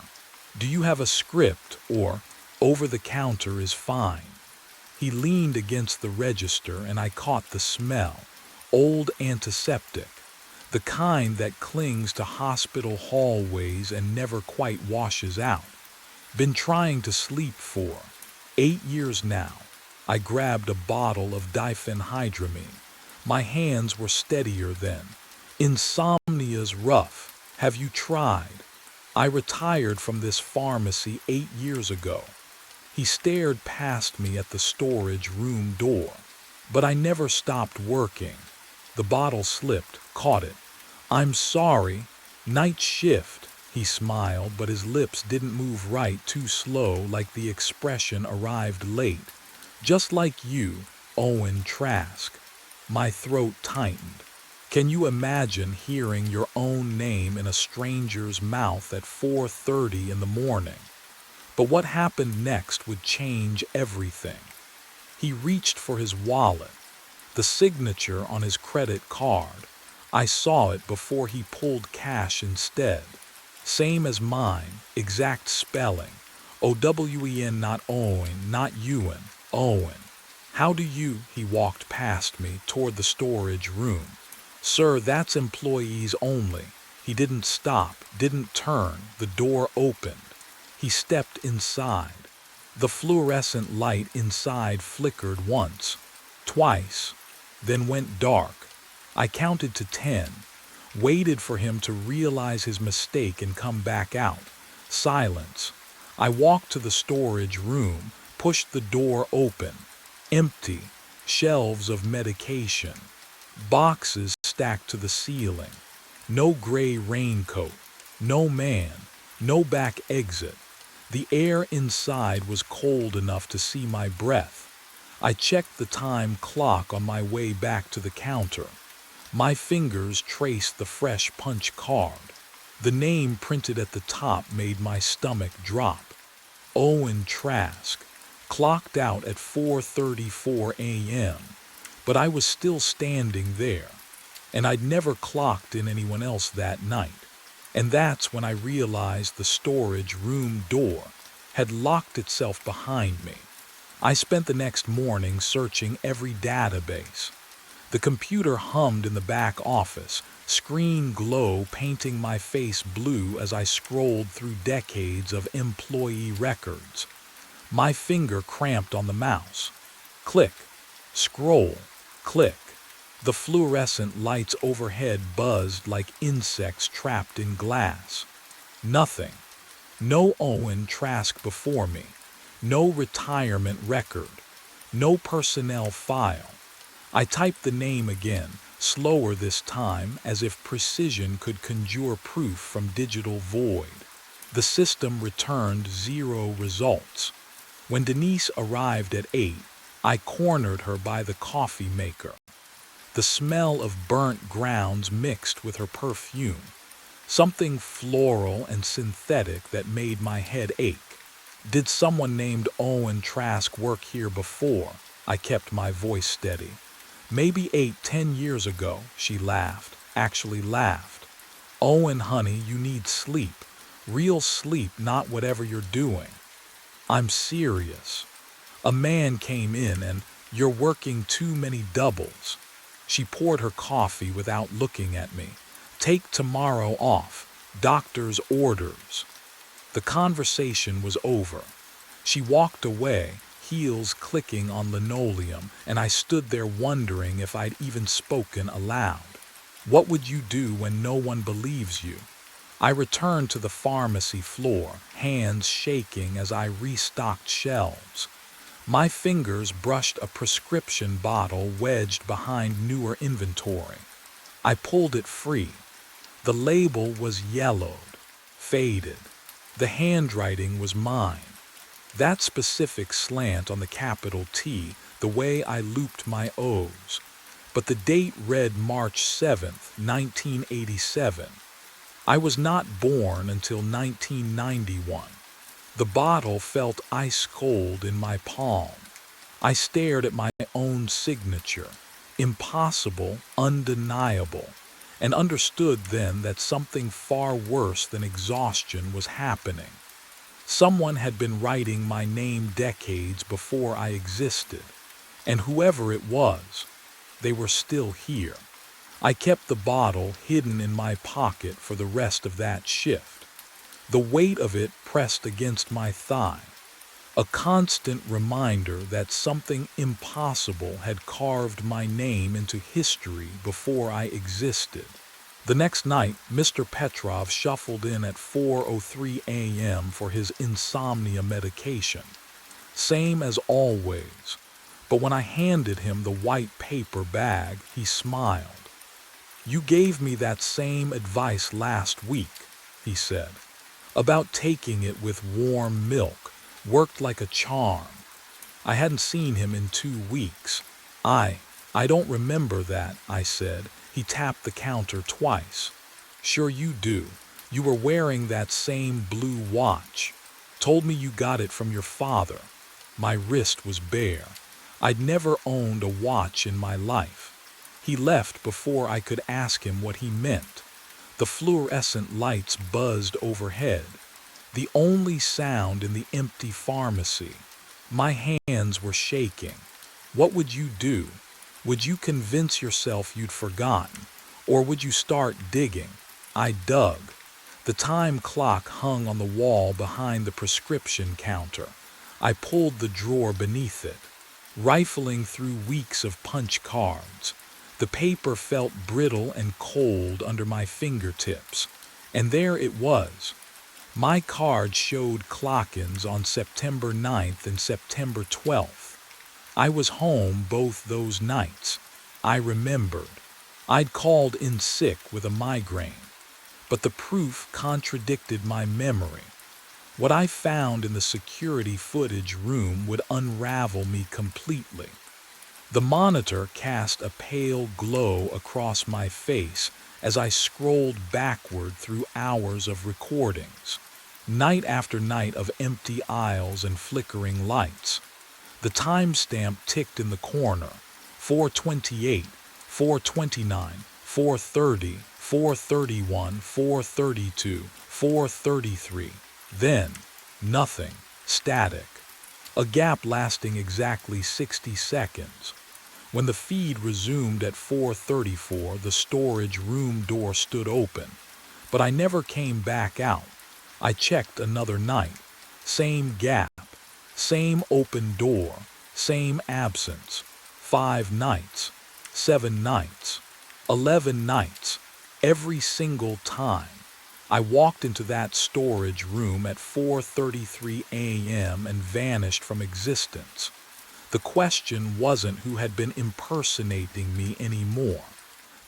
Do you have a script, or over the counter is fine? He leaned against the register and I caught the smell. Old antiseptic. The kind that clings to hospital hallways and never quite washes out. Been trying to sleep for 8 years now. I grabbed a bottle of diphenhydramine. My hands were steadier then. Insomnia's rough. Have you tried? I retired from this pharmacy 8 years ago. He stared past me at the storage room door. But I never stopped working. The bottle slipped, caught it. I'm sorry. Night shift. He smiled, but his lips didn't move right, too slow, like the expression arrived late. Just like you, Owen Trask. My throat tightened. Can you imagine hearing your own name in a stranger's mouth at 4:30 in the morning? But what happened next would change everything. He reached for his wallet, the signature on his credit card. I saw it before he pulled cash instead. Same as mine, exact spelling. Owen, not Owen, not Ewan, Owen. How do you? He walked past me toward the storage room. Sir, that's employees only. He didn't stop, didn't turn. The door opened. He stepped inside. The fluorescent light inside flickered once, twice, then went dark. I counted to 10, waited for him to realize his mistake and come back out. Silence. I walked to the storage room, pushed the door open. Empty. Shelves of medication. Boxes stacked to the ceiling. No gray raincoat. No man. No back exit. The air inside was cold enough to see my breath. I checked the time clock on my way back to the counter. My fingers traced the fresh punch card. The name printed at the top made my stomach drop. Owen Trask, clocked out at 4:34 a.m., but I was still standing there, and I'd never clocked in anyone else that night. And that's when I realized the storage room door had locked itself behind me. I spent the next morning searching every database. The computer hummed in the back office, screen glow painting my face blue as I scrolled through decades of employee records. My finger cramped on the mouse. Click, scroll, click. The fluorescent lights overhead buzzed like insects trapped in glass. Nothing. No Owen Trask before me. No retirement record. No personnel file. I typed the name again, slower this time, as if precision could conjure proof from digital void. The system returned 0 results. When Denise arrived at 8, I cornered her by the coffee maker. The smell of burnt grounds mixed with her perfume, something floral and synthetic that made my head ache. Did someone named Owen Trask work here before? I kept my voice steady. Maybe 8-10 years ago, she laughed, actually laughed. Owen, honey, you need sleep. Real sleep, not whatever you're doing. I'm serious. A man came in and, you're working too many doubles. She poured her coffee without looking at me. Take tomorrow off. Doctor's orders. The conversation was over. She walked away, heels clicking on linoleum, and I stood there wondering if I'd even spoken aloud. What would you do when no one believes you? I returned to the pharmacy floor, hands shaking as I restocked shelves. My fingers brushed a prescription bottle wedged behind newer inventory. I pulled it free. The label was yellowed, faded. The handwriting was mine. That specific slant on the capital T, the way I looped my O's. But the date read March 7th, 1987. I was not born until 1991. The bottle felt ice cold in my palm. I stared at my own signature, impossible, undeniable, and understood then that something far worse than exhaustion was happening. Someone had been writing my name decades before I existed, and whoever it was, they were still here. I kept the bottle hidden in my pocket for the rest of that shift. The weight of it pressed against my thigh, a constant reminder that something impossible had carved my name into history before I existed. The next night, Mr. Petrov shuffled in at 4:03 a.m. for his insomnia medication. Same as always, but when I handed him the white paper bag, he smiled. "You gave me that same advice last week," he said. About taking it with warm milk, worked like a charm. I hadn't seen him in 2 weeks. I don't remember that, I said. He tapped the counter twice. Sure you do. You were wearing that same blue watch. Told me you got it from your father. My wrist was bare. I'd never owned a watch in my life. He left before I could ask him what he meant. The fluorescent lights buzzed overhead, the only sound in the empty pharmacy. My hands were shaking. What would you do? Would you convince yourself you'd forgotten? Or would you start digging? I dug. The time clock hung on the wall behind the prescription counter. I pulled the drawer beneath it, rifling through weeks of punch cards. The paper felt brittle and cold under my fingertips, and there it was. My card showed clock-ins on September 9th and September 12th. I was home both those nights. I remembered. I'd called in sick with a migraine, but the proof contradicted my memory. What I found in the security footage room would unravel me completely. The monitor cast a pale glow across my face as I scrolled backward through hours of recordings. Night after night of empty aisles and flickering lights. The timestamp ticked in the corner: 4:28, 4:29, 4:30, 4:31, 4:32, 4:33. Then, nothing, static. A gap lasting exactly 60 seconds. When the feed resumed at 4:34, the storage room door stood open, but I never came back out. I checked another night. Same gap. Same open door, same absence. 5 nights, 7 nights, 11 nights. Every single time. I walked into that storage room at 4:33 a.m. and vanished from existence. The question wasn't who had been impersonating me anymore.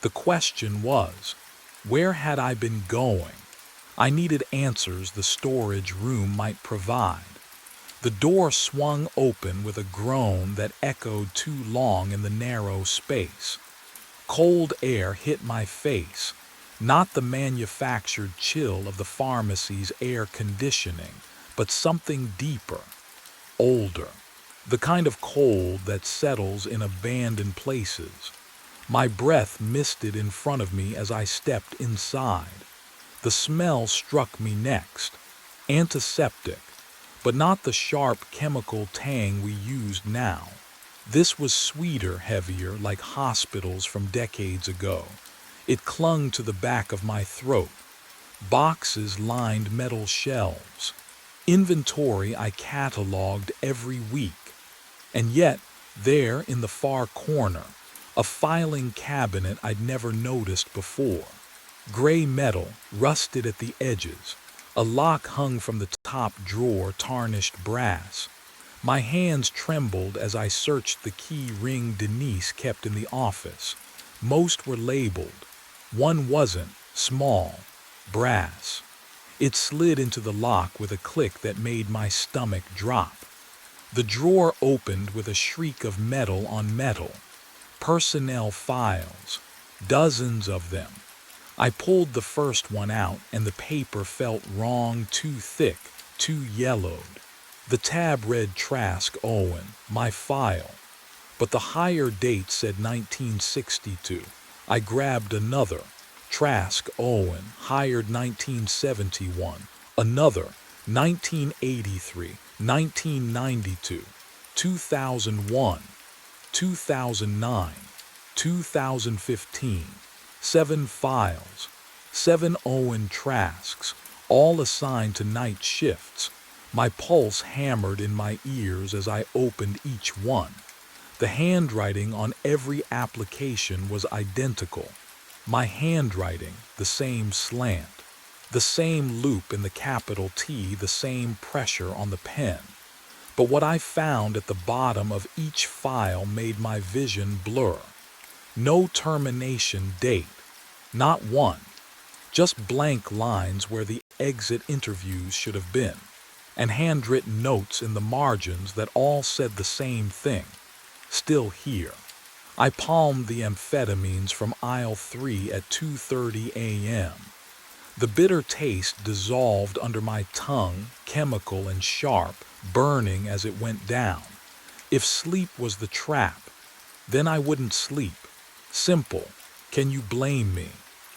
The question was, where had I been going? I needed answers the storage room might provide. The door swung open with a groan that echoed too long in the narrow space. Cold air hit my face, not the manufactured chill of the pharmacy's air conditioning, but something deeper, older, the kind of cold that settles in abandoned places. My breath misted in front of me as I stepped inside. The smell struck me next, antiseptic, but not the sharp chemical tang we used now. This was sweeter, heavier, like hospitals from decades ago. It clung to the back of my throat. Boxes lined metal shelves. Inventory I cataloged every week. And yet, there in the far corner, a filing cabinet I'd never noticed before. Gray metal, rusted at the edges. A lock hung from the top drawer, tarnished brass. My hands trembled as I searched the key ring Denise kept in the office. Most were labeled. One wasn't, small, brass. It slid into the lock with a click that made my stomach drop. The drawer opened with a shriek of metal on metal. Personnel files, dozens of them. I pulled the first one out and the paper felt wrong, too thick, too yellowed. The tab read Trask Owen, my file. But the higher date said 1962. I grabbed another. Trask Owen, hired 1971. Another, 1983, 1992, 2001, 2009, 2015. 7 files, 7 Owen Trasks, all assigned to night shifts. My pulse hammered in my ears as I opened each one. The handwriting on every application was identical. My handwriting, the same slant, the same loop in the capital T, the same pressure on the pen. But what I found at the bottom of each file made my vision blur. No termination date. Not one. Just blank lines where the exit interviews should have been, and handwritten notes in the margins that all said the same thing. Still here. I palmed the amphetamines from aisle 3 at 2:30 a.m. The bitter taste dissolved under my tongue, chemical and sharp, burning as it went down. If sleep was the trap, then I wouldn't sleep. Simple. Can you blame me?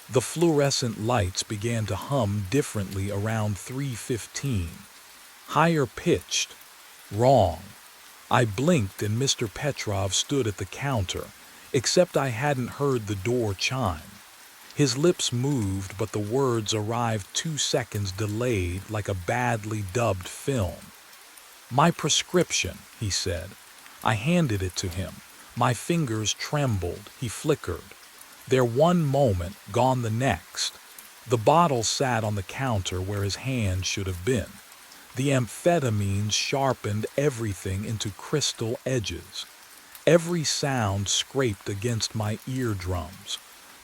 The fluorescent lights began to hum differently around 3:15. Higher pitched. Wrong. I blinked and Mr. Petrov stood at the counter, except I hadn't heard the door chime. His lips moved, but the words arrived 2 seconds delayed, like a badly dubbed film. "My prescription," he said. I handed it to him. My fingers trembled. He flickered. There one moment, gone the next. The bottle sat on the counter where his hand should have been. The amphetamines sharpened everything into crystal edges. Every sound scraped against my eardrums.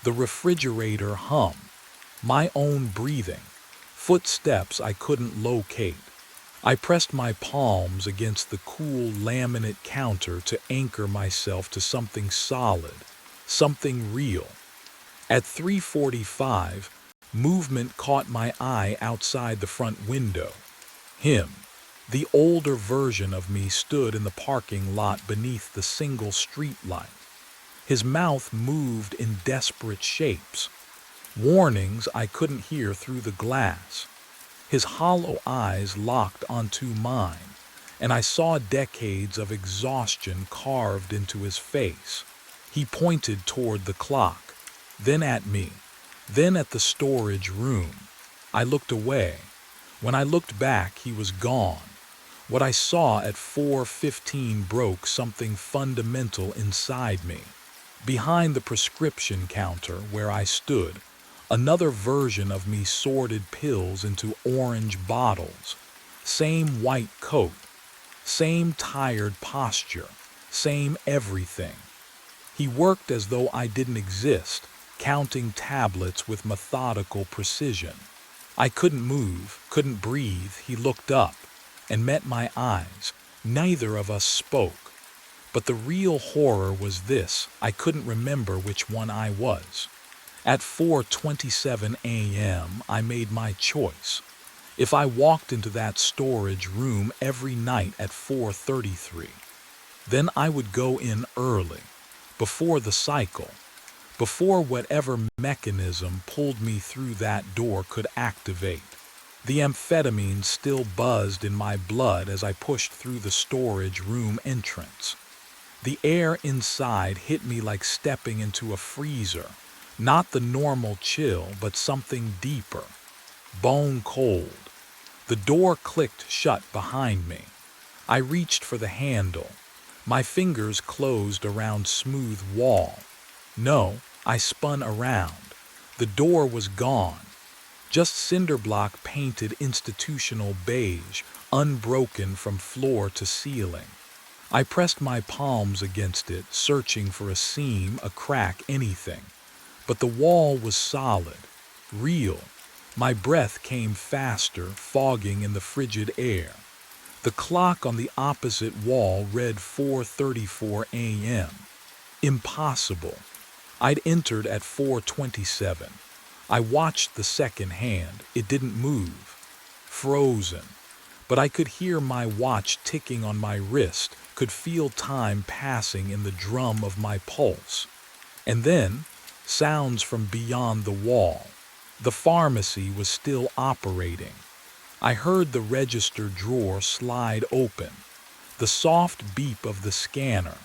The refrigerator hum. My own breathing. Footsteps I couldn't locate. I pressed my palms against the cool laminate counter to anchor myself to something solid, something real. At 3:45, movement caught my eye outside the front window. Him, the older version of me, stood in the parking lot beneath the single street light. His mouth moved in desperate shapes. Warnings I couldn't hear through the glass. His hollow eyes locked onto mine, and I saw decades of exhaustion carved into his face. He pointed toward the clock, then at me, then at the storage room. I looked away. When I looked back, he was gone. What I saw at 4:15 broke something fundamental inside me. Behind the prescription counter where I stood, another version of me sorted pills into orange bottles. Same white coat, same tired posture, same everything. He worked as though I didn't exist, counting tablets with methodical precision. I couldn't move, couldn't breathe. He looked up and met my eyes. Neither of us spoke. But the real horror was this: I couldn't remember which one I was. At 4:27 a.m., I made my choice. If I walked into that storage room every night at 4:33, then I would go in early, before the cycle, before whatever mechanism pulled me through that door could activate. The amphetamine still buzzed in my blood as I pushed through the storage room entrance. The air inside hit me like stepping into a freezer, not the normal chill, but something deeper, bone cold. The door clicked shut behind me. I reached for the handle. My fingers closed around smooth wall. No, I spun around. The door was gone. Just cinderblock painted institutional beige, unbroken from floor to ceiling. I pressed my palms against it, searching for a seam, a crack, anything. But the wall was solid, real. My breath came faster, fogging in the frigid air. The clock on the opposite wall read 4:34 a.m. Impossible. I'd entered at 4:27. I watched the second hand. It didn't move. Frozen. But I could hear my watch ticking on my wrist, could feel time passing in the drum of my pulse. And then, sounds from beyond the wall. The pharmacy was still operating. I heard the register drawer slide open, the soft beep of the scanner,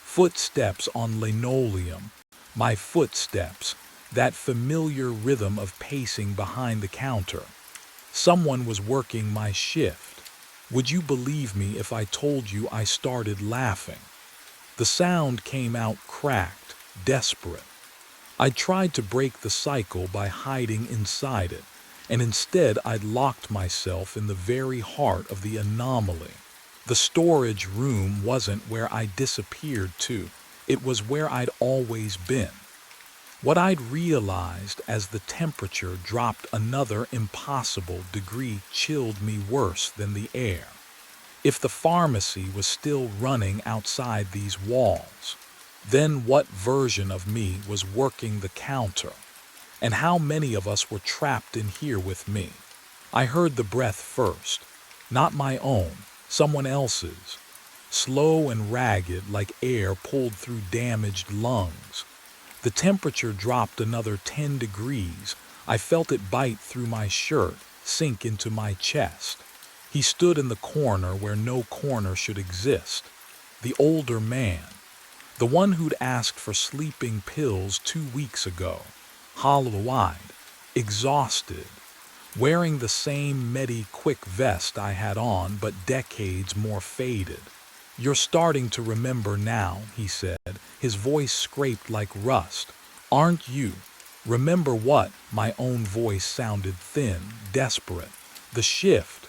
footsteps on linoleum, my footsteps, that familiar rhythm of pacing behind the counter. Someone was working my shift. Would you believe me if I told you I started laughing? The sound came out cracked, desperate. I tried to break the cycle by hiding inside it, and instead I'd locked myself in the very heart of the anomaly. The storage room wasn't where I disappeared to, it was where I'd always been. What I'd realized as the temperature dropped another impossible degree chilled me worse than the air. If the pharmacy was still running outside these walls, then what version of me was working the counter? And how many of us were trapped in here with me? I heard the breath first, not my own, someone else's. Slow and ragged like air pulled through damaged lungs. The temperature dropped another 10 degrees. I felt it bite through my shirt, sink into my chest. He stood in the corner where no corner should exist. The older man. The one who'd asked for sleeping pills 2 weeks ago. Hollow-eyed, exhausted, wearing the same Medi-Quick vest I had on, but decades more faded. "You're starting to remember now," he said, his voice scraped like rust. "Aren't you?" Remember what? My own voice sounded thin, desperate. The shift.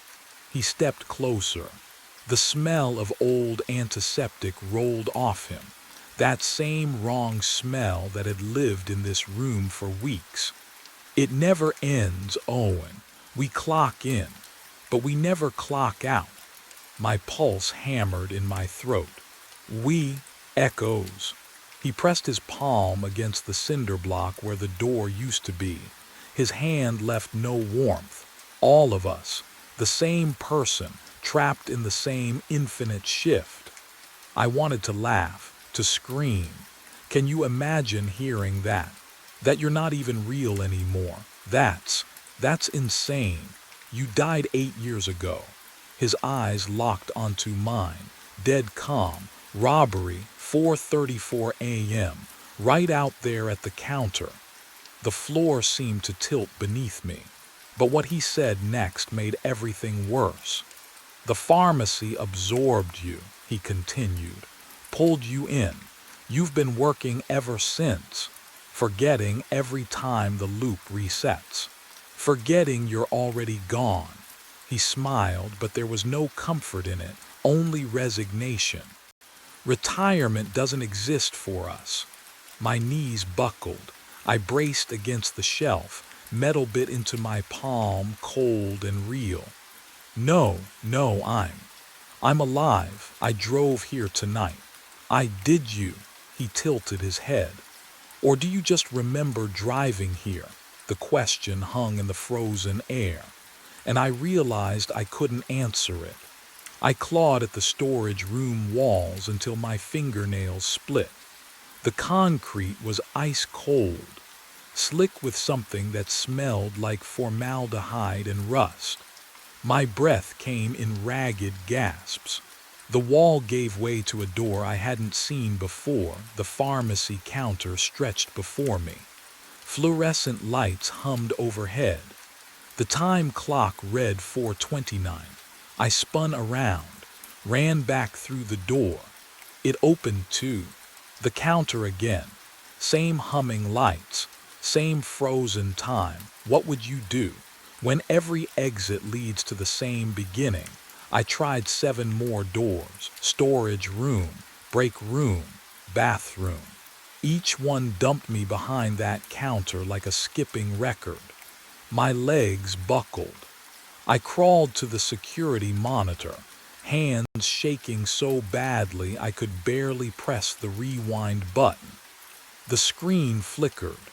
He stepped closer. The smell of old antiseptic rolled off him. That same wrong smell that had lived in this room for weeks. It never ends, Owen. We clock in, but we never clock out. My pulse hammered in my throat. We echoes. He pressed his palm against the cinder block where the door used to be. His hand left no warmth. All of us, the same person, trapped in the same infinite shift. I wanted to laugh, to scream. Can you imagine hearing that? That you're not even real anymore. That's insane. You died 8 years ago. His eyes locked onto mine, dead calm. Robbery, 4:34 a.m., right out there at the counter. The floor seemed to tilt beneath me. But what he said next made everything worse. The pharmacy absorbed you, he continued, pulled you in. You've been working ever since, forgetting every time the loop resets, forgetting you're already gone. He smiled, but there was no comfort in it, only resignation. Retirement doesn't exist for us. My knees buckled. I braced against the shelf, metal bit into my palm, cold and real. No, I'm alive. I drove here tonight. Did you? He tilted his head. Or do you just remember driving here? The question hung in the frozen air, and I realized I couldn't answer it. I clawed at the storage room walls until my fingernails split. The concrete was ice cold, slick with something that smelled like formaldehyde and rust. My breath came in ragged gasps. The wall gave way to a door I hadn't seen before. The pharmacy counter stretched before me. Fluorescent lights hummed overhead. The time clock read 4:29. I spun around, ran back through the door. It opened too. The counter again. Same humming lights, same frozen time. What would you do? When every exit leads to the same beginning. I tried 7 more doors. Storage room, break room, bathroom. Each one dumped me behind that counter like a skipping record. My legs buckled. I crawled to the security monitor, hands shaking so badly I could barely press the rewind button. The screen flickered.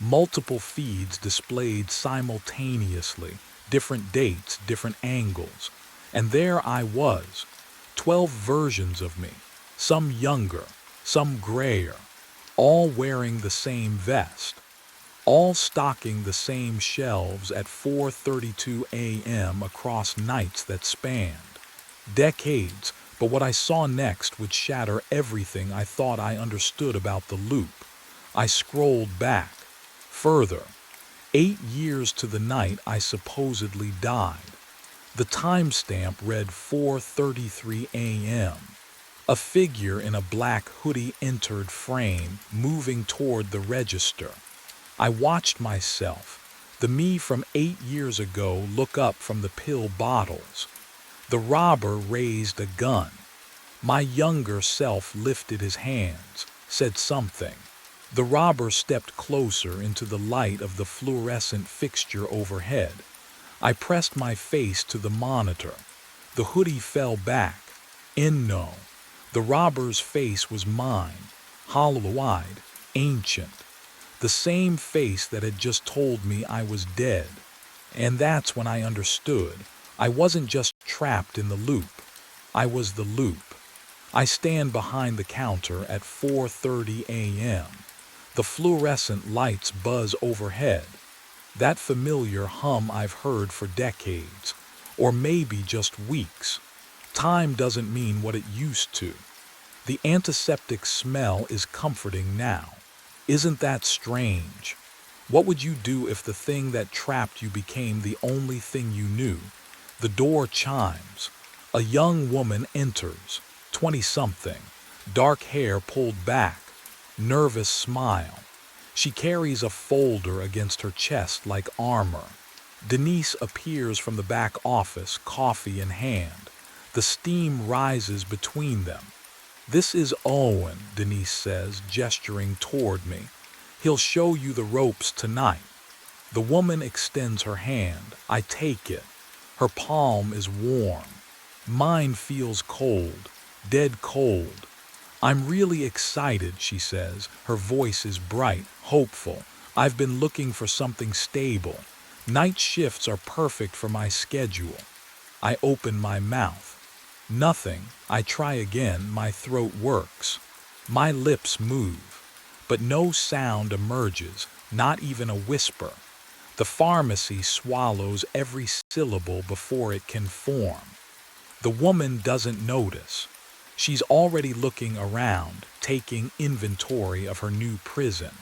Multiple feeds displayed simultaneously, different dates, different angles. And there I was, 12 versions of me, some younger, some grayer, all wearing the same vest. All stocking the same shelves at 4:32 a.m. across nights that spanned decades. But what I saw next would shatter everything I thought I understood about the loop. I scrolled back, further, 8 years to the night I supposedly died. The timestamp read 4:33 a.m. A figure in a black hoodie entered frame, moving toward the register. I watched myself, the me from 8 years ago, look up from the pill bottles. The robber raised a gun. My younger self lifted his hands, said something. The robber stepped closer into the light of the fluorescent fixture overhead. I pressed my face to the monitor. The hoodie fell back. No. The robber's face was mine, hollow-eyed, ancient. The same face that had just told me I was dead. And that's when I understood. I wasn't just trapped in the loop. I was the loop. I stand behind the counter at 4:30 a.m. The fluorescent lights buzz overhead. That familiar hum I've heard for decades, or maybe just weeks. Time doesn't mean what it used to. The antiseptic smell is comforting now. Isn't that strange? What would you do if the thing that trapped you became the only thing you knew? The door chimes. A young woman enters, 20-something, dark hair pulled back, nervous smile. She carries a folder against her chest like armor. Denise appears from the back office, coffee in hand. The steam rises between them. "This is Owen," Denise says, gesturing toward me. "He'll show you the ropes tonight." The woman extends her hand. I take it. Her palm is warm. Mine feels cold, dead cold. "I'm really excited," she says. Her voice is bright, hopeful. "I've been looking for something stable. Night shifts are perfect for my schedule." I open my mouth. Nothing. I try again. My throat works. My lips move. But no sound emerges, not even a whisper. The pharmacy swallows every syllable before it can form. The woman doesn't notice. She's already looking around, taking inventory of her new prison.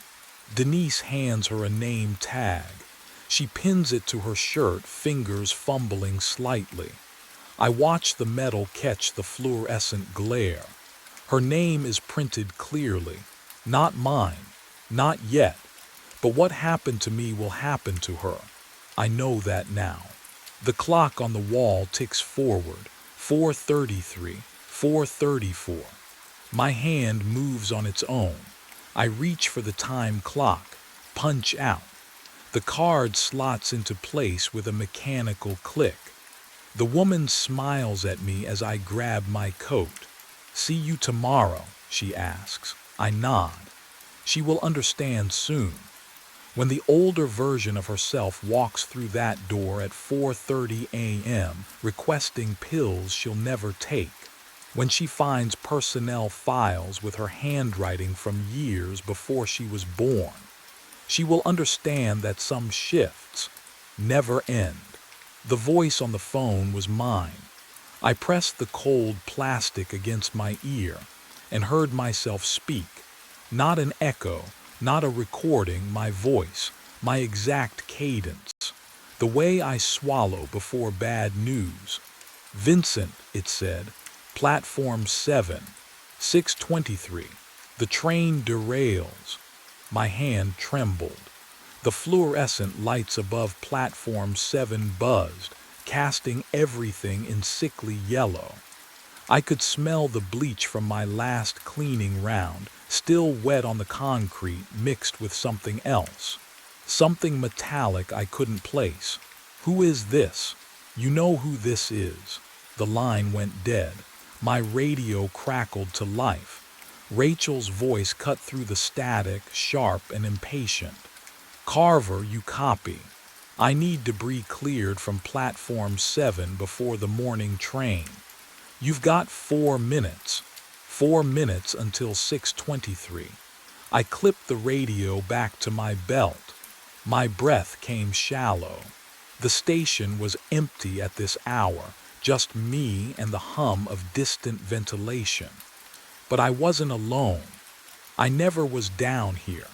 Denise hands her a name tag. She pins it to her shirt, fingers fumbling slightly. I watch the metal catch the fluorescent glare. Her name is printed clearly. Not mine. Not yet. But what happened to me will happen to her. I know that now. The clock on the wall ticks forward. 4:33, 4:34. My hand moves on its own. I reach for the time clock. Punch out. The card slots into place with a mechanical click. The woman smiles at me as I grab my coat. "See you tomorrow," she asks. I nod. She will understand soon. When the older version of herself walks through that door at 4:30 a.m. requesting pills she'll never take, when she finds personnel files with her handwriting from years before she was born, she will understand that some shifts never end. The voice on the phone was mine. I pressed the cold plastic against my ear and heard myself speak. Not an echo, not a recording, my voice, my exact cadence, the way I swallow before bad news. "Vincent," it said, "Platform 7, 6:23. The train derails." My hand trembled. The fluorescent lights above Platform 7 buzzed, casting everything in sickly yellow. I could smell the bleach from my last cleaning round, still wet on the concrete, mixed with something else. Something metallic I couldn't place. "Who is this?" "You know who this is." The line went dead. My radio crackled to life. Rachel's voice cut through the static, sharp and impatient. "Carver, you copy. I need debris cleared from Platform 7 before the morning train. You've got 4 minutes. 4 minutes until 6:23. I clipped the radio back to my belt. My breath came shallow. The station was empty at this hour, just me and the hum of distant ventilation. But I wasn't alone. I never was down here.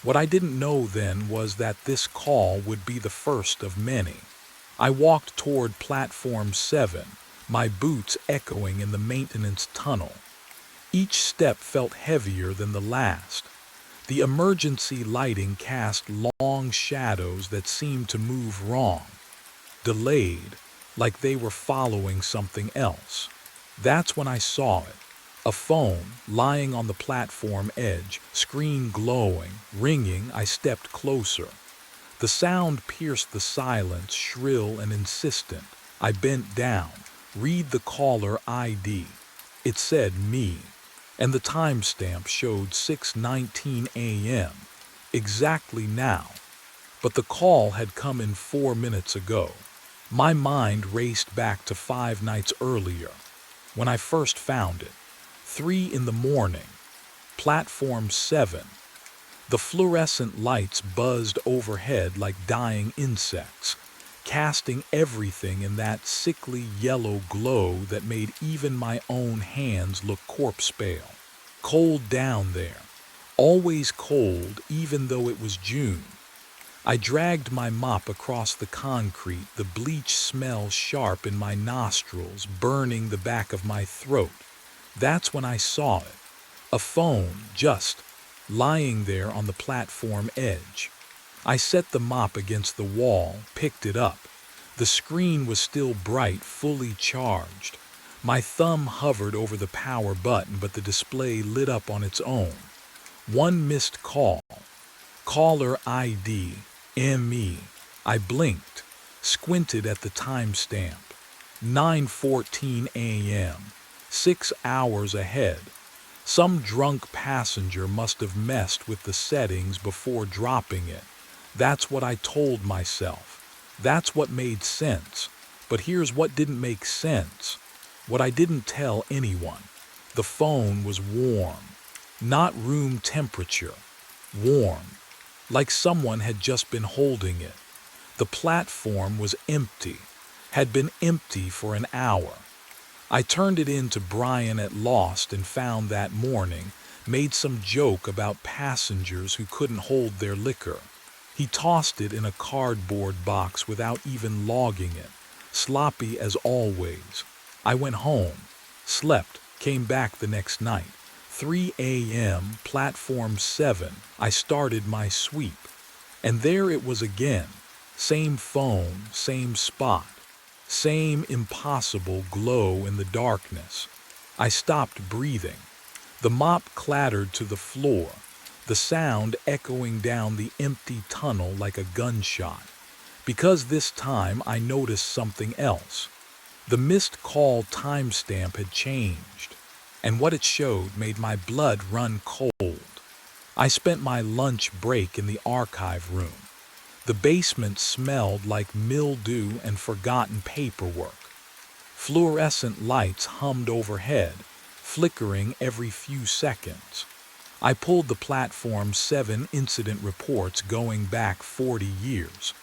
What I didn't know then was that this call would be the first of many. I walked toward Platform 7, my boots echoing in the maintenance tunnel. Each step felt heavier than the last. The emergency lighting cast long shadows that seemed to move wrong, delayed, like they were following something else. That's when I saw it. A phone lying on the platform edge, screen glowing, ringing. I stepped closer. The sound pierced the silence, shrill and insistent. I bent down. "Read the caller ID." It said me, and the timestamp showed 6:19 a.m., exactly now. But the call had come in 4 minutes ago. My mind raced back to 5 nights earlier, when I first found it. 3 in the morning, Platform 7. The fluorescent lights buzzed overhead like dying insects, casting everything in that sickly yellow glow that made even my own hands look corpse-pale. Cold down there, always cold even though it was June. I dragged my mop across the concrete, the bleach smell sharp in my nostrils, burning the back of my throat. That's when I saw it. A phone, just lying there on the platform edge. I set the mop against the wall, picked it up. The screen was still bright, fully charged. My thumb hovered over the power button, but the display lit up on its own. One missed call. Caller ID, ME. I blinked, squinted at the timestamp. 9:14 a.m., 6 hours ahead. Some drunk passenger must have messed with the settings before dropping it. That's what I told myself. That's what made sense. But here's what didn't make sense. What I didn't tell anyone. The phone was warm. Not room temperature. Warm. Like someone had just been holding it. The platform was empty. Had been empty for an hour. I turned it in to Brian at Lost and Found that morning, made some joke about passengers who couldn't hold their liquor. He tossed it in a cardboard box without even logging it, sloppy as always. I went home, slept, came back the next night. 3 a.m., platform 7, I started my sweep. And there it was again. Same phone, same spot. Same impossible glow in the darkness. I stopped breathing. The mop clattered to the floor, the sound echoing down the empty tunnel like a gunshot. Because this time I noticed something else. The missed call timestamp had changed, and what it showed made my blood run cold. I spent my lunch break in the archive room. The basement smelled like mildew and forgotten paperwork. Fluorescent lights hummed overhead, flickering every few seconds. I pulled the Platform 7 incident reports going back 40 years.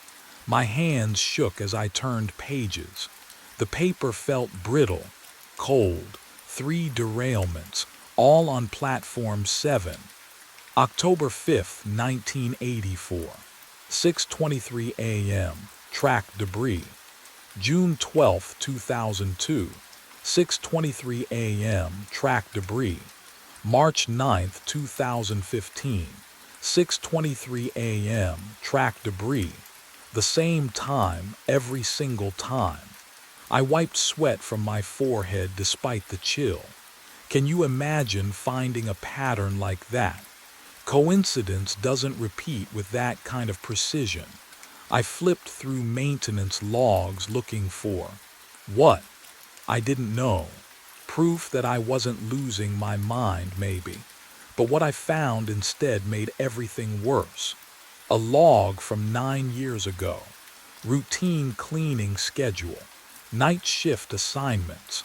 My hands shook as I turned pages. The paper felt brittle, cold. 3 derailments, all on Platform 7. October 5, 1984. 6:23 a.m. Track debris. June 12, 2002. 6:23 a.m. Track debris. March 9, 2015. 6:23 a.m. Track debris. The same time every single time. I wiped sweat from my forehead despite the chill. Can you imagine finding a pattern like that? Coincidence doesn't repeat with that kind of precision. I flipped through maintenance logs looking for what? I didn't know. Proof that I wasn't losing my mind, maybe. But what I found instead made everything worse. A log from 9 years ago. Routine cleaning schedule. Night shift assignments.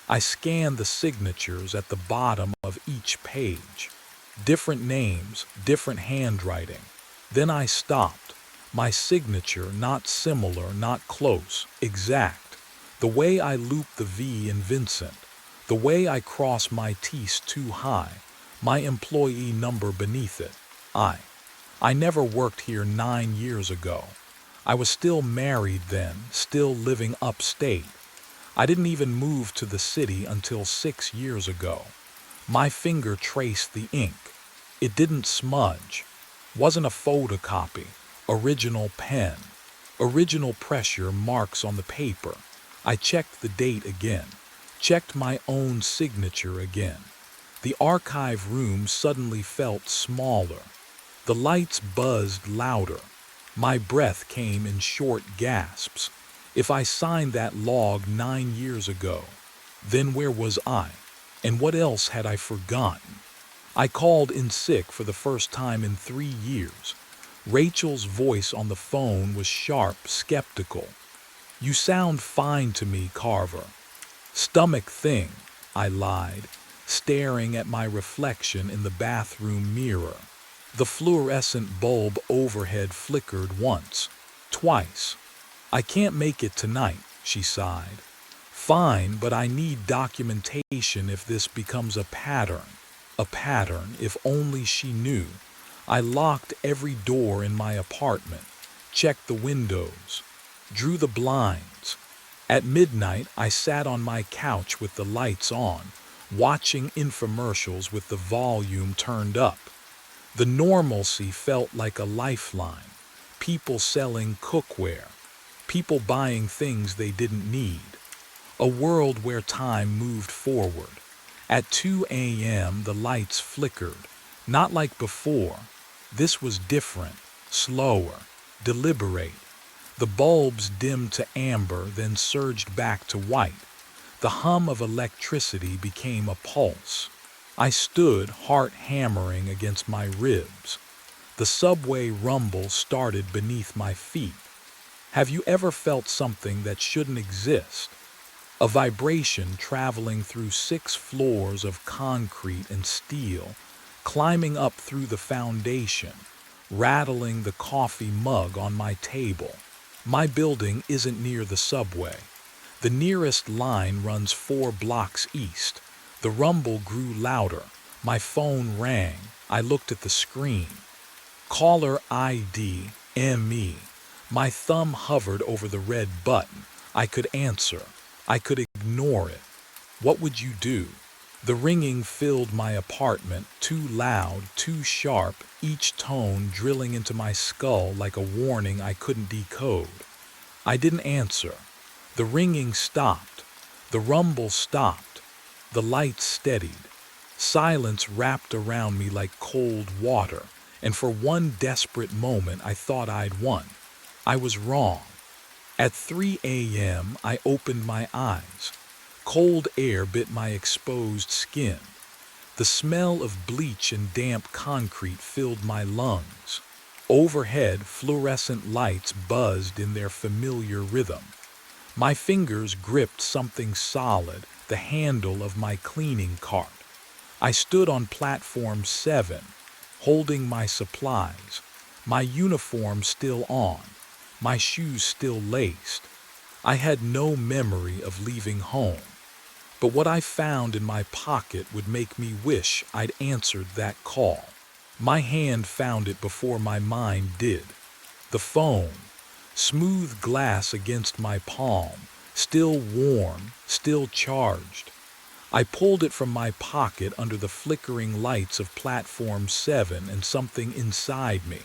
I scanned the signatures at the bottom of each page. Different names, different handwriting. Then I stopped. My signature not similar, not close, exact. The way I looped the V in Vincent. The way I cross my T's too high. My employee number beneath it. I never worked here 9 years ago. I was still married then, still living upstate. I didn't even move to the city until 6 years ago. My finger traced the ink. It didn't smudge. Wasn't a photocopy. Original pen. Original pressure marks on the paper. I checked the date again. Checked my own signature again. The archive room suddenly felt smaller. The lights buzzed louder. My breath came in short gasps. If I signed that log 9 years ago, then where was I? And what else had I forgotten? I called in sick for the first time in 3 years. Rachel's voice on the phone was sharp, skeptical. "You sound fine to me, Carver." "Stomach thing," I lied, staring at my reflection in the bathroom mirror. The fluorescent bulb overhead flickered once, twice. "I can't make it tonight," she sighed. "Fine, but I need documentation if this becomes a pattern. A pattern, if only she knew. I locked every door in my apartment, checked the windows, drew the blinds. At midnight, I sat on my couch with the lights on, watching infomercials with the volume turned up. The normalcy felt like a lifeline. People selling cookware, people buying things they didn't need. A world where time moved forward. At 2 a.m., the lights flickered. Not like before. This was different, slower, deliberate. The bulbs dimmed to amber, then surged back to white. The hum of electricity became a pulse. I stood, heart hammering against my ribs. The subway rumble started beneath my feet. Have you ever felt something that shouldn't exist? A vibration traveling through 6 floors of concrete and steel, climbing up through the foundation, rattling the coffee mug on my table. My building isn't near the subway. The nearest line runs 4 blocks east. The rumble grew louder. My phone rang. I looked at the screen. Caller ID, ME. My thumb hovered over the red button. I could answer. I could ignore it. What would you do? The ringing filled my apartment, too loud, too sharp, each tone drilling into my skull like a warning I couldn't decode. I didn't answer. The ringing stopped. The rumble stopped. The lights steadied. Silence wrapped around me like cold water, and for one desperate moment I thought I'd won. I was wrong. At 3 a.m., I opened my eyes. Cold air bit my exposed skin. The smell of bleach and damp concrete filled my lungs. Overhead, fluorescent lights buzzed in their familiar rhythm. My fingers gripped something solid, the handle of my cleaning cart. I stood on platform 7, holding my supplies, my uniform still on, my shoes still laced. I had no memory of leaving home, but what I found in my pocket would make me wish I'd answered that call. My hand found it before my mind did. The phone, smooth glass against my palm, still warm, still charged. I pulled it from my pocket under the flickering lights of platform 7, and something inside me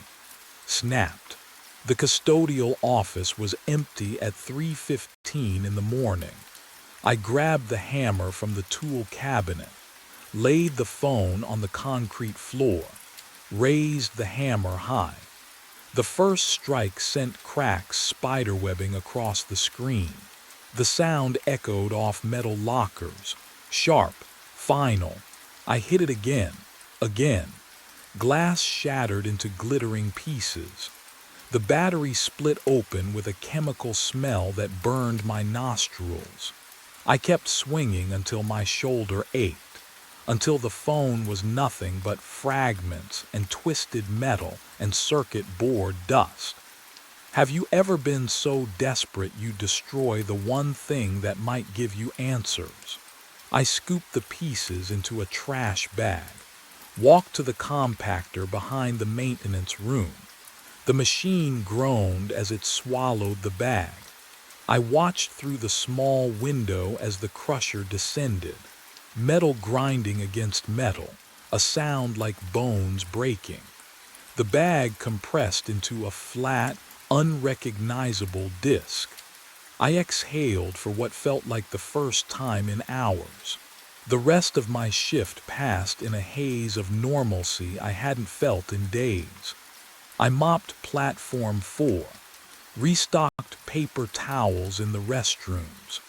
snapped. The custodial office was empty at 3:15 in the morning. I grabbed the hammer from the tool cabinet, laid the phone on the concrete floor, raised the hammer high. The first strike sent cracks spiderwebbing across the screen. The sound echoed off metal lockers, sharp, final. I hit it again, again. Glass shattered into glittering pieces. The battery split open with a chemical smell that burned my nostrils. I kept swinging until my shoulder ached, until the phone was nothing but fragments and twisted metal and circuit board dust. Have you ever been so desperate you destroy the one thing that might give you answers? I scooped the pieces into a trash bag, walked to the compactor behind the maintenance room. The machine groaned as it swallowed the bag. I watched through the small window as the crusher descended, metal grinding against metal, a sound like bones breaking. The bag compressed into a flat, unrecognizable disc. I exhaled for what felt like the first time in hours. The rest of my shift passed in a haze of normalcy I hadn't felt in days. I mopped platform 4, restocked paper towels in the restrooms.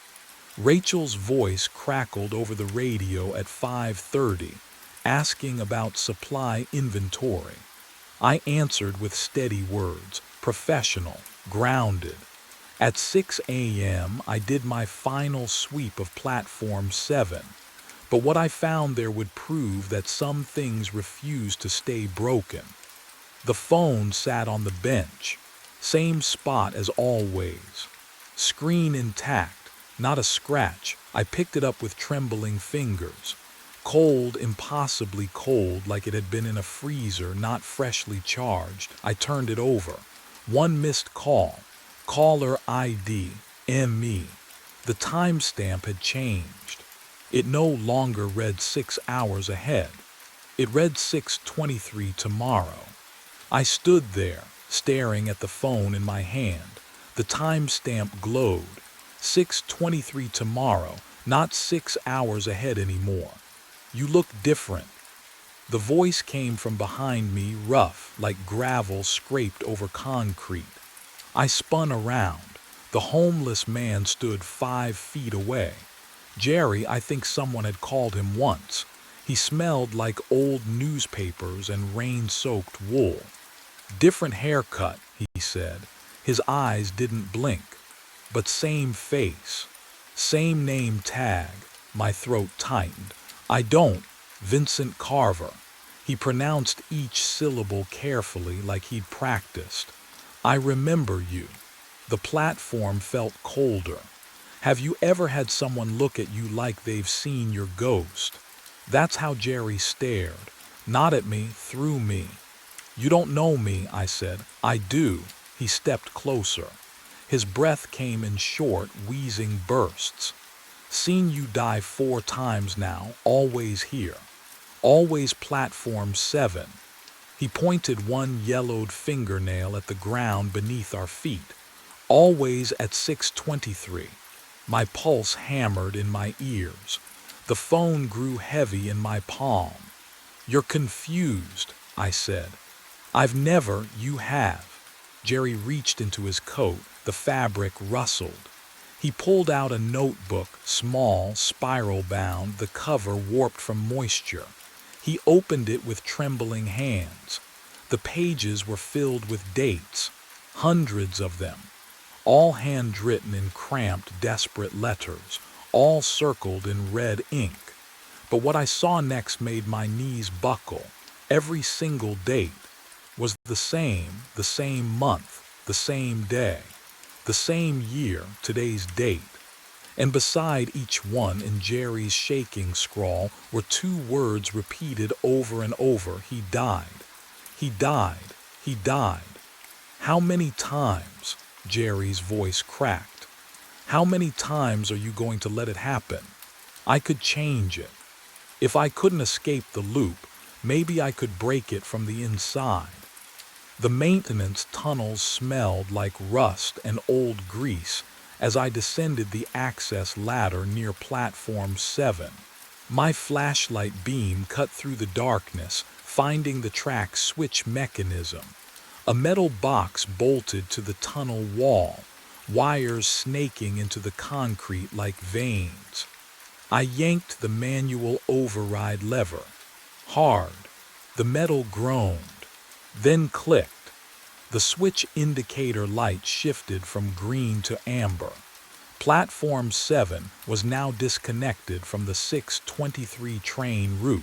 Rachel's voice crackled over the radio at 5:30, asking about supply inventory. I answered with steady words, professional, grounded. At 6 a.m., I did my final sweep of platform 7, but what I found there would prove that some things refused to stay broken. The phone sat on the bench, same spot as always. Screen intact, not a scratch. I picked it up with trembling fingers. Cold, impossibly cold, like it had been in a freezer, not freshly charged. I turned it over. One missed call. Caller ID, ME. The timestamp had changed. It no longer read 6 hours ahead. It read 6:23 tomorrow. I stood there, staring at the phone in my hand. The timestamp glowed. 6:23 tomorrow, not 6 hours ahead anymore. You look different. The voice came from behind me, rough, like gravel scraped over concrete. I spun around. The homeless man stood 5 feet away. Jerry, I think someone had called him once. He smelled like old newspapers and rain-soaked wool. Different haircut, he said. His eyes didn't blink. But same face. Same name tag. My throat tightened. I don't. Vincent Carver. He pronounced each syllable carefully like he'd practiced. I remember you. The platform felt colder. Have you ever had someone look at you like they've seen your ghost? That's how Jerry stared. Not at me, through me. You don't know me, I said. I do. He stepped closer. His breath came in short, wheezing bursts. Seen you die 4 times now, always here. Always platform 7. He pointed one yellowed fingernail at the ground beneath our feet. Always at 6:23. My pulse hammered in my ears. The phone grew heavy in my palm. You're confused, I said. I've never, you have. Jerry reached into his coat. The fabric rustled. He pulled out a notebook, small, spiral-bound, the cover warped from moisture. He opened it with trembling hands. The pages were filled with dates, hundreds of them, all handwritten in cramped, desperate letters, all circled in red ink. But what I saw next made my knees buckle. Every single date was the same month, the same day, the same year, today's date. And beside each one in Jerry's shaking scrawl were 2 words repeated over and over. He died. He died. He died. How many times? Jerry's voice cracked. How many times are you going to let it happen? I could change it. If I couldn't escape the loop, maybe I could break it from the inside. The maintenance tunnels smelled like rust and old grease as I descended the access ladder near platform 7. My flashlight beam cut through the darkness, finding the track switch mechanism. A metal box bolted to the tunnel wall, wires snaking into the concrete like veins. I yanked the manual override lever. Hard. The metal groaned, then clicked. The switch indicator light shifted from green to amber. Platform 7 was now disconnected from the 6:23 train route.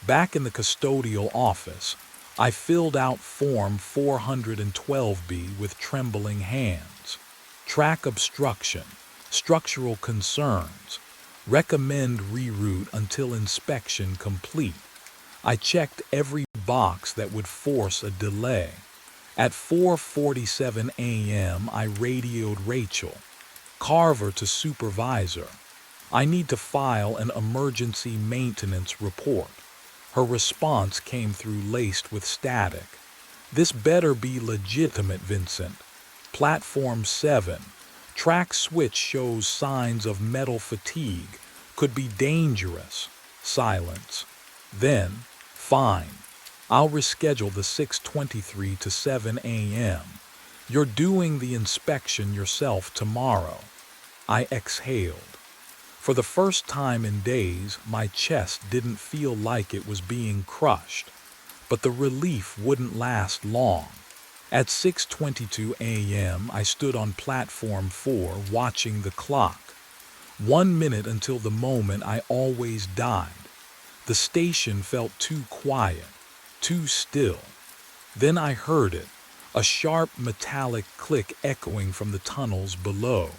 Back in the custodial office, I filled out Form 412B with trembling hands. Track obstruction, structural concerns, recommend reroute until inspection complete. I checked every box that would force a delay. At 4:47 a.m., I radioed Rachel. Carver to supervisor. I need to file an emergency maintenance report. Her response came through laced with static. This better be legitimate, Vincent. Platform 7. Track switch shows signs of metal fatigue. Could be dangerous. Silence. Then, fine. I'll reschedule the 6:23 to 7 a.m. You're doing the inspection yourself tomorrow. I exhaled. For the first time in days, my chest didn't feel like it was being crushed. But the relief wouldn't last long. At 6:22 a.m., I stood on platform 4 watching the clock. 1 minute until the moment I always died. The station felt too quiet, too still. Then I heard it, a sharp metallic click echoing from the tunnels below.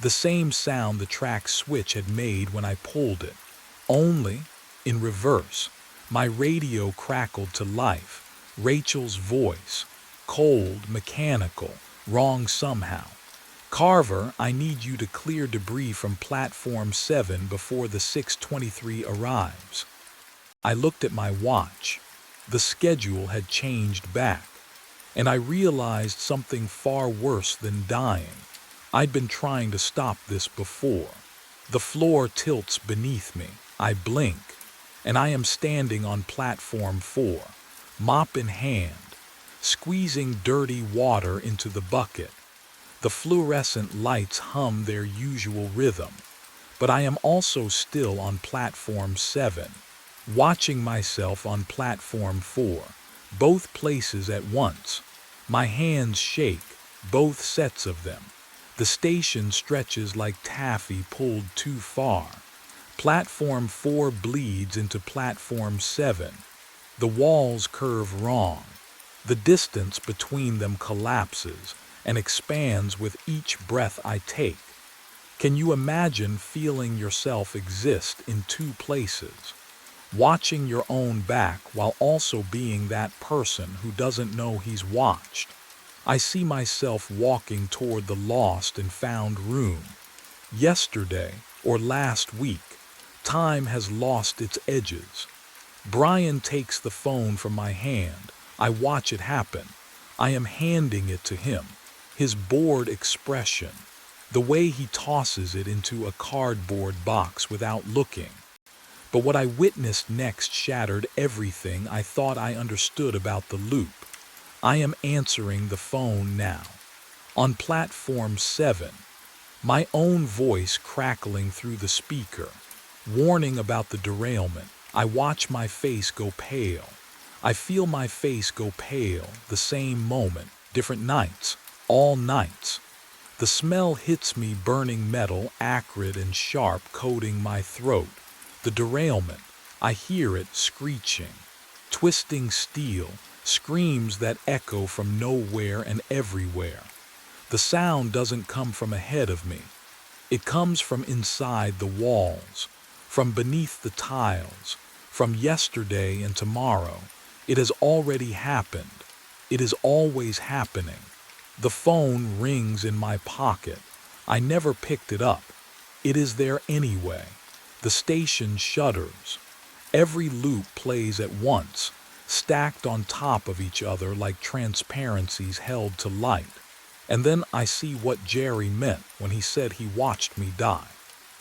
The same sound the track switch had made when I pulled it, only in reverse. My radio crackled to life. Rachel's voice, cold, mechanical, wrong somehow. Carver, I need you to clear debris from platform 7 before the 6:23 arrives. I looked at my watch. The schedule had changed back, and I realized something far worse than dying. I'd been trying to stop this before. The floor tilts beneath me. I blink, and I am standing on platform 4, mop in hand, squeezing dirty water into the bucket. The fluorescent lights hum their usual rhythm, but I am also still on platform 7, watching myself on platform 4, both places at once. My hands shake, both sets of them. The station stretches like taffy pulled too far. Platform 4 bleeds into platform 7. The walls curve wrong. The distance between them collapses and expands with each breath I take. Can you imagine feeling yourself exist in two places? Watching your own back while also being that person who doesn't know he's watched. I see myself walking toward the lost and found room. Yesterday, or last week, time has lost its edges. Brian takes the phone from my hand. I watch it happen. I am handing it to him. His bored expression, the way he tosses it into a cardboard box without looking. But what I witnessed next shattered everything I thought I understood about the loop. I am answering the phone now. On platform 7, my own voice crackling through the speaker, warning about the derailment. I watch my face go pale. I feel my face go pale, the same moment, different nights, all nights. The smell hits me, burning metal, acrid and sharp, coating my throat. The derailment, I hear it screeching. Twisting steel, screams that echo from nowhere and everywhere. The sound doesn't come from ahead of me. It comes from inside the walls, from beneath the tiles, from yesterday and tomorrow. It has already happened. It is always happening. The phone rings in my pocket. I never picked it up. It is there anyway. The station shudders. Every loop plays at once, stacked on top of each other like transparencies held to light. And then I see what Jerry meant when he said he watched me die.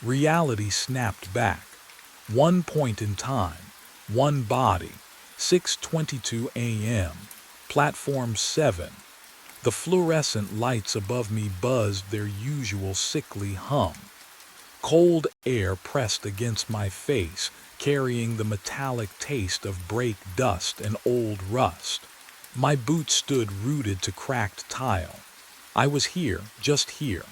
Reality snapped back. One point in time, one body, 6:22 a.m., platform 7. The fluorescent lights above me buzzed their usual sickly hum. Cold air pressed against my face, carrying the metallic taste of brake dust and old rust. My boots stood rooted to cracked tile. I was here, just here,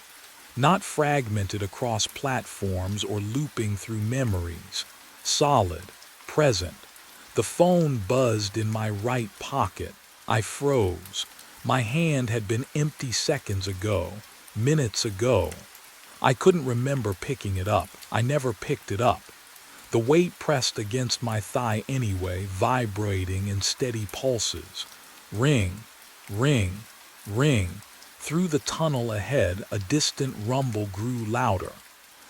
not fragmented across platforms or looping through memories. Solid, present. The phone buzzed in my right pocket. I froze. My hand had been empty seconds ago, minutes ago. I couldn't remember picking it up. I never picked it up. The weight pressed against my thigh anyway, vibrating in steady pulses. Ring, ring, ring. Through the tunnel ahead, a distant rumble grew louder.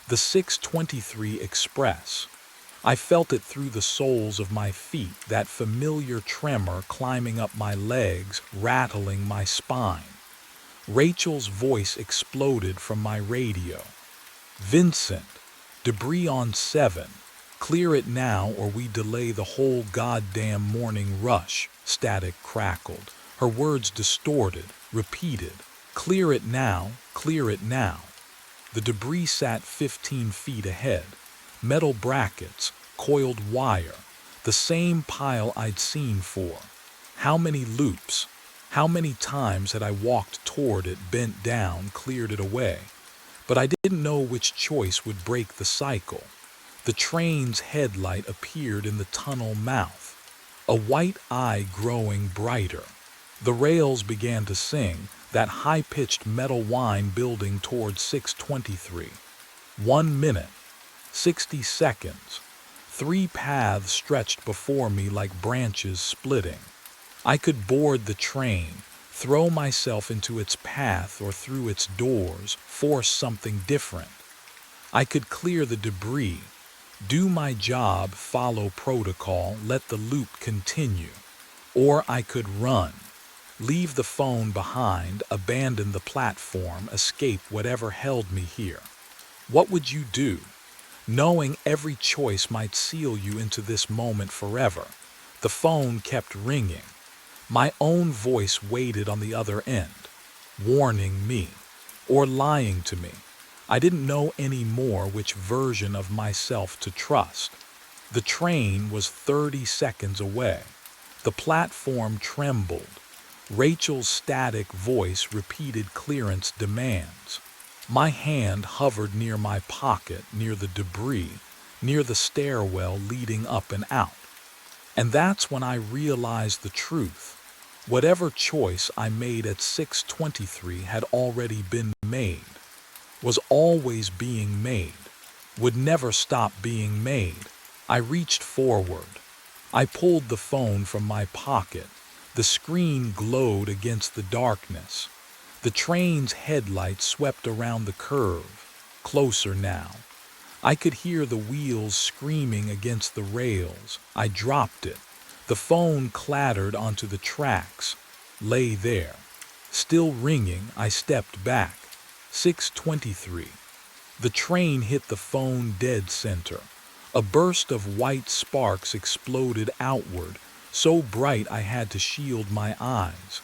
The 6:23 Express. I felt it through the soles of my feet, that familiar tremor climbing up my legs, rattling my spine. Rachel's voice exploded from my radio. Vincent, debris on 7. Clear it now or we delay the whole goddamn morning rush. Static crackled. Her words distorted, repeated. Clear it now, clear it now. The debris sat 15 feet ahead. Metal brackets, coiled wire, the same pile I'd seen for. How many loops? How many times had I walked toward it, bent down, cleared it away? But I didn't know which choice would break the cycle. The train's headlight appeared in the tunnel mouth, a white eye growing brighter. The rails began to sing, that high-pitched metal whine building toward 6:23. 1 minute, 60 seconds. 3 paths stretched before me like branches splitting. I could board the train, throw myself into its path or through its doors, force something different. I could clear the debris, Do my job, follow protocol, let the loop continue. Or I could run, leave the phone behind, abandon the platform, escape whatever held me here. What would you do, knowing every choice might seal you into this moment forever? The phone kept ringing. My own voice waited on the other end, warning me, or lying to me. I didn't know anymore which version of myself to trust. The train was 30 seconds away. The platform trembled. Rachel's static voice repeated clearance demands. My hand hovered near my pocket, near the debris, near the stairwell leading up and out. And that's when I realized the truth. Whatever choice I made at 6:23 had already been made, was always being made, would never stop being made. I reached forward. I pulled the phone from my pocket. The screen glowed against the darkness. The train's headlights swept around the curve, closer now. I could hear the wheels screaming against the rails. I dropped it. The phone clattered onto the tracks, lay there. Still ringing, I stepped back. 6:23. The train hit the phone dead center. A burst of white sparks exploded outward, so bright I had to shield my eyes.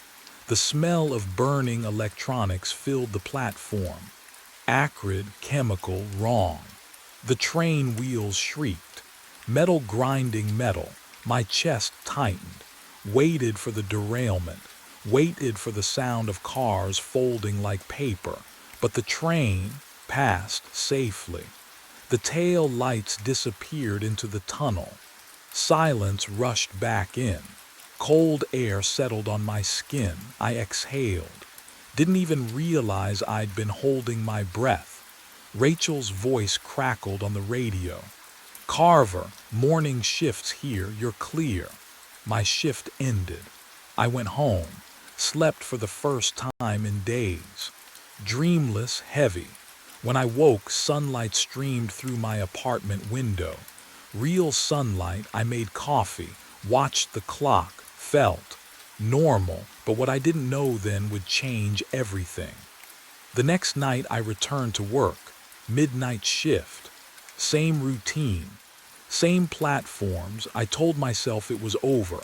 The smell of burning electronics filled the platform. Acrid, chemical, wrong. The train wheels shrieked. Metal grinding metal. My chest tightened. Waited for the derailment. Waited for the sound of cars folding like paper. But the train passed safely. The tail lights disappeared into the tunnel. Silence rushed back in. Cold air settled on my skin. I exhaled. Didn't even realize I'd been holding my breath. Rachel's voice crackled on the radio. "Carver, morning shift's here, you're clear." My shift ended. I went home, slept for the first time in days. Dreamless, heavy. When I woke, sunlight streamed through my apartment window. Real sunlight. I made coffee, watched the clock, felt normal, but what I didn't know then would change everything. The next night I returned to work, midnight shift. Same routine, same platforms. I told myself it was over,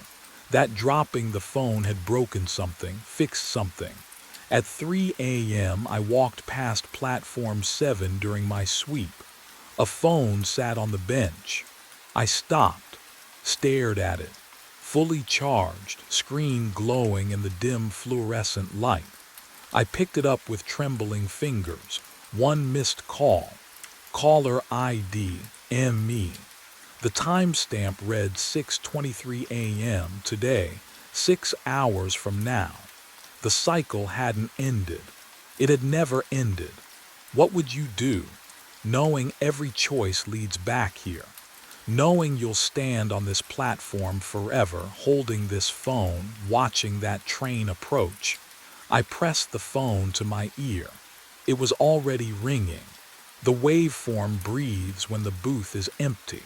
that dropping the phone had broken something, fixed something. At 3 a.m. I walked past platform 7 during my sweep. A phone sat on the bench. I stopped, stared at it. Fully charged, screen glowing in the dim fluorescent light. I picked it up with trembling fingers. One missed call. Caller ID, ME. The timestamp read 6:23 a.m. today, 6 hours from now. The cycle hadn't ended. It had never ended. What would you do, knowing every choice leads back here? Knowing you'll stand on this platform forever, holding this phone, watching that train approach. I pressed the phone to my ear. It was already ringing. The waveform breathes when the booth is empty.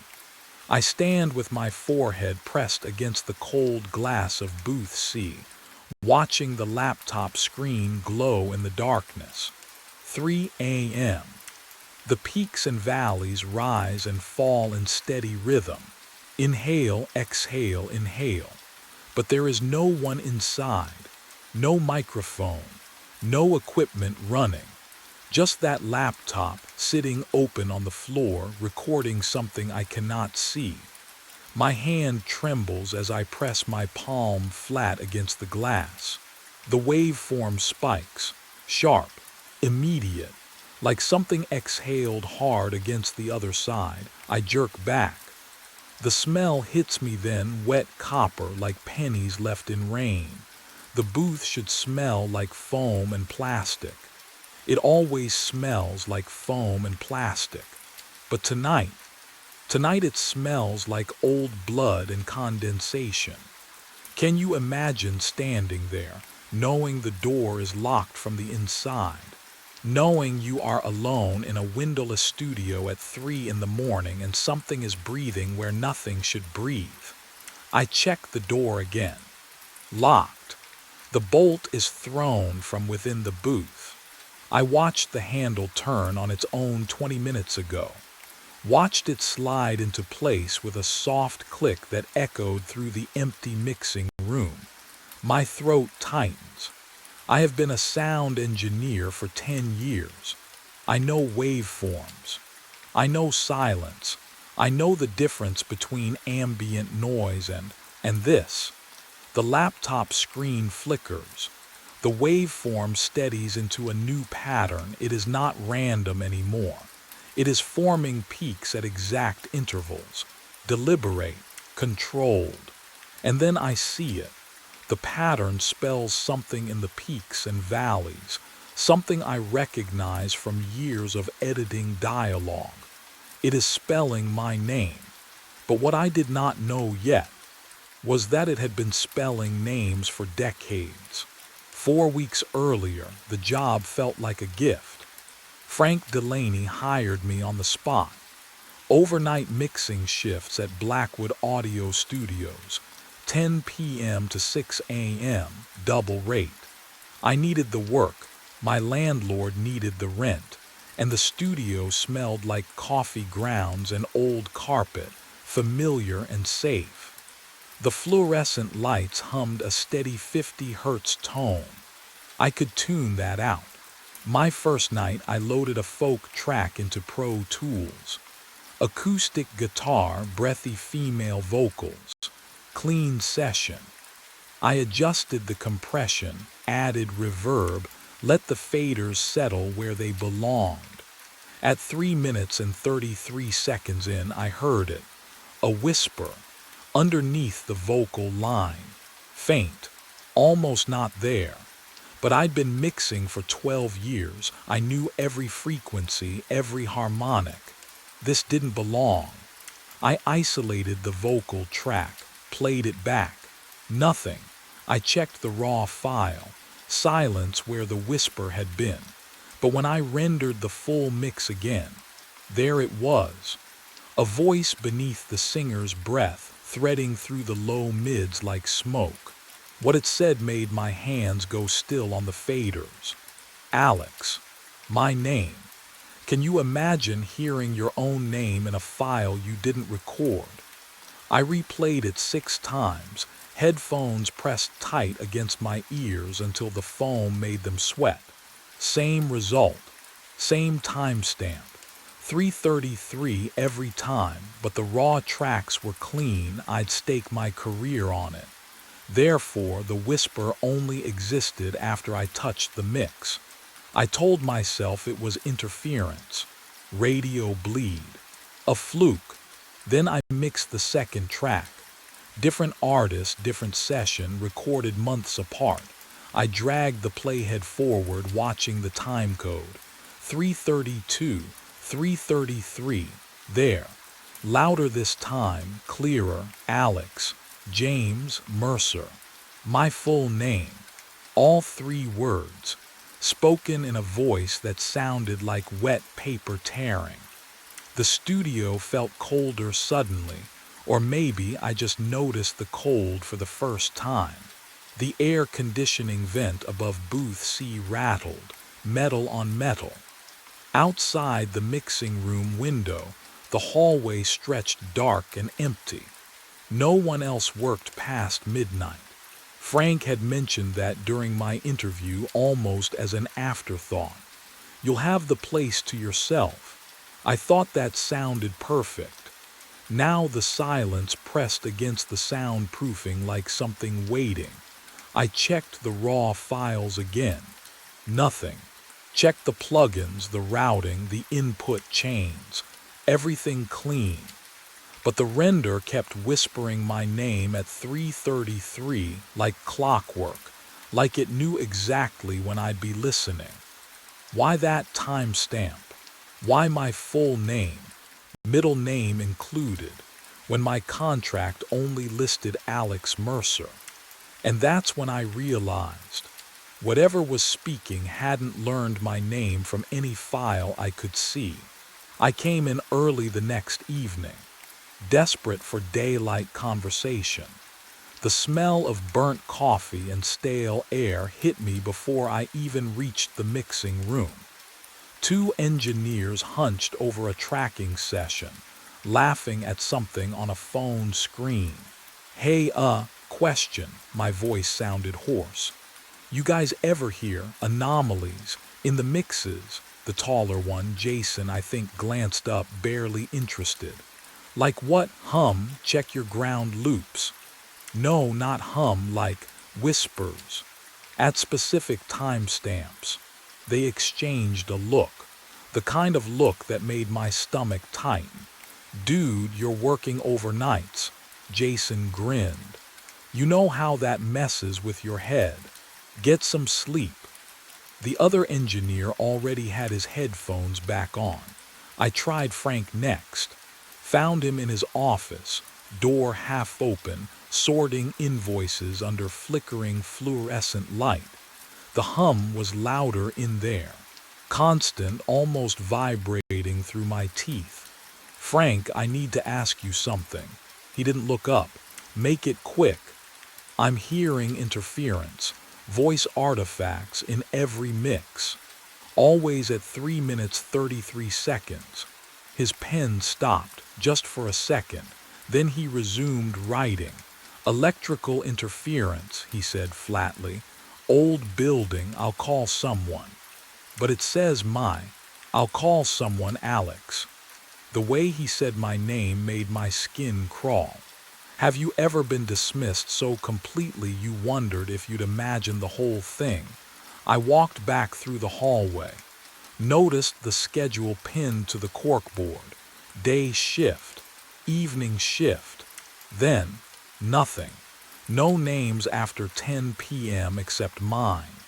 I stand with my forehead pressed against the cold glass of booth C, watching the laptop screen glow in the darkness. 3 a.m. The peaks and valleys rise and fall in steady rhythm. Inhale, exhale, inhale. But there is no one inside. No microphone. No equipment running. Just that laptop sitting open on the floor, recording something I cannot see. My hand trembles as I press my palm flat against the glass. The waveform spikes, sharp, immediate. Like something exhaled hard against the other side, I jerk back. The smell hits me then, wet copper like pennies left in rain. The booth should smell like foam and plastic. It always smells like foam and plastic. But tonight it smells like old blood and condensation. Can you imagine standing there, knowing the door is locked from the inside? Knowing you are alone in a windowless studio at 3 in the morning and something is breathing where nothing should breathe. I check the door again. Locked. The bolt is thrown from within the booth. I watched the handle turn on its own 20 minutes ago. Watched it slide into place with a soft click that echoed through the empty mixing room. My throat tightens. I have been a sound engineer for 10 years. I know waveforms. I know silence. I know the difference between ambient noise and this. The laptop screen flickers. The waveform steadies into a new pattern. It is not random anymore. It is forming peaks at exact intervals, deliberate, controlled. And then I see it. The pattern spells something in the peaks and valleys, something I recognize from years of editing dialogue. It is spelling my name. But what I did not know yet was that it had been spelling names for decades. 4 weeks earlier, the job felt like a gift. Frank Delaney hired me on the spot. Overnight mixing shifts at Blackwood Audio Studios, 10 p.m. to 6 a.m., double rate. I needed the work, my landlord needed the rent, and the studio smelled like coffee grounds and old carpet, familiar and safe. The fluorescent lights hummed a steady 50 hertz tone. I could tune that out. My first night, I loaded a folk track into Pro Tools. Acoustic guitar, breathy female vocals, clean session. I adjusted the compression, added reverb, let the faders settle where they belonged. At 3 minutes and 33 seconds in, I heard it. A whisper, underneath the vocal line. Faint, almost not there. But I'd been mixing for 12 years. I knew every frequency, every harmonic. This didn't belong. I isolated the vocal track, played it back. Nothing. I checked the raw file. Silence where the whisper had been. But when I rendered the full mix again, there it was. A voice beneath the singer's breath, threading through the low mids like smoke. What it said made my hands go still on the faders. Alex. My name. Can you imagine hearing your own name in a file you didn't record? I replayed it 6 times, headphones pressed tight against my ears until the foam made them sweat. Same result, same timestamp, 3:33 every time, but the raw tracks were clean. I'd stake my career on it. Therefore, the whisper only existed after I touched the mix. I told myself it was interference, radio bleed, a fluke. Then I mixed the second track. Different artist, different session, recorded months apart. I dragged the playhead forward, watching the time code. 3:32, 3:33, there. Louder this time, clearer, Alex, James Mercer. My full name. All 3 words. Spoken in a voice that sounded like wet paper tearing. The studio felt colder suddenly, or maybe I just noticed the cold for the first time. The air conditioning vent above booth C rattled, metal on metal. Outside the mixing room window, the hallway stretched dark and empty. No one else worked past midnight. Frank had mentioned that during my interview almost as an afterthought. You'll have the place to yourself. I thought that sounded perfect. Now the silence pressed against the soundproofing like something waiting. I checked the raw files again. Nothing. Checked the plugins, the routing, the input chains. Everything clean. But the render kept whispering my name at 3:33 like clockwork, like it knew exactly when I'd be listening. Why that timestamp? Why my full name, middle name included, when my contract only listed Alex Mercer? And that's when I realized Whatever was speaking hadn't learned my name from any file I could see. I came in early the next evening, desperate for daylight conversation. The smell of burnt coffee and stale air hit me before I even reached the mixing room. Two engineers hunched over a tracking session, laughing at something on a phone screen. Hey, question, my voice sounded hoarse. You guys ever hear anomalies in the mixes? The taller one, Jason, I think, glanced up, barely interested. Like what? Check your ground loops. No, not like whispers. At specific timestamps. They exchanged a look, the kind of look that made my stomach tighten. Dude, you're working overnights. Jason grinned. You know how that messes with your head. Get some sleep. The other engineer already had his headphones back on. I tried Frank next. Found him in his office, door half open, sorting invoices under flickering fluorescent light. The hum was louder in there, constant, almost vibrating through my teeth. Frank, I need to ask you something. He didn't look up. Make it quick. I'm hearing interference, voice artifacts in every mix. Always at 3 minutes 33 seconds. His pen stopped, just for a second. Then he resumed writing. Electrical interference, he said flatly. Old building, I'll call someone. But it says I'll call someone Alex. The way he said my name made my skin crawl. Have you ever been dismissed so completely you wondered if you'd imagine the whole thing? I walked back through the hallway, noticed the schedule pinned to the corkboard. Day shift, evening shift. Then, nothing. No names after 10 p.m. except mine.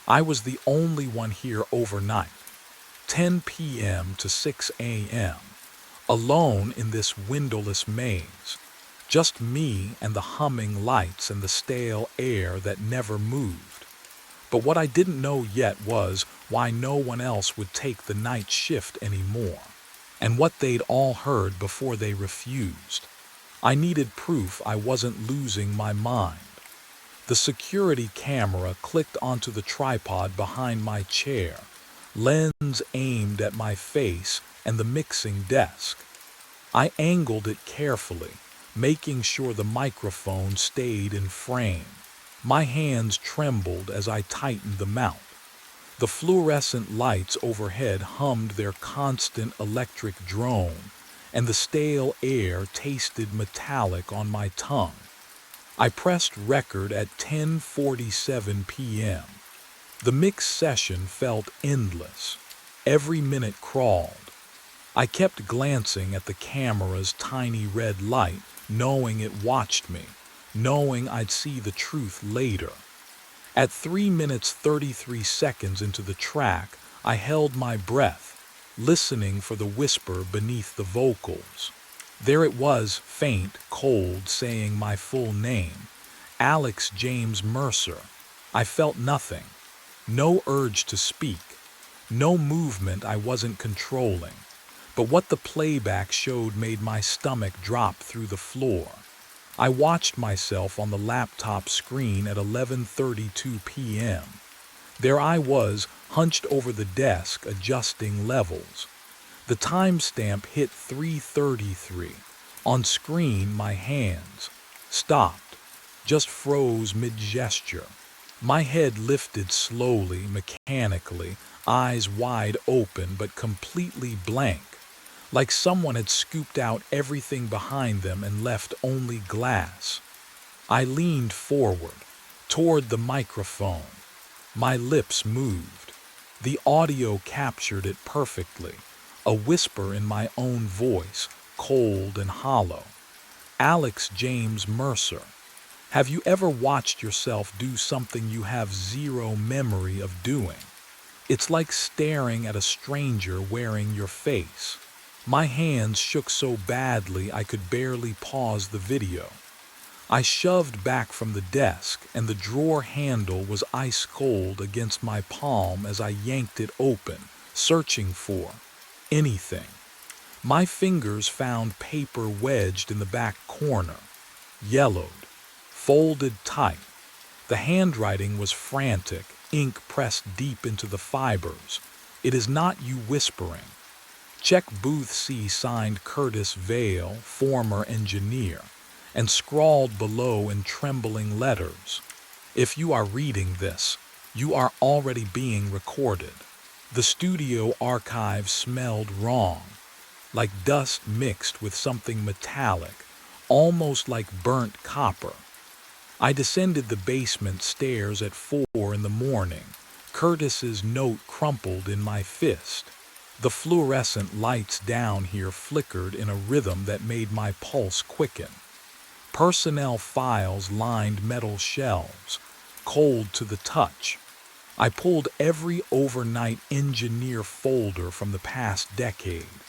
I was the only one here overnight. 10 p.m. to 6 a.m. Alone in this windowless maze. Just me and the humming lights and the stale air that never moved. But what I didn't know yet was why no one else would take the night shift anymore, and what they'd all heard before they refused. I needed proof I wasn't losing my mind. The security camera clicked onto the tripod behind my chair, lens aimed at my face and the mixing desk. I angled it carefully, making sure the microphone stayed in frame. My hands trembled as I tightened the mount. The fluorescent lights overhead hummed their constant electric drone, and the stale air tasted metallic on my tongue. I pressed record at 10:47 p.m. The mix session felt endless. Every minute crawled. I kept glancing at the camera's tiny red light, knowing it watched me, knowing I'd see the truth later. At 3 minutes 33 seconds into the track, I held my breath, listening for the whisper beneath the vocals. There it was, faint, cold, saying my full name, Alex James Mercer. I felt nothing. No urge to speak. No movement I wasn't controlling. But what the playback showed made my stomach drop through the floor. I watched myself on the laptop screen at 11:32 p.m. There I was, hunched over the desk, adjusting levels. The timestamp hit 3:33. On screen, my hands stopped, just froze mid-gesture. My head lifted slowly, mechanically, eyes wide open but completely blank, like someone had scooped out everything behind them and left only glass. I leaned forward, toward the microphone. My lips moved. The audio captured it perfectly, a whisper in my own voice, cold and hollow. Alex James Mercer. Have you ever watched yourself do something you have zero memory of doing? It's like staring at a stranger wearing your face. My hands shook so badly I could barely pause the video. I shoved back from the desk, and the drawer handle was ice cold against my palm as I yanked it open, searching for anything. My fingers found paper wedged in the back corner, yellowed, folded tight. The handwriting was frantic, ink pressed deep into the fibers. "It is not you whispering." Check Booth C. signed Curtis Vale, former engineer, and scrawled below in trembling letters, "If you are reading this, you are already being recorded." The studio archive smelled wrong, like dust mixed with something metallic, almost like burnt copper. I descended the basement stairs at 4 in the morning, Curtis's note crumpled in my fist. The fluorescent lights down here flickered in a rhythm that made my pulse quicken. Personnel files lined metal shelves, cold to the touch. I pulled every overnight engineer folder from the past decade.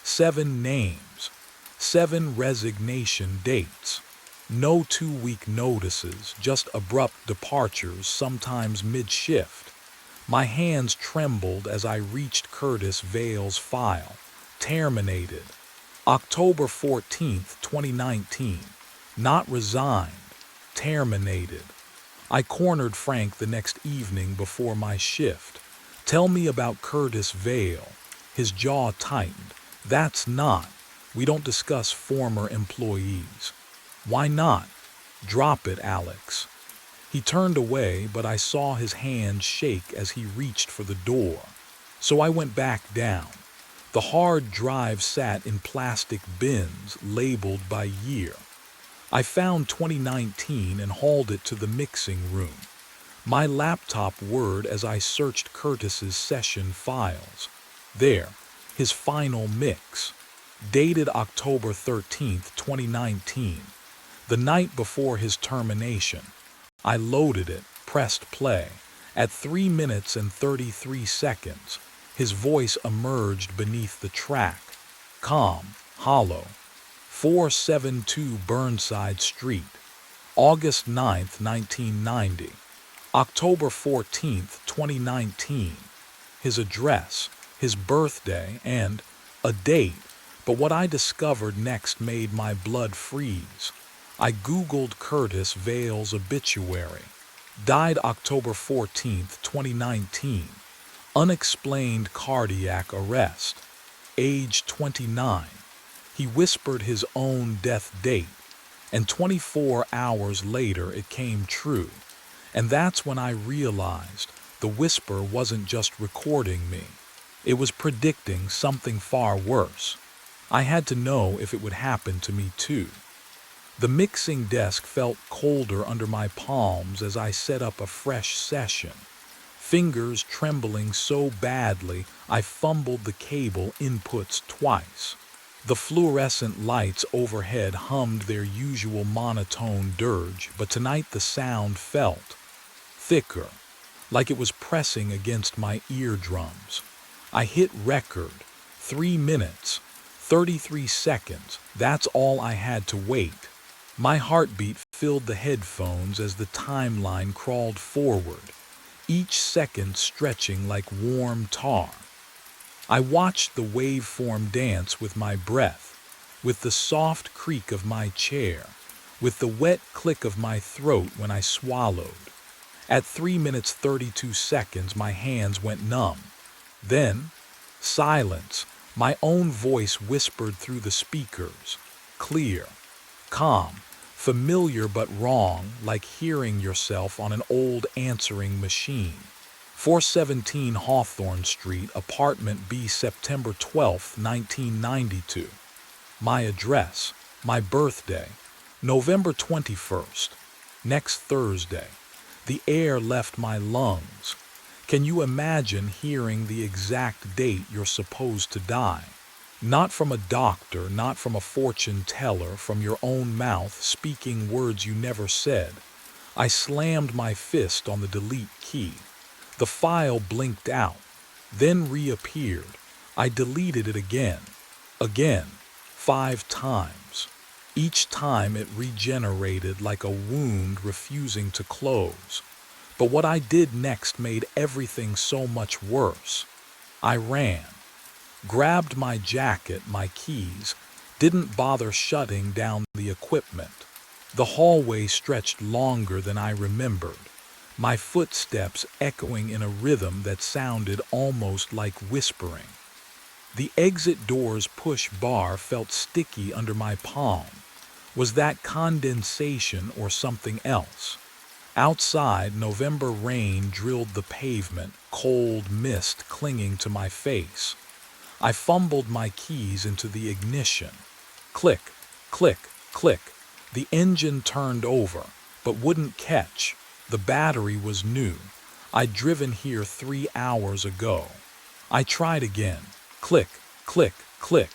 7 names, 7 resignation dates. No 2-week notices, just abrupt departures, sometimes mid-shift. My hands trembled as I reached Curtis Vale's file. Terminated. October 14th, 2019. Not resigned. Terminated. I cornered Frank the next evening before my shift. "Tell me about Curtis Vale." His jaw tightened. "That's not. We don't discuss former employees." "Why not?" "Drop it, Alex." He turned away, but I saw his hand shake as he reached for the door. So I went back down. The hard drive sat in plastic bins labeled by year. I found 2019 and hauled it to the mixing room. My laptop whirred as I searched Curtis's session files. There, his final mix. Dated October 13th, 2019. The night before his termination. I loaded it, pressed play. At 3 minutes and 33 seconds, his voice emerged beneath the track. Calm, hollow. 472 Burnside Street. August 9th, 1990. October 14th, 2019. His address, his birthday, and a date. But what I discovered next made my blood freeze. I Googled Curtis Vale's obituary. Died October 14th, 2019. Unexplained cardiac arrest. Age 29. He whispered his own death date, and 24 hours later it came true. And that's when I realized the whisper wasn't just recording me. It was predicting something far worse. I had to know if it would happen to me too. The mixing desk felt colder under my palms as I set up a fresh session. Fingers trembling so badly I fumbled the cable inputs twice. The fluorescent lights overhead hummed their usual monotone dirge, but tonight the sound felt thicker, like it was pressing against my eardrums. I hit record. 3 minutes, 33 seconds. That's all I had to wait. My heartbeat filled the headphones as the timeline crawled forward, each second stretching like warm tar. I watched the waveform dance with my breath, with the soft creak of my chair, with the wet click of my throat when I swallowed. At 3 minutes 32 seconds, my hands went numb. Then, silence. My own voice whispered through the speakers. Clear, calm, familiar but wrong, like hearing yourself on an old answering machine. 417 Hawthorne Street, Apartment B, September 12, 1992. My address, my birthday, November 21st, next Thursday. The air left my lungs. Can you imagine hearing the exact date you're supposed to die? Not from a doctor, not from a fortune teller, from your own mouth speaking words you never said. I slammed my fist on the delete key. The file blinked out, then reappeared. I deleted it again, 5 times. Each time it regenerated like a wound refusing to close. But what I did next made everything so much worse. I ran, grabbed my jacket, my keys, didn't bother shutting down the equipment. The hallway stretched longer than I remembered, my footsteps echoing in a rhythm that sounded almost like whispering. The exit door's push bar felt sticky under my palm. Was that condensation or something else? Outside, November rain drilled the pavement, cold mist clinging to my face. I fumbled my keys into the ignition. Click, click, click. The engine turned over, but wouldn't catch. The battery was new. I'd driven here 3 hours ago. I tried again. Click, click, click.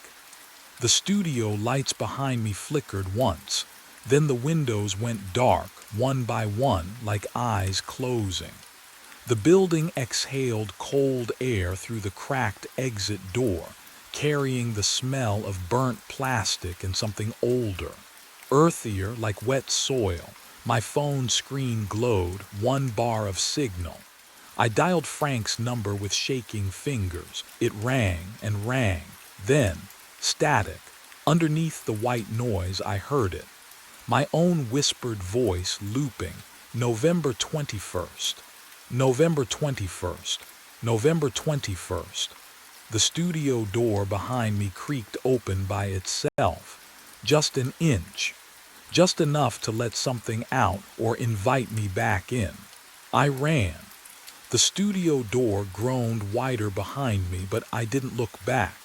The studio lights behind me flickered once. Then the windows went dark, one by one, like eyes closing. The building exhaled cold air through the cracked exit door, carrying the smell of burnt plastic and something older, earthier, like wet soil. My phone screen glowed, 1 bar of signal. I dialed Frank's number with shaking fingers. It rang and rang. Then, static. Underneath the white noise, I heard it. My own whispered voice looping, November 21st. November 21st. November 21st. The studio door behind me creaked open by itself. Just an inch. Just enough to let something out or invite me back in. I ran. The studio door groaned wider behind me, but I didn't look back.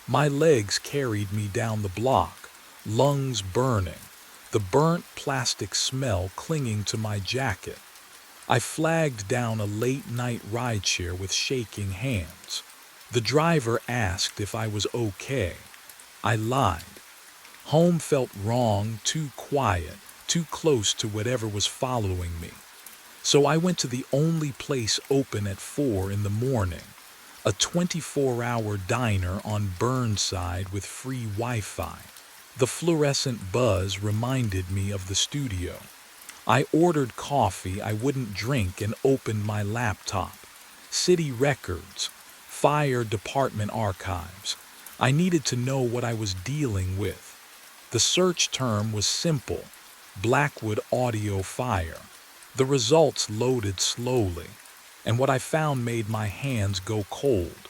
My legs carried me down the block, lungs burning, the burnt plastic smell clinging to my jacket. I flagged down a late-night rideshare with shaking hands. The driver asked if I was okay. I lied. Home felt wrong, too quiet, too close to whatever was following me. So I went to the only place open at 4 in the morning, a 24-hour diner on Burnside with free Wi-Fi. The fluorescent buzz reminded me of the studio. I ordered coffee I wouldn't drink and opened my laptop. City records, fire department archives. I needed to know what I was dealing with. The search term was simple, Blackwood audio fire. The results loaded slowly, and what I found made my hands go cold.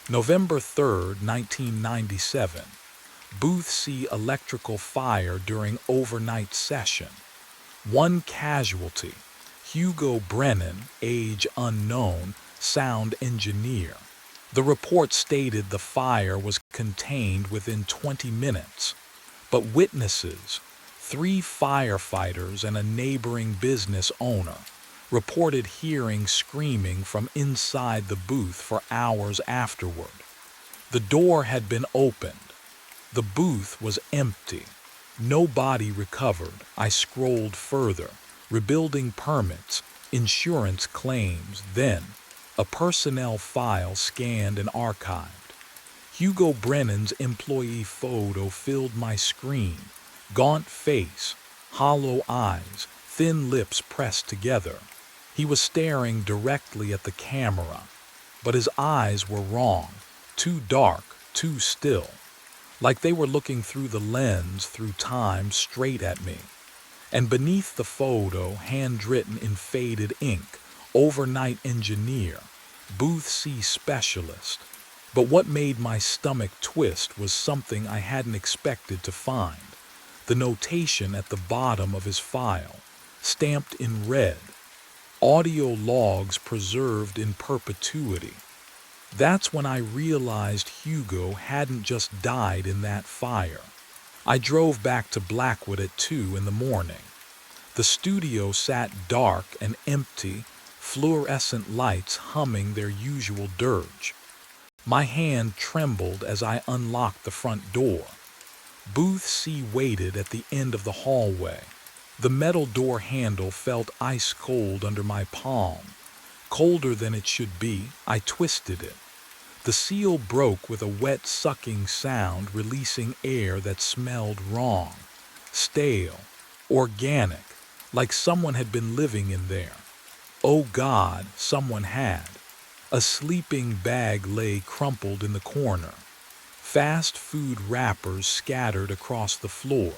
November 3rd, 1997. Booth C electrical fire during overnight session. 1 casualty, Hugo Brennan, age unknown, sound engineer. The report stated the fire was contained within 20 minutes, but witnesses, 3 firefighters and a neighboring business owner, reported hearing screaming from inside the booth for hours afterward. The door had been opened. The booth was empty. No body recovered. I scrolled further. Rebuilding permits, insurance claims, then a personnel file scanned and archived. Hugo Brennan's employee photo filled my screen. Gaunt face, hollow eyes, thin lips pressed together. He was staring directly at the camera, but his eyes were wrong, too dark, too still, like they were looking through the lens through time straight at me. And beneath the photo, handwritten in faded ink, overnight engineer, Booth C specialist. But what made my stomach twist was something I hadn't expected to find. The notation at the bottom of his file, stamped in red, audio logs preserved in perpetuity. That's when I realized Hugo hadn't just died in that fire. I drove back to Blackwood at 2 in the morning. The studio sat dark and empty, fluorescent lights humming their usual dirge. My hand trembled as I unlocked the front door. Booth C waited at the end of the hallway. The metal door handle felt ice cold under my palm. Colder than it should be, I twisted it. The seal broke with a wet sucking sound, releasing air that smelled wrong. stale, organic, like someone had been living in there. Oh God, someone had. A sleeping bag lay crumpled in the corner. Fast food wrappers scattered across the floor.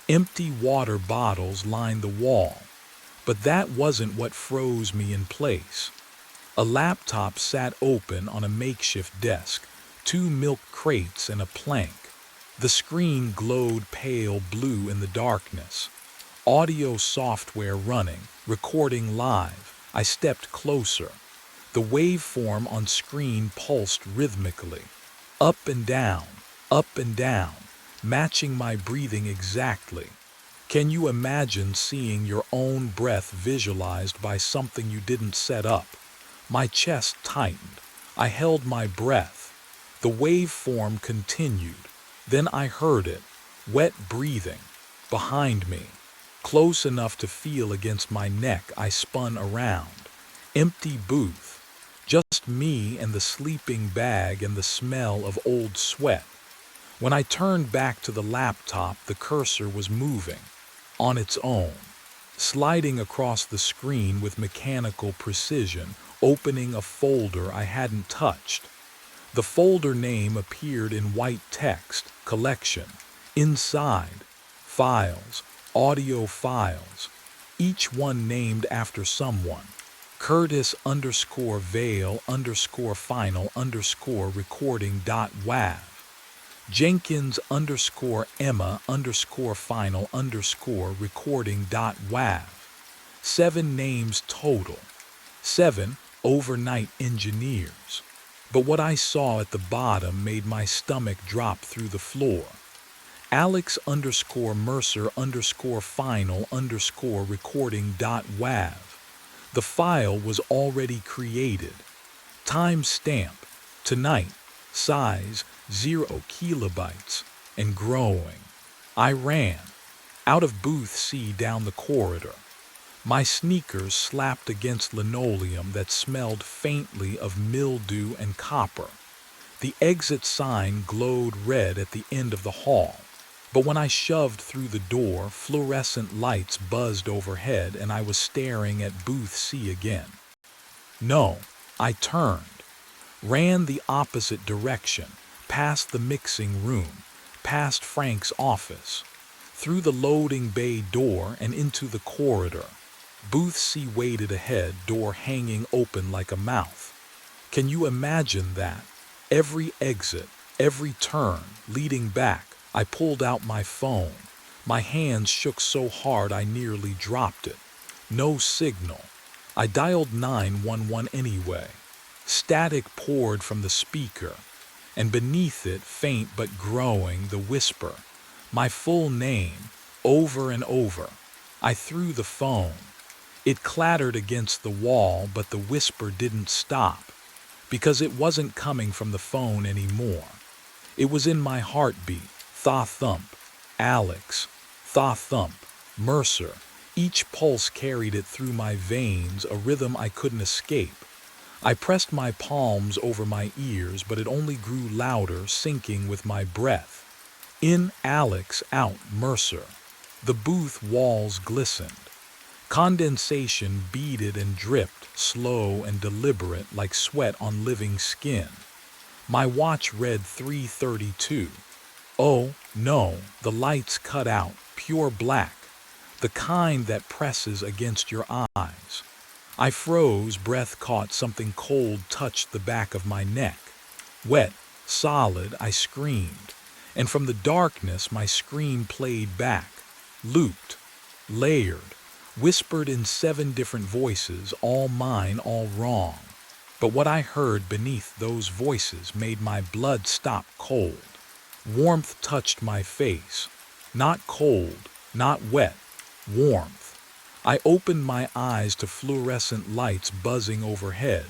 Empty water bottles lined the wall. But that wasn't what froze me in place. A laptop sat open on a makeshift desk, 2 milk crates and a plank. The screen glowed pale blue in the darkness. Audio software running, recording live. I stepped closer. The waveform on screen pulsed rhythmically. Up and down, matching my breathing exactly. Can you imagine seeing your own breath visualized by something you didn't set up? My chest tightened. I held my breath. The waveform continued. Then I heard it, wet breathing, behind me. Close enough to feel against my neck, I spun around. Empty booth. Just me and the sleeping bag and the smell of old sweat. When I turned back to the laptop, the cursor was moving. On its own. Sliding across the screen with mechanical precision, opening a folder I hadn't touched. The folder name appeared in white text, collection. Inside, files, audio files, each one named after someone. Curtis_Vale_final_recording.wav. Jenkins_Emma_final_recording.wav. 7 names total. 7 overnight engineers. But what I saw at the bottom made my stomach drop through the floor. Alex_Mercer_final_recording.wav. The file was already created. Timestamp, tonight, size 0 kilobytes, and growing. I ran, out of booth C down the corridor. My sneakers slapped against linoleum that smelled faintly of mildew and copper. The exit sign glowed red at the end of the hall. But when I shoved through the door, fluorescent lights buzzed overhead and I was staring at booth C again. No, I turned, ran the opposite direction, past the mixing room, past Frank's office, through the loading bay door and into the corridor. Booth C waited ahead, door hanging open like a mouth. Can you imagine that? Every exit, every turn, leading back, I pulled out my phone. My hands shook so hard I nearly dropped it. No signal. I dialed 911 anyway. Static poured from the speaker, and beneath it, faint but growing, the whisper. My full name, over and over. I threw the phone. It clattered against the wall, but the whisper didn't stop, because it wasn't coming from the phone anymore. It was in my heartbeat. Tha-thump, Alex, tha-thump, Mercer. Each pulse carried it through my veins, a rhythm I couldn't escape. I pressed my palms over my ears, but it only grew louder, sinking with my breath. In Alex, out Mercer. The booth walls glistened. Condensation beaded and dripped, slow and deliberate, like sweat on living skin. My watch read 3:32. Oh, no, the lights cut out, pure black, the kind that presses against your eyes. I froze, breath caught, something cold touched the back of my neck. Wet, solid, I screamed, and from the darkness my scream played back, looped, layered, whispered in 7 different voices, all mine, all wrong. But what I heard beneath those voices made my blood stop cold. Warmth touched my face. Not cold, not wet, warmth. I opened my eyes to fluorescent lights buzzing overhead,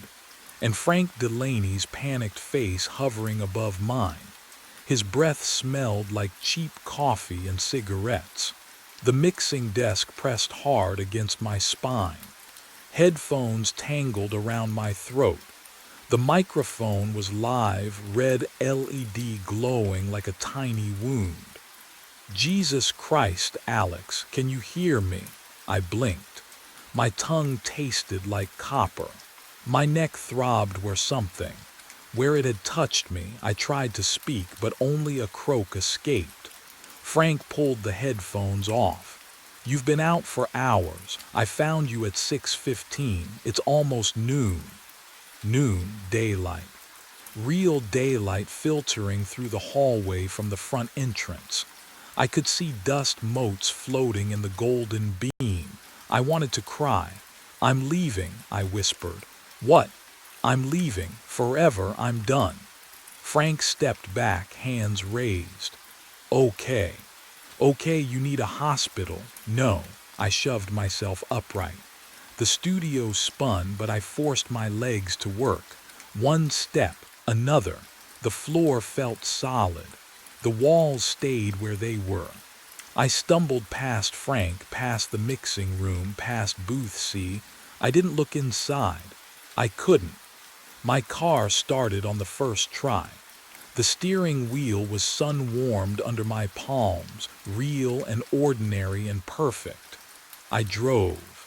and Frank Delaney's panicked face hovering above mine. His breath smelled like cheap coffee and cigarettes. The mixing desk pressed hard against my spine. Headphones tangled around my throat. The microphone was live, red LED glowing like a tiny wound. Jesus Christ, Alex, can you hear me? I blinked. My tongue tasted like copper. My neck throbbed where it had touched me. I tried to speak, but only a croak escaped. Frank pulled the headphones off. You've been out for hours. I found you at 6:15. It's almost noon. Noon, daylight. Real daylight filtering through the hallway from the front entrance. I could see dust motes floating in the golden beam. I wanted to cry. I'm leaving, I whispered. What? I'm leaving. Forever, I'm done. Frank stepped back, hands raised. Okay. Okay, you need a hospital. No. I shoved myself upright. The studio spun, but I forced my legs to work. One step, another. The floor felt solid. The walls stayed where they were. I stumbled past Frank, past the mixing room, past booth C. I didn't look inside. I couldn't. My car started on the first try. The steering wheel was sun-warmed under my palms, real and ordinary and perfect. I drove.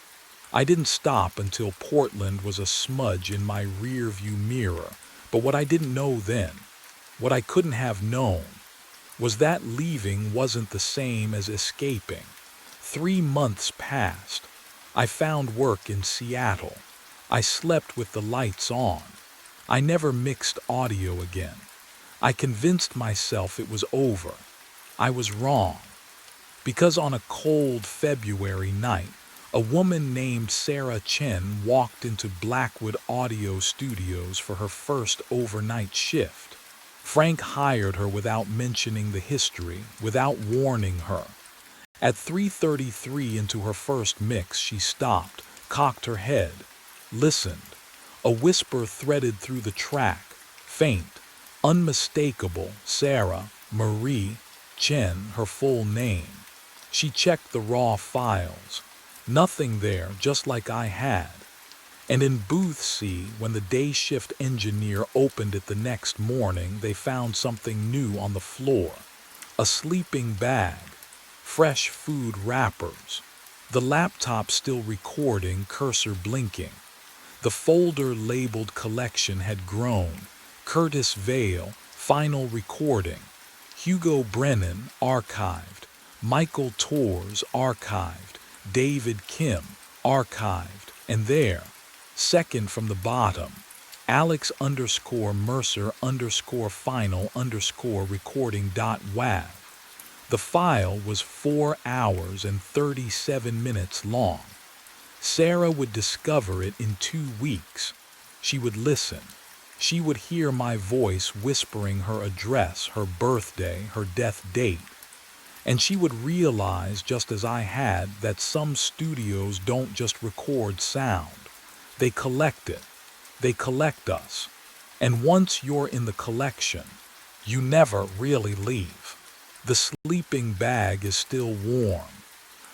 I didn't stop until Portland was a smudge in my rear-view mirror, but what I didn't know then, what I couldn't have known, was that leaving wasn't the same as escaping. 3 months passed. I found work in Seattle. I slept with the lights on. I never mixed audio again. I convinced myself it was over. I was wrong. Because on a cold February night, a woman named Sarah Chen walked into Blackwood Audio Studios for her first overnight shift. Frank hired her without mentioning the history, without warning her. At 3:33 into her first mix, she stopped, cocked her head, listened. A whisper threaded through the track, faint, unmistakable. Sarah Marie Chen, her full name. She checked the raw files. Nothing there, just like I had. And in booth C, when the day shift engineer opened it the next morning, they found something new on the floor. A sleeping bag. Fresh food wrappers. The laptop still recording, cursor blinking. The folder labeled collection had grown. Curtis Vale, final recording. Hugo Brennan, archived. Michael Torres, archived. David Kim, archived. And there, second from the bottom, Alex_Mercer_final_recording.wav. The file was 4 hours and 37 minutes long. Sarah would discover it in 2 weeks. She would listen. She would hear my voice whispering her address, her birthday, her death date. And she would realize, just as I had, that some studios don't just record sound. They collect it. They collect us. And once you're in the collection, you never really leave. The sleeping bag is still warm.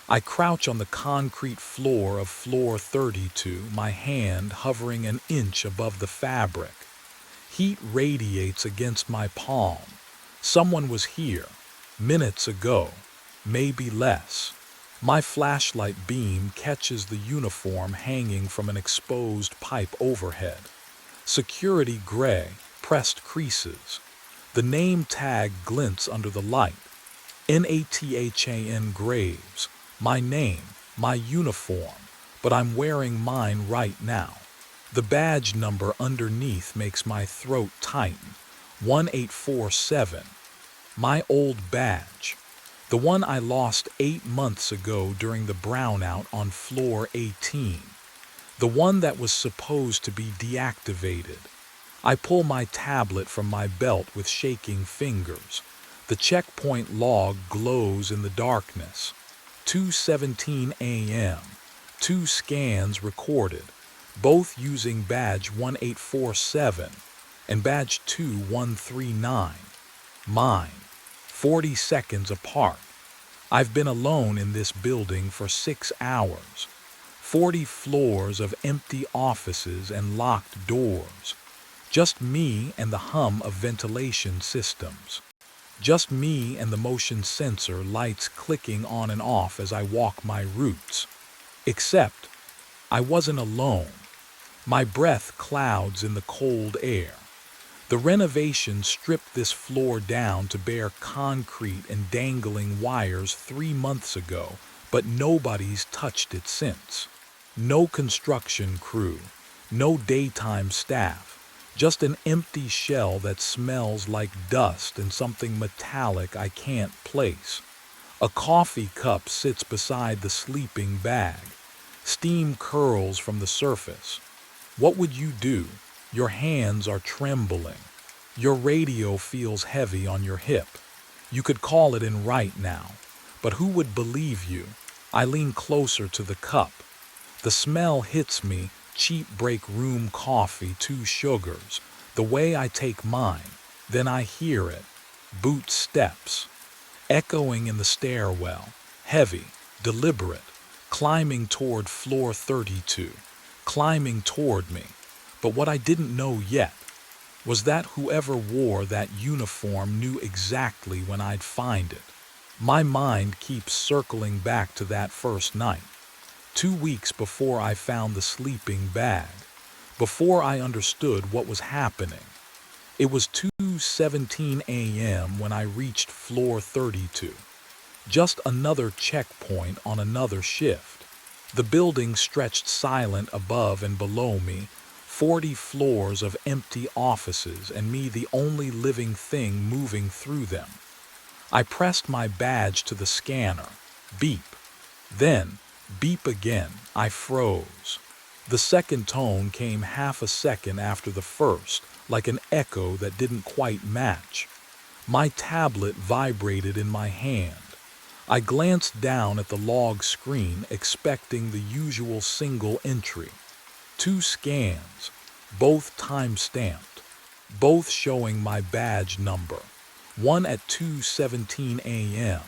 I crouch on the concrete floor of floor 32, my hand hovering an inch above the fabric. Heat radiates against my palm. Someone was here, minutes ago, maybe less. My flashlight beam catches the uniform hanging from an exposed pipe overhead. Security gray, pressed creases. The name tag glints under the light. Nathan Graves. My name, my uniform, but I'm wearing mine right now. The badge number underneath makes my throat tighten. 1847. My old badge. The one I lost 8 months ago during the brownout on floor 18. The one that was supposed to be deactivated. I pull my tablet from my belt with shaking fingers. The checkpoint log glows in the darkness. 2:17 a.m. 2 scans recorded, both using badge 1847 and badge 2139. Mine, 40 seconds apart. I've been alone in this building for 6 hours. 40 floors of empty offices and locked doors. Just me and the hum of ventilation systems. Just me and the motion sensor lights clicking on and off as I walk my routes. Except, I wasn't alone. My breath clouds in the cold air. The renovation stripped this floor down to bare concrete and dangling wires 3 months ago, but nobody's touched it since. No construction crew, no daytime staff, just an empty shell that smells like dust and something metallic I can't place. A coffee cup sits beside the sleeping bag. Steam curls from the surface. What would you do? Your hands are trembling. Your radio feels heavy on your hip. You could call it in right now, but who would believe you? I lean closer to the cup. The smell hits me, cheap break room coffee, 2 sugars. The way I take mine, then I hear it. Boot steps. Echoing in the stairwell. Heavy, deliberate. Climbing toward floor 32. Climbing toward me. But what I didn't know yet was that whoever wore that uniform knew exactly when I'd find it. My mind keeps circling back to that first night. 2 weeks before I found the sleeping bag, before I understood what was happening. It was 2:17 a.m. when I reached floor 32. Just another checkpoint on another shift. The building stretched silent above and below me, 40 floors of empty offices and me the only living thing moving through them. I pressed my badge to the scanner. Beep. Then, beep again. I froze. The second tone came half a second after the first, like an echo that didn't quite match. My tablet vibrated in my hand. I glanced down at the log screen, expecting the usual single entry. 2 scans, both time-stamped, both showing my badge number. One at 2:17 a.m.,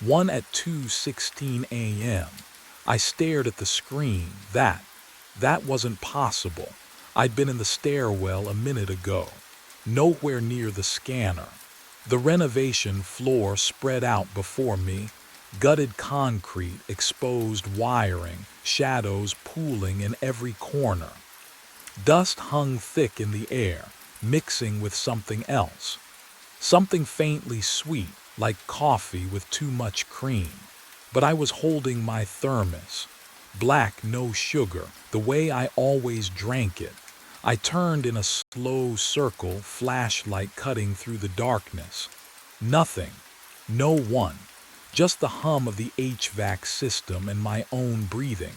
one at 2:16 a.m. I stared at the screen. That wasn't possible. I'd been in the stairwell a minute ago, nowhere near the scanner. The renovation floor spread out before me, gutted concrete, exposed wiring, shadows pooling in every corner. Dust hung thick in the air, mixing with something else. Something faintly sweet, like coffee with too much cream. But I was holding my thermos. Black, no sugar, the way I always drank it. I turned in a slow circle, flashlight cutting through the darkness. Nothing. No one. Just the hum of the HVAC system and my own breathing.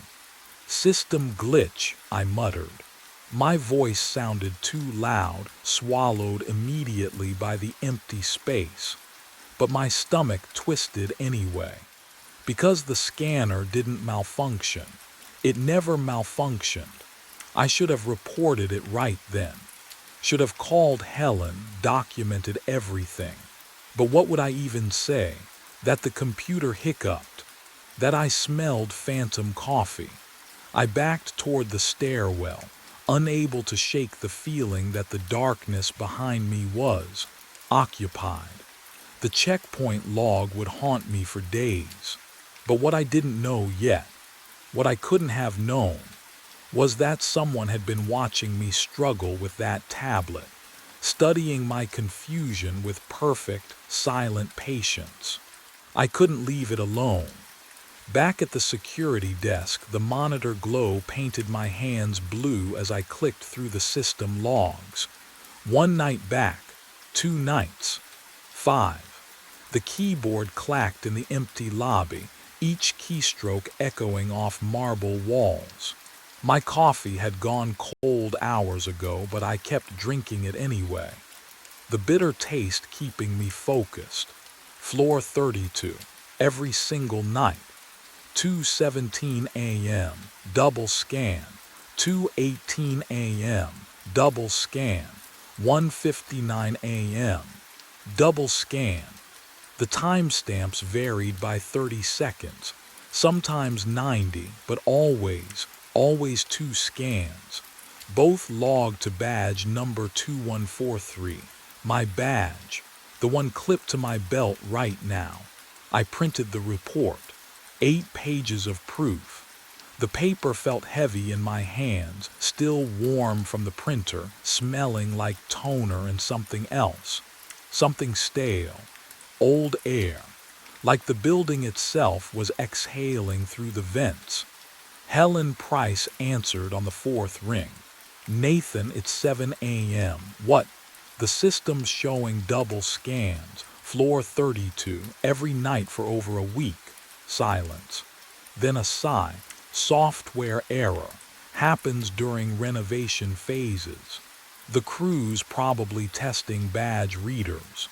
System glitch, I muttered. My voice sounded too loud, swallowed immediately by the empty space. But my stomach twisted anyway. Because the scanner didn't malfunction. It never malfunctioned. I should have reported it right then. Should have called Helen, documented everything. But what would I even say? That the computer hiccuped. That I smelled phantom coffee. I backed toward the stairwell, unable to shake the feeling that the darkness behind me was occupied. The checkpoint log would haunt me for days. But what I didn't know yet, what I couldn't have known, was that someone had been watching me struggle with that tablet, studying my confusion with perfect, silent patience. I couldn't leave it alone. Back at the security desk, the monitor glow painted my hands blue as I clicked through the system logs. 1 night back, 2 nights, 5. The keyboard clacked in the empty lobby, each keystroke echoing off marble walls. My coffee had gone cold hours ago, but I kept drinking it anyway. The bitter taste keeping me focused. Floor 32, every single night. 2:17 a.m., double scan. 2:18 a.m., double scan. 1:59 a.m., double scan. The timestamps varied by 30 seconds, sometimes 90, but always 2 scans. Both logged to badge number 2143, my badge. The one clipped to my belt right now. I printed the report. 8 pages of proof. The paper felt heavy in my hands, still warm from the printer, smelling like toner and something else. Something stale. Old air. Like the building itself was exhaling through the vents. Helen Price answered on the 4th ring. Nathan, it's 7 a.m. What? The system's showing double scans, floor 32, every night for over a week. Silence. Then a sigh. Software error. Happens during renovation phases. The crew's probably testing badge readers.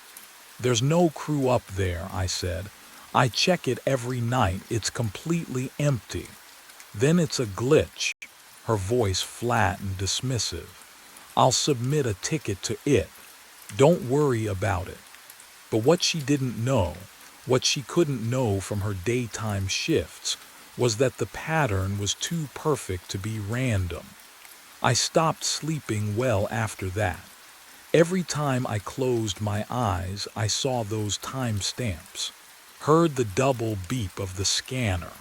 There's no crew up there, I said. I check it every night. It's completely empty. Then it's a glitch. Her voice flat and dismissive. I'll submit a ticket to it. Don't worry about it. But what she didn't know, what she couldn't know from her daytime shifts, was that the pattern was too perfect to be random. I stopped sleeping well after that. Every time I closed my eyes, I saw those timestamps, heard the double beep of the scanner,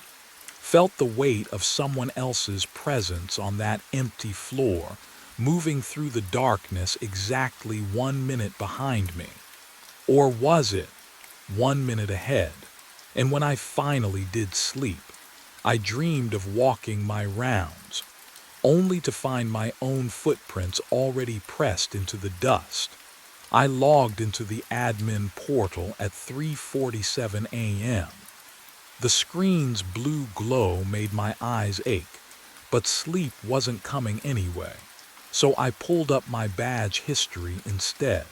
felt the weight of someone else's presence on that empty floor, moving through the darkness exactly 1 minute behind me. Or was it 1 minute ahead? And when I finally did sleep, I dreamed of walking my rounds, only to find my own footprints already pressed into the dust. I logged into the admin portal at 3:47 a.m. The screen's blue glow made my eyes ache, but sleep wasn't coming anyway, so I pulled up my badge history instead.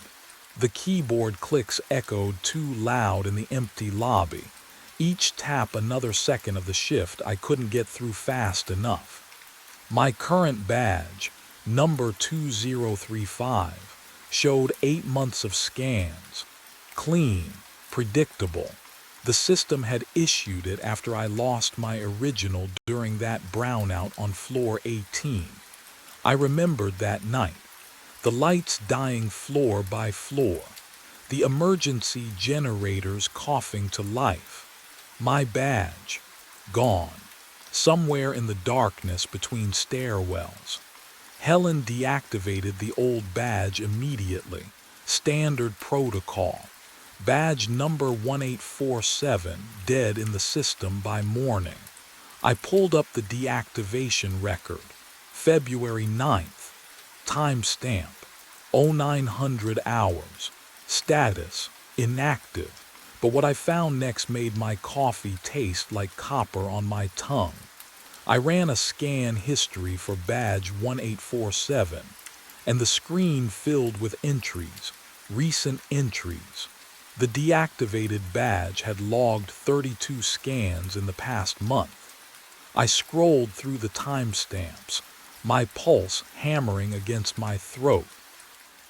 The keyboard clicks echoed too loud in the empty lobby. Each tap another second of the shift I couldn't get through fast enough. My current badge, number 2035, showed 8 months of scans. Clean, predictable. The system had issued it after I lost my original during that brownout on floor 18. I remembered that night. The lights dying floor by floor. The emergency generators coughing to life. My badge, gone. Somewhere in the darkness between stairwells. Helen deactivated the old badge immediately. Standard protocol. Badge number 1847 dead in the system by morning. I pulled up the deactivation record. February 9th. Timestamp. 0900 hours. Status. Inactive. But what I found next made my coffee taste like copper on my tongue. I ran a scan history for badge 1847, and the screen filled with entries, recent entries. The deactivated badge had logged 32 scans in the past month. I scrolled through the timestamps, my pulse hammering against my throat.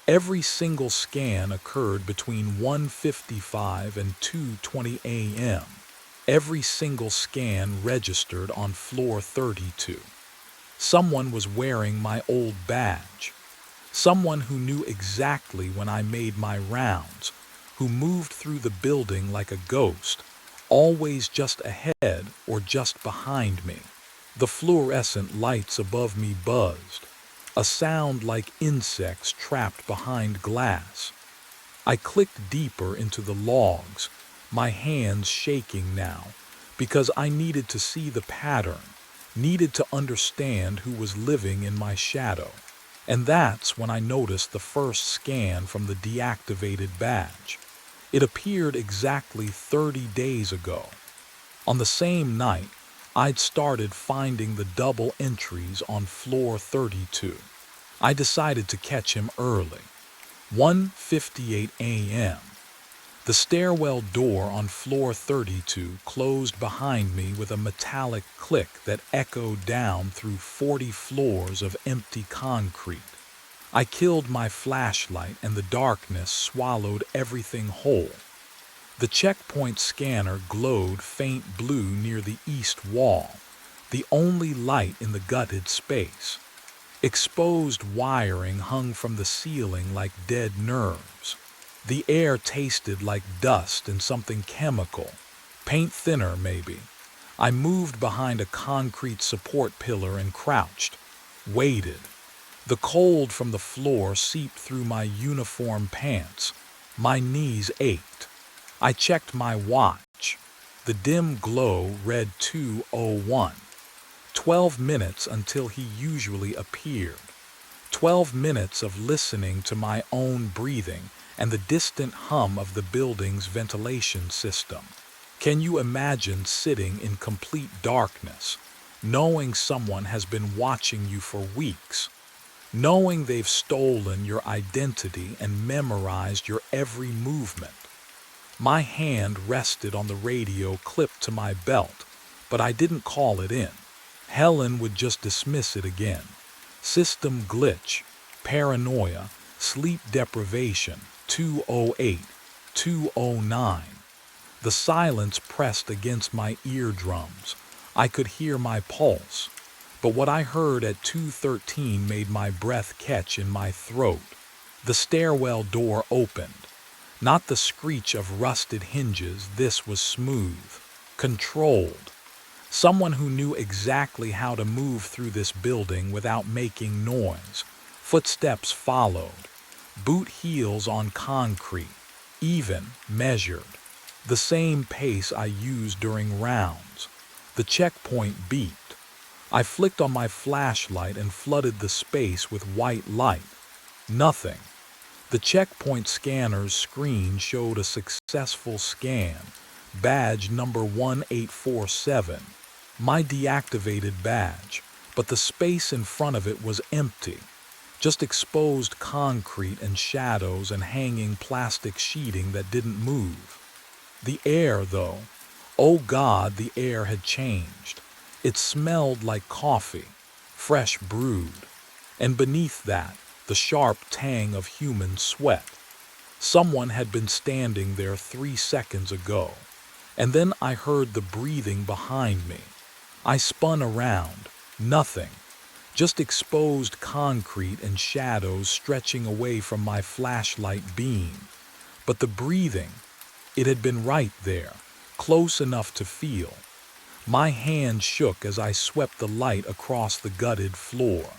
Every single scan occurred between 1:55 and 2:20 a.m. Every single scan registered on floor 32. Someone was wearing my old badge. Someone who knew exactly when I made my rounds, who moved through the building like a ghost, always just ahead or just behind me. The fluorescent lights above me buzzed, a sound like insects trapped behind glass. I clicked deeper into the logs, my hands shaking now, because I needed to see the pattern, needed to understand who was living in my shadow. And that's when I noticed the first scan from the deactivated badge. It appeared exactly 30 days ago. On the same night, I'd started finding the double entries on floor 32. I decided to catch him early. 1:58 a.m. The stairwell door on floor 32 closed behind me with a metallic click that echoed down through 40 floors of empty concrete. I killed my flashlight and the darkness swallowed everything whole. The checkpoint scanner glowed faint blue near the east wall, the only light in the gutted space. Exposed wiring hung from the ceiling like dead nerves. The air tasted like dust and something chemical. Paint thinner, maybe. I moved behind a concrete support pillar and crouched. Waited. The cold from the floor seeped through my uniform pants. My knees ached. I checked my watch. The dim glow read 2:01. 12 minutes until he usually appeared. 12 minutes of listening to my own breathing and the distant hum of the building's ventilation system. Can you imagine sitting in complete darkness, knowing someone has been watching you for weeks, knowing they've stolen your identity and memorized your every movement? My hand rested on the radio clipped to my belt, but I didn't call it in. Helen would just dismiss it again. System glitch, paranoia, sleep deprivation, 2:08, 2:09. The silence pressed against my eardrums. I could hear my pulse, but what I heard at 2:13 made my breath catch in my throat. The stairwell door opened. Not the screech of rusted hinges, this was smooth, controlled. Someone who knew exactly how to move through this building without making noise. Footsteps followed. Boot heels on concrete, even, measured. The same pace I used during rounds. The checkpoint beeped. I flicked on my flashlight and flooded the space with white light. Nothing. The checkpoint scanner's screen showed a successful scan. Badge number 1847. My deactivated badge, but the space in front of it was empty. Just exposed concrete and shadows and hanging plastic sheeting that didn't move. The air, though, oh God, the air had changed. It smelled like coffee, fresh brewed, and beneath that, the sharp tang of human sweat. Someone had been standing there 3 seconds ago, and then I heard the breathing behind me. I spun around, nothing, just exposed concrete and shadows stretching away from my flashlight beam. But the breathing, it had been right there, close enough to feel. My hand shook as I swept the light across the gutted floor.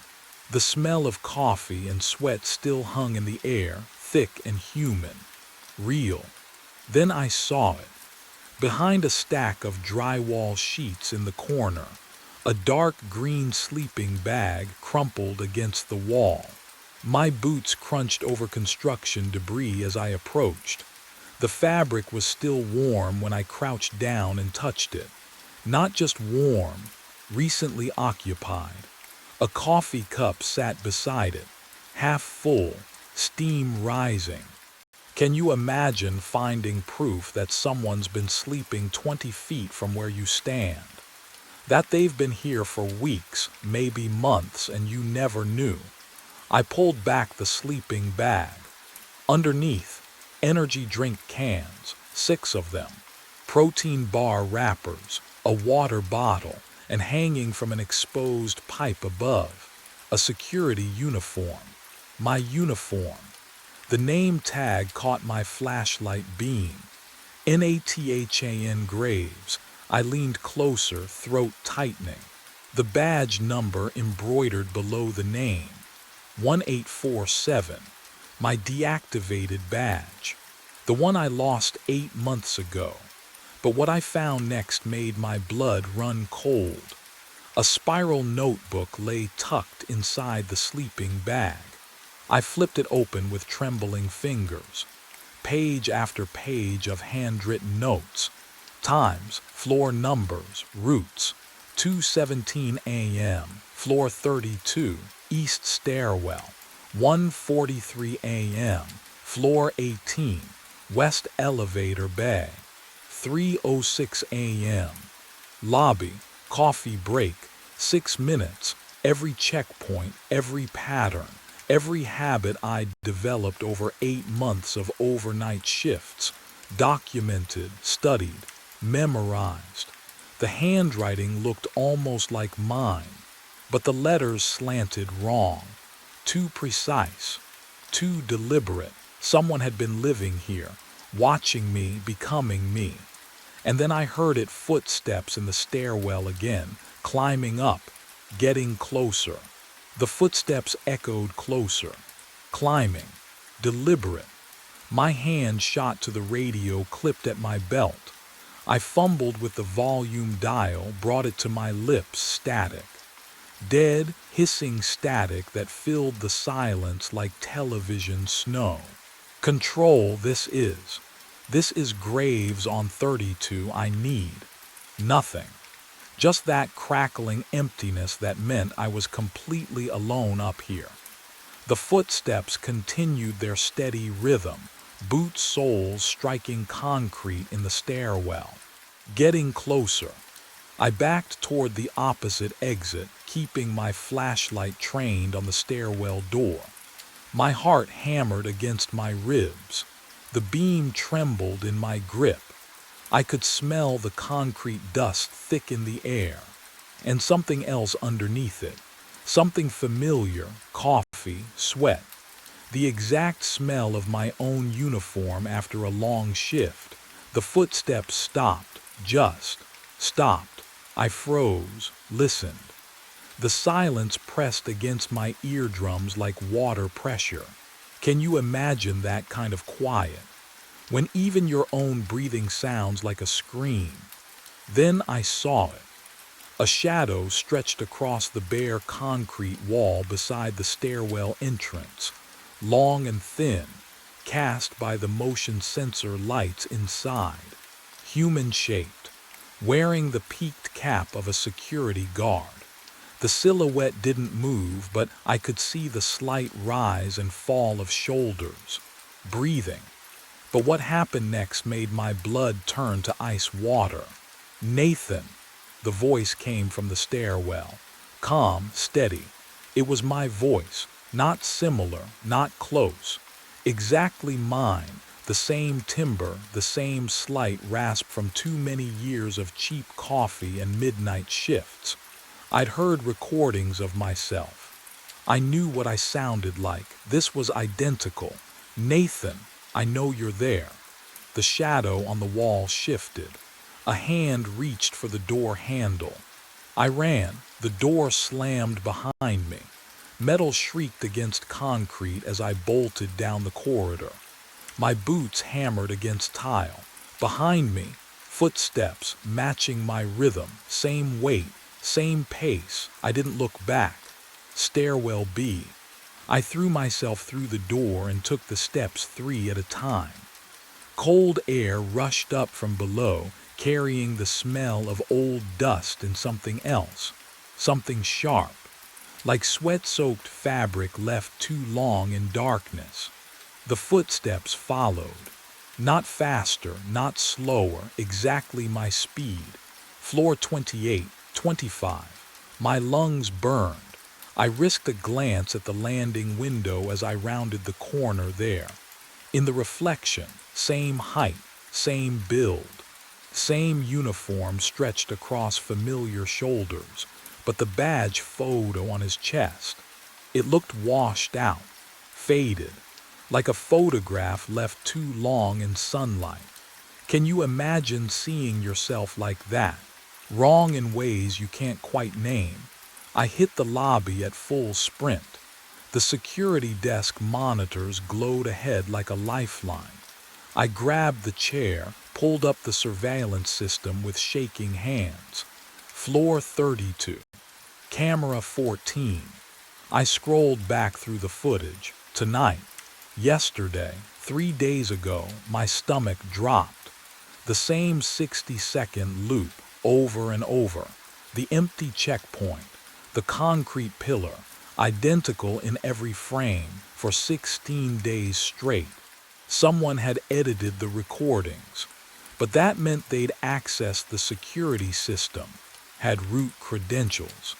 The smell of coffee and sweat still hung in the air, thick and human. Real. Then I saw it. Behind a stack of drywall sheets in the corner, a dark green sleeping bag crumpled against the wall. My boots crunched over construction debris as I approached. The fabric was still warm when I crouched down and touched it. Not just warm, recently occupied. A coffee cup sat beside it, half full, steam rising. Can you imagine finding proof that someone's been sleeping 20 feet from where you stand? That they've been here for weeks, maybe months, and you never knew. I pulled back the sleeping bag. Underneath, energy drink cans, 6 of them, protein bar wrappers, a water bottle, and hanging from an exposed pipe above, a security uniform. My uniform. The name tag caught my flashlight beam. Nathan Graves. I leaned closer, throat tightening. The badge number embroidered below the name. 1847. My deactivated badge. The one I lost 8 months ago. But what I found next made my blood run cold. A spiral notebook lay tucked inside the sleeping bag. I flipped it open with trembling fingers. Page after page of handwritten notes. Times, floor numbers, routes. 2:17 a.m., floor 32, east stairwell. 1:43 a.m., floor 18, west elevator bay. 3:06 a.m., lobby, coffee break, 6 minutes, every checkpoint, every pattern, every habit I'd developed over 8 months of overnight shifts, documented, studied, memorized. The handwriting looked almost like mine, but the letters slanted wrong, too precise, too deliberate, Someone had been living here, watching me, becoming me. And then I heard it footsteps in the stairwell again, climbing up, getting closer. The footsteps echoed closer, climbing, deliberate. My hand shot to the radio clipped at my belt. I fumbled with the volume dial, brought it to my lips, static. Dead, hissing static that filled the silence like television snow. Control, this is. This is Graves on 32. I need nothing. Just that crackling emptiness that meant I was completely alone up here. The footsteps continued their steady rhythm, boot soles striking concrete in the stairwell. Getting closer. I backed toward the opposite exit, keeping my flashlight trained on the stairwell door. My heart hammered against my ribs. The beam trembled in my grip. I could smell the concrete dust thick in the air, and something else underneath it. Something familiar, coffee, sweat. The exact smell of my own uniform after a long shift. The footsteps stopped, just stopped. I froze, listened. The silence pressed against my eardrums like water pressure. Can you imagine that kind of quiet? When even your own breathing sounds like a scream. Then I saw it. A shadow stretched across the bare concrete wall beside the stairwell entrance, long and thin, cast by the motion sensor lights inside. Human-shaped, wearing the peaked cap of a security guard. The silhouette didn't move, but I could see the slight rise and fall of shoulders. Breathing. But what happened next made my blood turn to ice water. Nathan. The voice came from the stairwell. Calm, steady. It was my voice, not similar, not close. Exactly mine, the same timbre, the same slight rasp from too many years of cheap coffee and midnight shifts. I'd heard recordings of myself. I knew what I sounded like. This was identical. Nathan, I know you're there. The shadow on the wall shifted. A hand reached for the door handle. I ran. The door slammed behind me. Metal shrieked against concrete as I bolted down the corridor. My boots hammered against tile. Behind me, footsteps matching my rhythm, same weight, same pace. I didn't look back. Stairwell B. I threw myself through the door and took the steps 3 at a time. Cold air rushed up from below, carrying the smell of old dust and something else, something sharp, like sweat-soaked fabric left too long in darkness. The footsteps followed, not faster, not slower, exactly my speed. Floor 28, 25. My lungs burned. I risked a glance at the landing window as I rounded the corner there. In the reflection, same height, same build. Same uniform stretched across familiar shoulders, but the badge photo on his chest. It looked washed out, faded, like a photograph left too long in sunlight. Can you imagine seeing yourself like that? Wrong in ways you can't quite name. I hit the lobby at full sprint. The security desk monitors glowed ahead like a lifeline. I grabbed the chair, pulled up the surveillance system with shaking hands. Floor 32. Camera 14. I scrolled back through the footage. Tonight. Yesterday. 3 days ago. My stomach dropped. The same 60-second loop, over and over. The empty checkpoint. The concrete pillar. Identical in every frame, for 16 days straight. Someone had edited the recordings. But that meant they'd accessed the security system, had root credentials,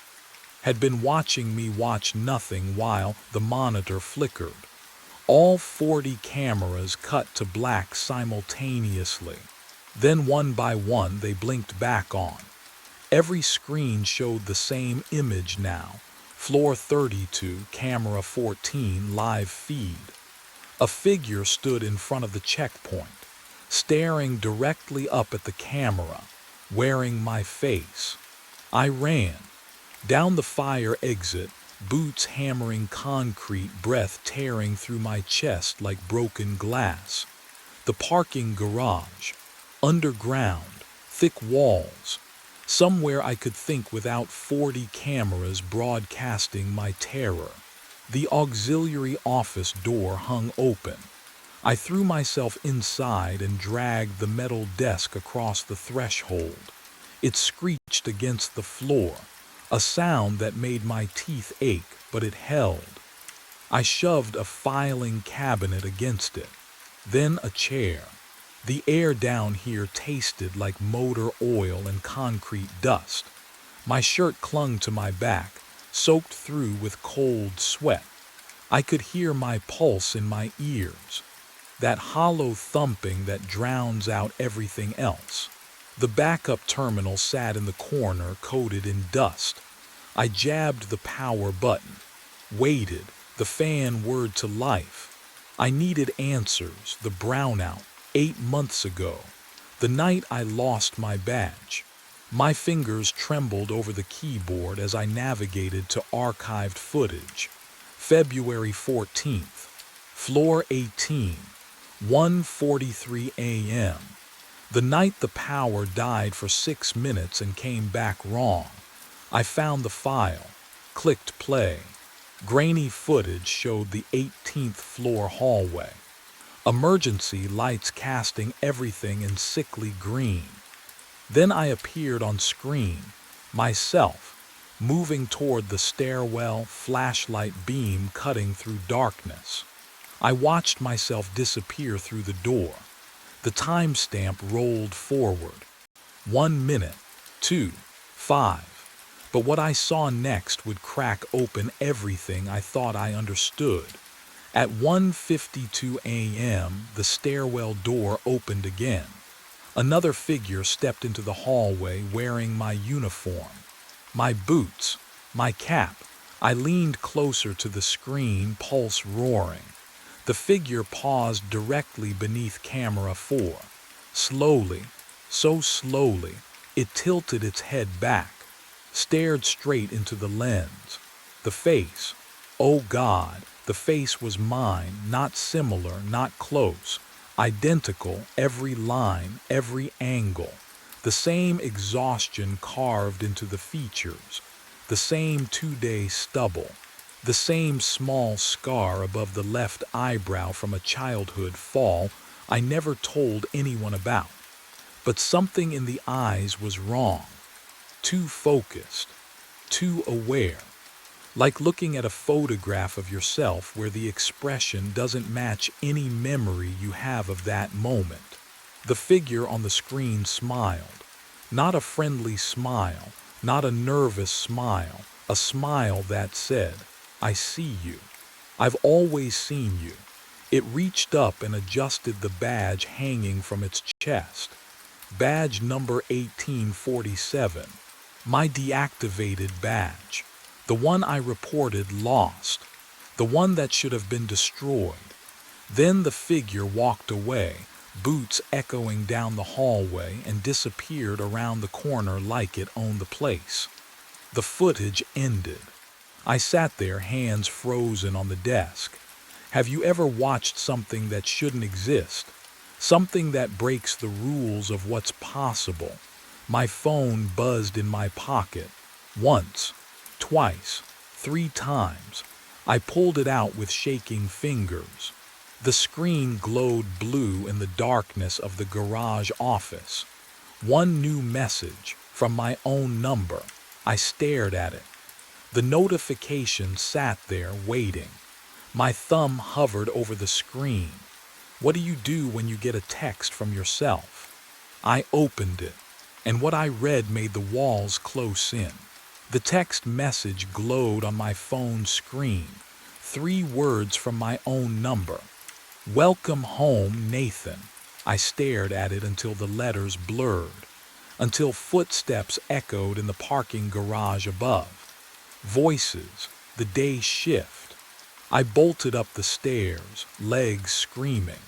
had been watching me watch nothing while the monitor flickered. All 40 cameras cut to black simultaneously. Then one by one they blinked back on. Every screen showed the same image now. Floor 32, camera 14, live feed. A figure stood in front of the checkpoint, staring directly up at the camera, wearing my face. I ran. Down the fire exit, boots hammering concrete, breath tearing through my chest like broken glass. The parking garage. Underground. Thick walls. Somewhere I could think without 40 cameras broadcasting my terror. The auxiliary office door hung open. I threw myself inside and dragged the metal desk across the threshold. It screeched against the floor, a sound that made my teeth ache, but it held. I shoved a filing cabinet against it, then a chair. The air down here tasted like motor oil and concrete dust. My shirt clung to my back, soaked through with cold sweat. I could hear my pulse in my ears, that hollow thumping that drowns out everything else. The backup terminal sat in the corner, coated in dust. I jabbed the power button, waited, the fan whirred to life. I needed answers, the brownout, 8 months ago, the night I lost my badge. My fingers trembled over the keyboard as I navigated to archived footage. February 14th, floor 18, 1:43 a.m. The night the power died for 6 minutes and came back wrong. I found the file, clicked play. Grainy footage showed the 18th floor hallway. Emergency lights casting everything in sickly green. Then I appeared on screen, myself, moving toward the stairwell, flashlight beam cutting through darkness. I watched myself disappear through the door. The timestamp rolled forward. 1 minute, 2, 5. But what I saw next would crack open everything I thought I understood. At 1:52 a.m., the stairwell door opened again. Another figure stepped into the hallway wearing my uniform, my boots, my cap. I leaned closer to the screen, pulse roaring. The figure paused directly beneath camera 4. Slowly, so slowly, it tilted its head back, stared straight into the lens. The face, oh God, the face was mine, not similar, not close, identical, every line, every angle. The same exhaustion carved into the features, the same 2-day stubble, the same small scar above the left eyebrow from a childhood fall I never told anyone about. But something in the eyes was wrong, too focused, too aware, like looking at a photograph of yourself where the expression doesn't match any memory you have of that moment. The figure on the screen smiled, not a friendly smile, not a nervous smile, a smile that said, I see you. I've always seen you. It reached up and adjusted the badge hanging from its chest. Badge number 1847. My deactivated badge. The one I reported lost. The one that should have been destroyed. Then the figure walked away, boots echoing down the hallway, and disappeared around the corner like it owned the place. The footage ended. I sat there, hands frozen on the desk. Have you ever watched something that shouldn't exist? Something that breaks the rules of what's possible? My phone buzzed in my pocket. Once, twice, 3 times. I pulled it out with shaking fingers. The screen glowed blue in the darkness of the garage office. One new message from my own number. I stared at it. The notification sat there waiting. My thumb hovered over the screen. What do you do when you get a text from yourself? I opened it, and what I read made the walls close in. The text message glowed on my phone screen. 3 words from my own number. Welcome home, Nathan. I stared at it until the letters blurred, until footsteps echoed in the parking garage above. Voices, the day shift. I bolted up the stairs, legs screaming.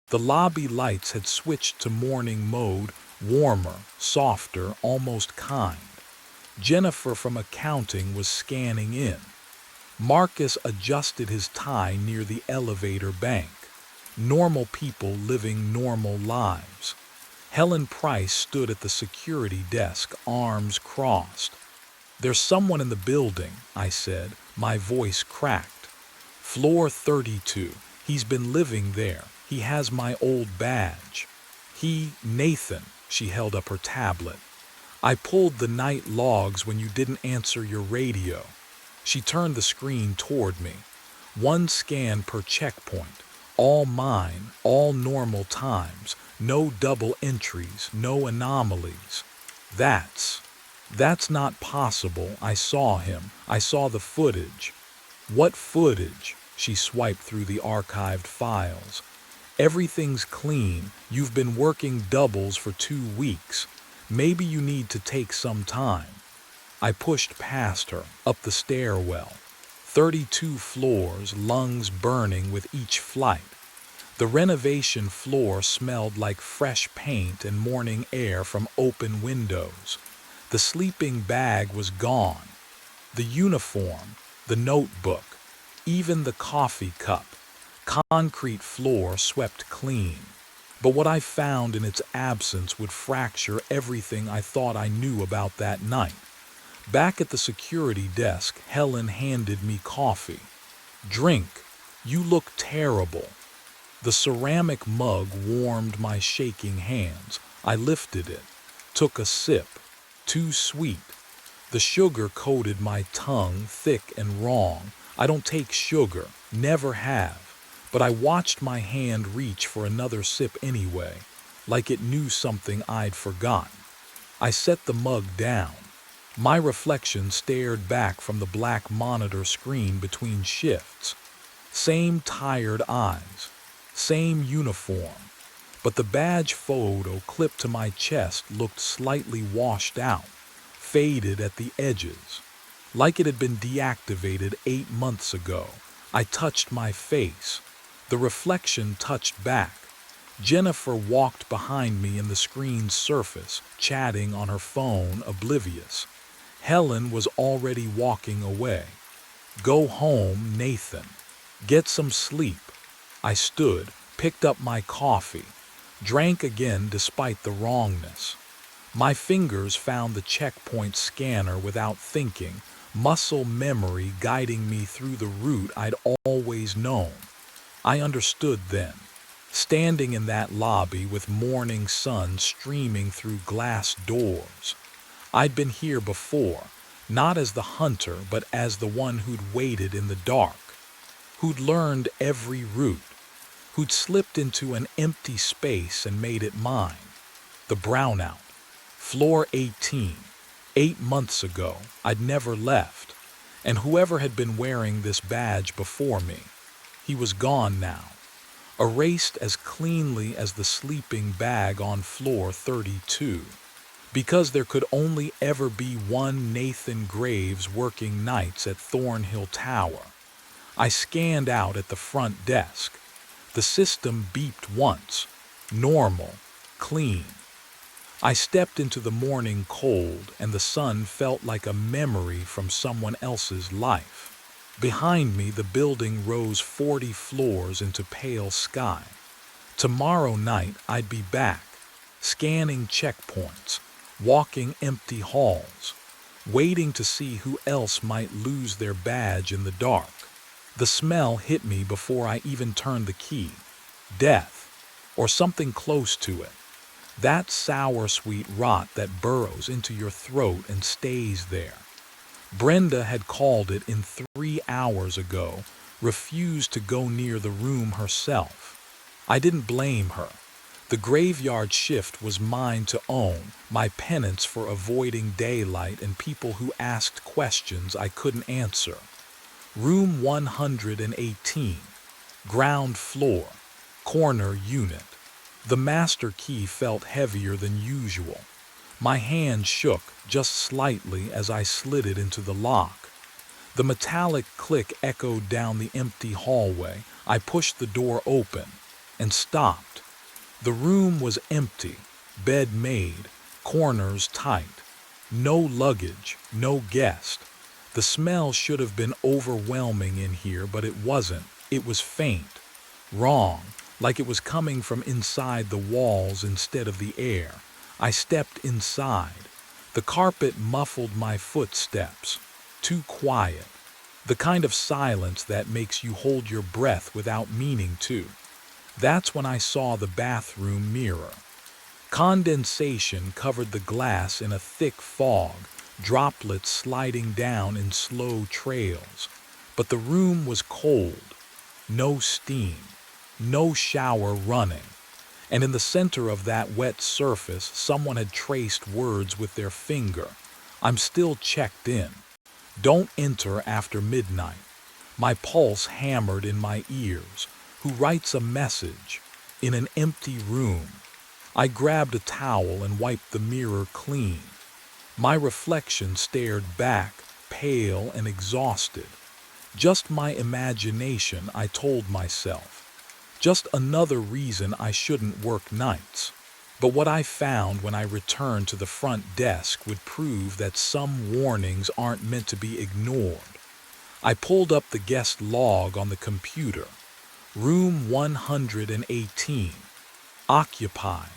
The lobby lights had switched to morning mode, warmer, softer, almost kind. Jennifer from accounting was scanning in. Marcus adjusted his tie near the elevator bank. Normal people living normal lives. Helen Price stood at the security desk, arms crossed. "There's someone in the building," I said, my voice cracked. "Floor 32. He's been living there. He has my old badge." Nathan, she held up her tablet. "I pulled the night logs when you didn't answer your radio." She turned the screen toward me. One scan per checkpoint. All mine, all normal times. No double entries, no anomalies. That's not possible. I saw him. I saw the footage." "What footage?" She swiped through the archived files. "Everything's clean. You've been working doubles for 2 weeks. Maybe you need to take some time." I pushed past her, up the stairwell. 32 floors, lungs burning with each flight. The renovation floor smelled like fresh paint and morning air from open windows. The sleeping bag was gone. The uniform, the notebook, even the coffee cup. Concrete floor swept clean. But what I found in its absence would fracture everything I thought I knew about that night. Back at the security desk, Helen handed me coffee. "Drink. You look terrible." The ceramic mug warmed my shaking hands. I lifted it, took a sip. Too sweet. The sugar coated my tongue, thick and wrong. I don't take sugar, never have. But I watched my hand reach for another sip anyway, like it knew something I'd forgotten. I set the mug down. My reflection stared back from the black monitor screen between shifts. Same tired eyes, same uniform, but the badge photo clipped to my chest looked slightly washed out, faded at the edges, like it had been deactivated 8 months ago. I touched my face. The reflection touched back. Jennifer walked behind me in the screen's surface, chatting on her phone, oblivious. Helen was already walking away. "Go home, Nathan. Get some sleep." I stood, picked up my coffee, drank again despite the wrongness. My fingers found the checkpoint scanner without thinking, muscle memory guiding me through the route I'd always known. I understood then, standing in that lobby with morning sun streaming through glass doors. I'd been here before, not as the hunter, but as the one who'd waited in the dark, who'd learned every route, who'd slipped into an empty space and made it mine. The brownout. Floor 18. 8 months ago, I'd never left, and whoever had been wearing this badge before me, he was gone now, erased as cleanly as the sleeping bag on floor 32. Because there could only ever be one Nathan Graves working nights at Thornhill Tower. I scanned out at the front desk. The system beeped once. Normal. Clean. I stepped into the morning cold, and the sun felt like a memory from someone else's life. Behind me, the building rose 40 floors into pale sky. Tomorrow night, I'd be back, scanning checkpoints, walking empty halls, waiting to see who else might lose their badge in the dark. The smell hit me before I even turned the key. Death, or something close to it. That sour sweet rot that burrows into your throat and stays there. Brenda had called it in 3 hours ago, refused to go near the room herself. I didn't blame her. The graveyard shift was mine to own, my penance for avoiding daylight and people who asked questions I couldn't answer. Room 118, ground floor, corner unit. The master key felt heavier than usual. My hand shook just slightly as I slid it into the lock. The metallic click echoed down the empty hallway. I pushed the door open and stopped. The room was empty, bed made, corners tight. No luggage, no guest. The smell should have been overwhelming in here, but it wasn't. It was faint, wrong, like it was coming from inside the walls instead of the air. I stepped inside. The carpet muffled my footsteps. Too quiet. The kind of silence that makes you hold your breath without meaning to. That's when I saw the bathroom mirror. Condensation covered the glass in a thick fog, droplets sliding down in slow trails. But the room was cold. No steam. No shower running. And in the center of that wet surface, someone had traced words with their finger. I'm still checked in. Don't enter after midnight. My pulse hammered in my ears. Who writes a message? In an empty room. I grabbed a towel and wiped the mirror clean. My reflection stared back, pale and exhausted. Just my imagination, I told myself. Just another reason I shouldn't work nights. But what I found when I returned to the front desk would prove that some warnings aren't meant to be ignored. I pulled up the guest log on the computer. Room 118. Occupied.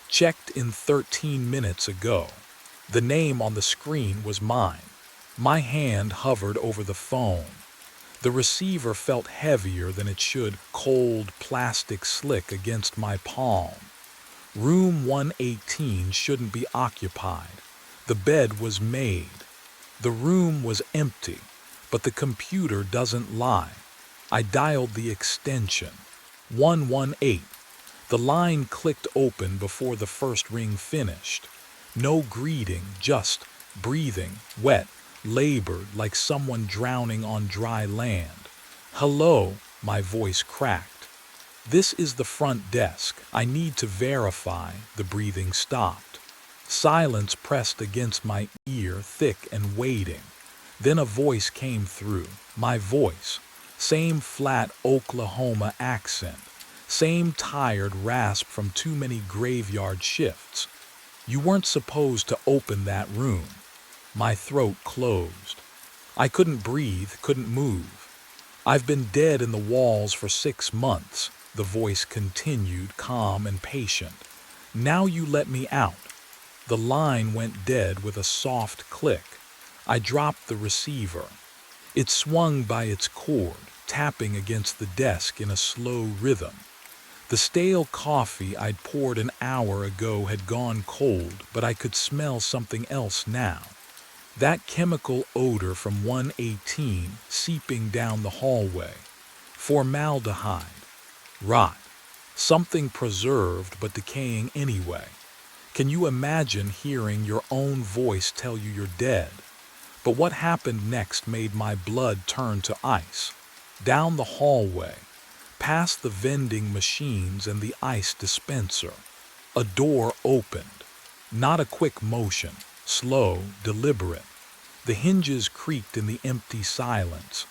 Checked in 13 minutes ago. The name on the screen was mine. My hand hovered over the phone. The receiver felt heavier than it should, cold plastic slick against my palm. Room 118 shouldn't be occupied. The bed was made. The room was empty, but the computer doesn't lie. I dialed the extension. 118. The line clicked open before the first ring finished. No greeting, just breathing, wet, labored like someone drowning on dry land. Hello, my voice cracked. This is the front desk. I need to verify. The breathing stopped. Silence pressed against my ear, thick and waiting. Then a voice came through. My voice. Same flat Oklahoma accent. Same tired rasp from too many graveyard shifts. You weren't supposed to open that room. My throat closed. I couldn't breathe, couldn't move. I've been dead in the walls for 6 months, the voice continued, calm and patient. Now you let me out. The line went dead with a soft click. I dropped the receiver. It swung by its cord, tapping against the desk in a slow rhythm. The stale coffee I'd poured an hour ago had gone cold, but I could smell something else now. That chemical odor from 118 seeping down the hallway. Formaldehyde. Rot. Something preserved but decaying anyway. Can you imagine hearing your own voice tell you you're dead? But what happened next made my blood turn to ice. Down the hallway, past the vending machines and the ice dispenser. A door opened. Not a quick motion, slow, deliberate. The hinges creaked in the empty silence.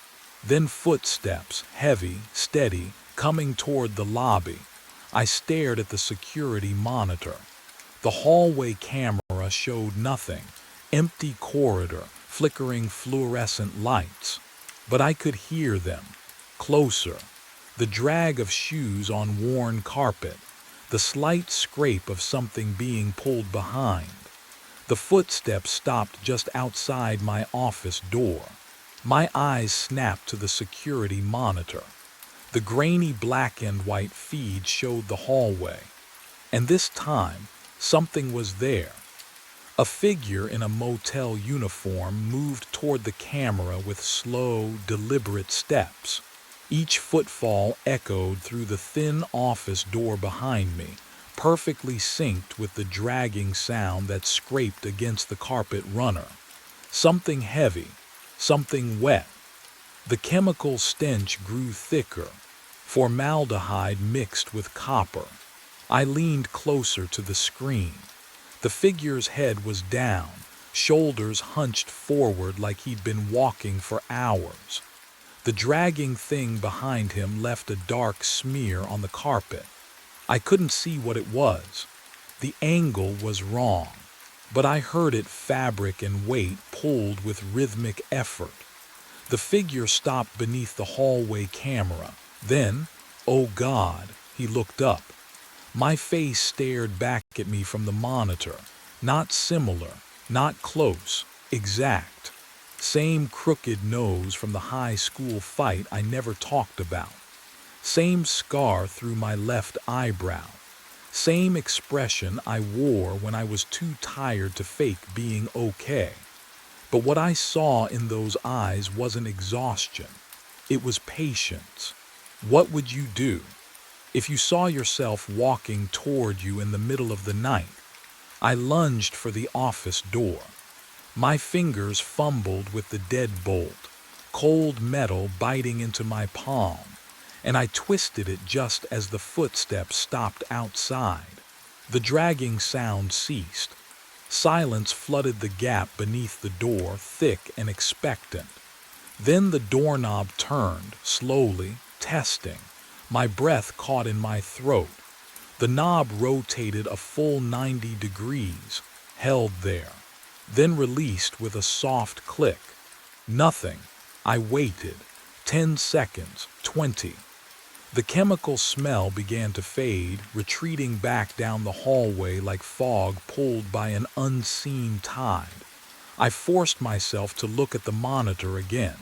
Then footsteps, heavy, steady, coming toward the lobby. I stared at the security monitor. The hallway camera showed nothing. Empty corridor, flickering fluorescent lights. But I could hear them. Closer. The drag of shoes on worn carpet. The slight scrape of something being pulled behind. The footsteps stopped just outside my office door. My eyes snapped to the security monitor. The grainy black and white feed showed the hallway. And this time, something was there. A figure in a motel uniform moved toward the camera with slow, deliberate steps. Each footfall echoed through the thin office door behind me, perfectly synced with the dragging sound that scraped against the carpet runner. Something heavy, something wet. The chemical stench grew thicker, formaldehyde mixed with copper. I leaned closer to the screen. The figure's head was down, shoulders hunched forward like he'd been walking for hours. The dragging thing behind him left a dark smear on the carpet. I couldn't see what it was. The angle was wrong, but I heard it fabric and weight pulled with rhythmic effort. The figure stopped beneath the hallway camera. Then, oh God, he looked up. My face stared back at me from the monitor. Not similar, not close, exact. Same crooked nose from the high school fight I never talked about. Same scar through my left eyebrow. Same expression I wore when I was too tired to fake being okay. But what I saw in those eyes wasn't exhaustion. It was patience. What would you do if you saw yourself walking toward you in the middle of the night? I lunged for the office door. My fingers fumbled with the deadbolt, cold metal biting into my palm, and I twisted it just as the footsteps stopped outside. The dragging sound ceased. Silence flooded the gap beneath the door, thick and expectant. Then the doorknob turned, slowly, testing. My breath caught in my throat. The knob rotated a full 90 degrees, held there, then released with a soft click. Nothing. I waited. 10 seconds, 20. The chemical smell began to fade, retreating back down the hallway like fog pulled by an unseen tide. I forced myself to look at the monitor again.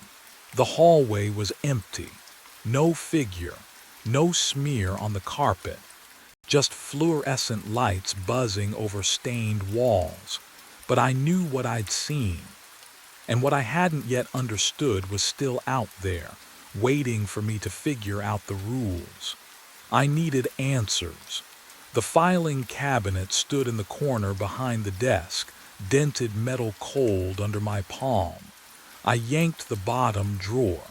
The hallway was empty. No figure, no smear on the carpet, just fluorescent lights buzzing over stained walls. But I knew what I'd seen, and what I hadn't yet understood was still out there, waiting for me to figure out the rules. I needed answers. The filing cabinet stood in the corner behind the desk, dented metal cold under my palm. I yanked the bottom drawer.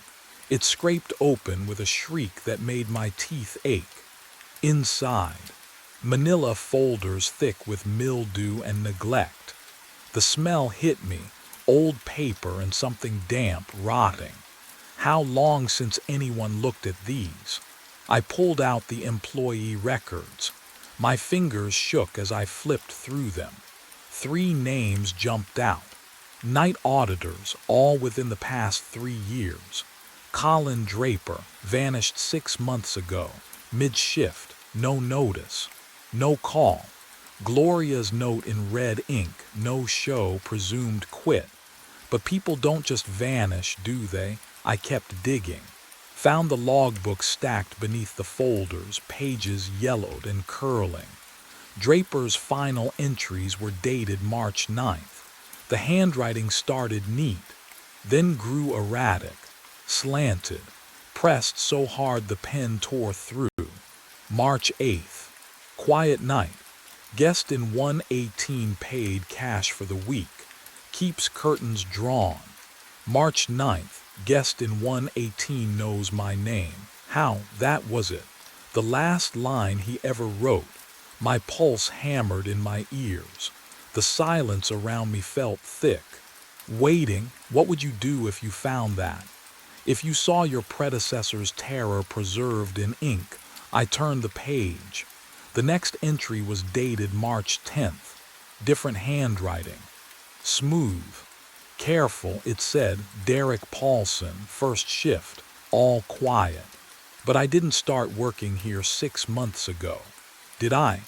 It scraped open with a shriek that made my teeth ache. Inside, manila folders thick with mildew and neglect. The smell hit me, old paper and something damp rotting. How long since anyone looked at these? I pulled out the employee records. My fingers shook as I flipped through them. 3 names jumped out. Night auditors, all within the past 3 years. Colin Draper, vanished 6 months ago. Mid-shift, no notice, no call. Gloria's note in red ink, no show, presumed quit. But people don't just vanish, do they? I kept digging. Found the logbook stacked beneath the folders, pages yellowed and curling. Draper's final entries were dated March 9th. The handwriting started neat, then grew erratic, slanted, pressed so hard the pen tore through. March 8th. Quiet night. Guest in 118 paid cash for the week. Keeps curtains drawn. March 9th. Guest in 118 knows my name. How, that was it. The last line he ever wrote. My pulse hammered in my ears. The silence around me felt thick. Waiting, what would you do if you found that? If you saw your predecessor's terror preserved in ink? I turned the page. The next entry was dated March 10th. Different handwriting. Smooth. Careful, it said, Derek Paulson, first shift, all quiet. But I didn't start working here 6 months ago. Did I?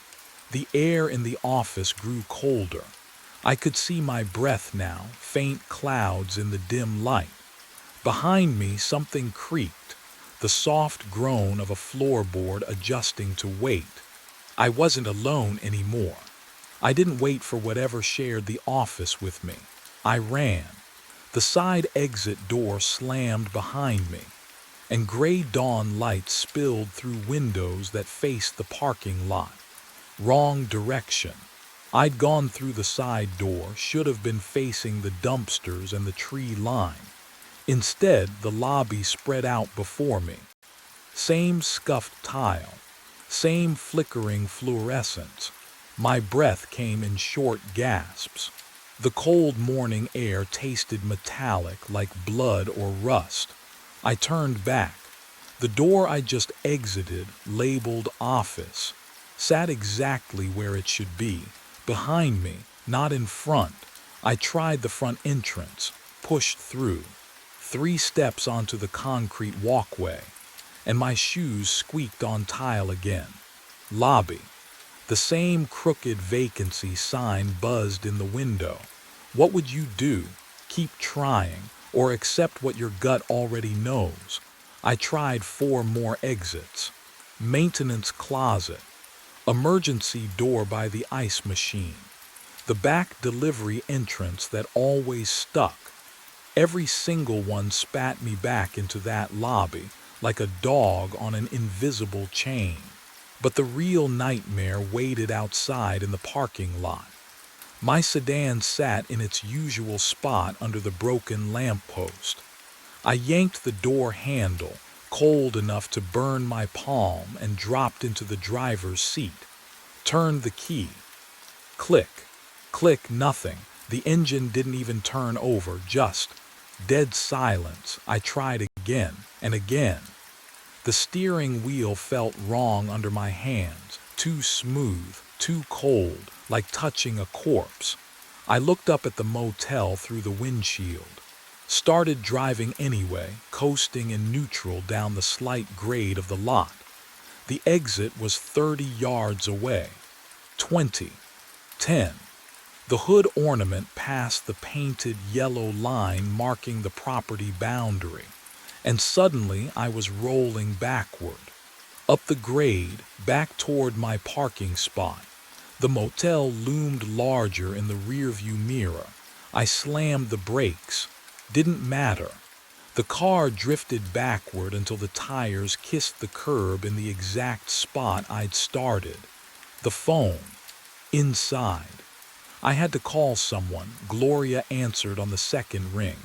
The air in the office grew colder. I could see my breath now, faint clouds in the dim light. Behind me, something creaked, the soft groan of a floorboard adjusting to weight. I wasn't alone anymore. I didn't wait for whatever shared the office with me. I ran. The side exit door slammed behind me, and gray dawn light spilled through windows that faced the parking lot. Wrong direction. I'd gone through the side door, should have been facing the dumpsters and the tree line. Instead, the lobby spread out before me. Same scuffed tile, same flickering fluorescence. My breath came in short gasps. The cold morning air tasted metallic like blood or rust. I turned back. The door I just exited, labeled office, sat exactly where it should be, behind me, not in front. I tried the front entrance, pushed through. 3 steps onto the concrete walkway, and my shoes squeaked on tile again. Lobby. The same crooked vacancy sign buzzed in the window. What would you do? Keep trying, or accept what your gut already knows? I tried 4 more exits. Maintenance closet. Emergency door by the ice machine. The back delivery entrance that always stuck. Every single one spat me back into that lobby like a dog on an invisible chain. But the real nightmare waited outside in the parking lot. My sedan sat in its usual spot under the broken lamppost. I yanked the door handle, cold enough to burn my palm, and dropped into the driver's seat. Turned the key. Click, click, nothing. The engine didn't even turn over, just dead silence. I tried again and again. The steering wheel felt wrong under my hands, too smooth, too cold, like touching a corpse. I looked up at the motel through the windshield. Started driving anyway, coasting in neutral down the slight grade of the lot. The exit was 30 yards away. 20. 10. The hood ornament passed the painted yellow line marking the property boundary, and suddenly I was rolling backward. Up the grade, back toward my parking spot. The motel loomed larger in the rearview mirror. I slammed the brakes. Didn't matter. The car drifted backward until the tires kissed the curb in the exact spot I'd started. The phone. Inside. I had to call someone. Gloria answered on the second ring.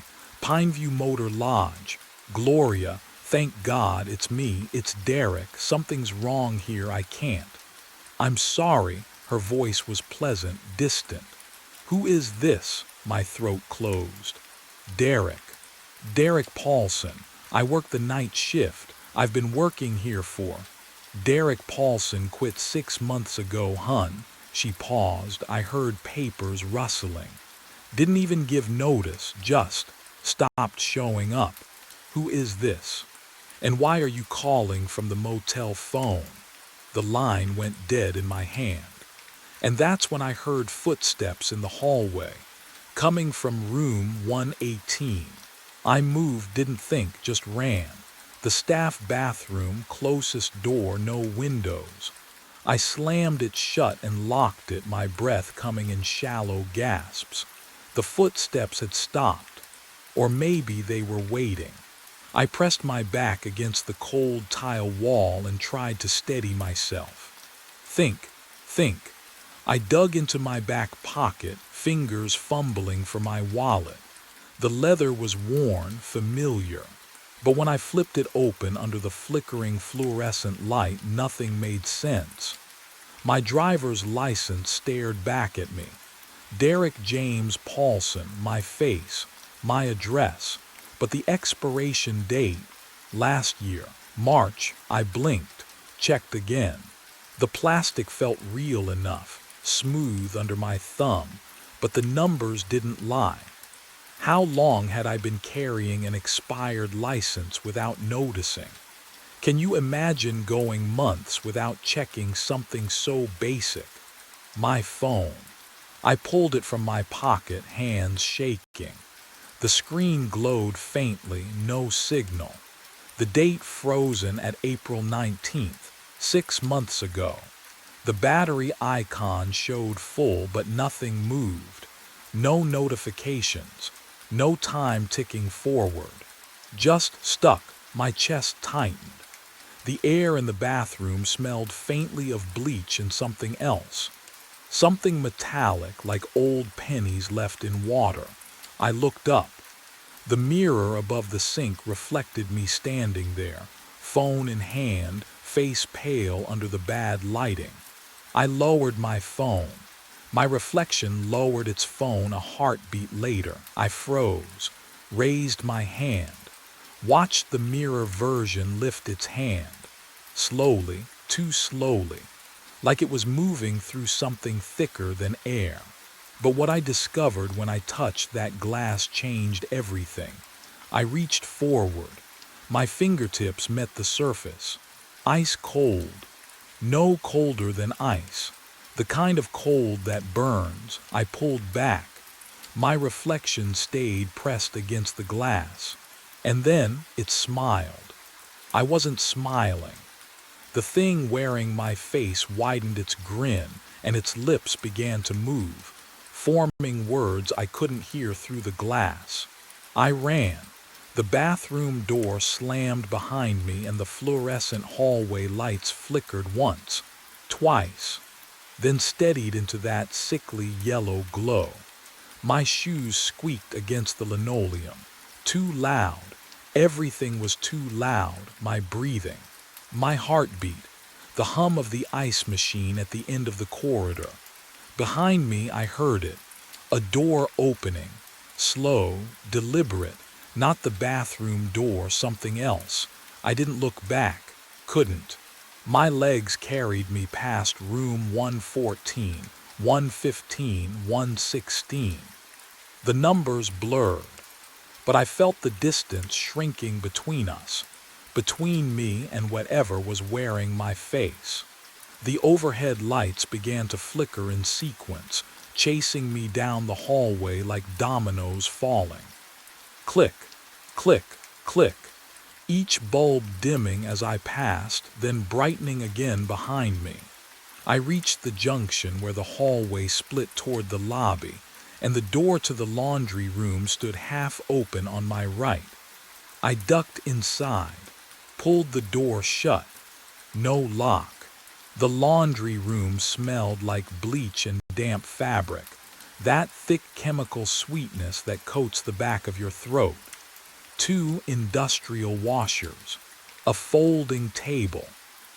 Pineview Motor Lodge. Gloria, thank God, it's me, it's Derek. Something's wrong here, I can't. I'm sorry. Her voice was pleasant, distant. Who is this? My throat closed. Derek. Derek Paulson. I work the night shift. I've been working here for. Derek Paulson quit 6 months ago, hun. She paused. I heard papers rustling. Didn't even give notice, just stopped showing up. Who is this? And why are you calling from the motel phone? The line went dead in my hand. And that's when I heard footsteps in the hallway, coming from room 118. I moved, didn't think, just ran. The staff bathroom, closest door, no windows. I slammed it shut and locked it, my breath coming in shallow gasps. The footsteps had stopped, or maybe they were waiting. I pressed my back against the cold tile wall and tried to steady myself. Think. I dug into my back pocket, fingers fumbling for my wallet. The leather was worn, familiar. But when I flipped it open under the flickering fluorescent light, nothing made sense. My driver's license stared back at me. Derek James Paulson, my face, my address, but the expiration date, last year, March. I blinked, checked again. The plastic felt real enough, smooth under my thumb, but the numbers didn't lie. How long had I been carrying an expired license without noticing? Can you imagine going months without checking something so basic? My phone. I pulled it from my pocket, hands shaking. The screen glowed faintly, no signal. The date frozen at April 19th, 6 months ago. The battery icon showed full, but nothing moved. No notifications. No time ticking forward. Just stuck. My chest tightened. The air in the bathroom smelled faintly of bleach and something else. Something metallic, like old pennies left in water. I looked up. The mirror above the sink reflected me standing there, phone in hand, face pale under the bad lighting. I lowered my phone. My reflection lowered its phone a heartbeat later. I froze, raised my hand, watched the mirror version lift its hand. Slowly, too slowly, like it was moving through something thicker than air. But what I discovered when I touched that glass changed everything. I reached forward. My fingertips met the surface. Ice cold. No colder than ice. The kind of cold that burns. I pulled back. My reflection stayed pressed against the glass. And then it smiled. I wasn't smiling. The thing wearing my face widened its grin, and its lips began to move, forming words I couldn't hear through the glass. I ran. The bathroom door slammed behind me, and the fluorescent hallway lights flickered once, twice, then steadied into that sickly yellow glow. My shoes squeaked against the linoleum. Too loud. Everything was too loud. My breathing. My heartbeat. The hum of the ice machine at the end of the corridor. Behind me, I heard it. A door opening. Slow, deliberate. Not the bathroom door, something else. I didn't look back. Couldn't. My legs carried me past room 114, 115, 116. The numbers blurred, but I felt the distance shrinking between us, between me and whatever was wearing my face. The overhead lights began to flicker in sequence, chasing me down the hallway like dominoes falling. Click, click, click, each bulb dimming as I passed, then brightening again behind me. I reached the junction where the hallway split toward the lobby, and the door to the laundry room stood half open on my right. I ducked inside, pulled the door shut. No lock. The laundry room smelled like bleach and damp fabric, that thick chemical sweetness that coats the back of your throat. 2 industrial washers, a folding table,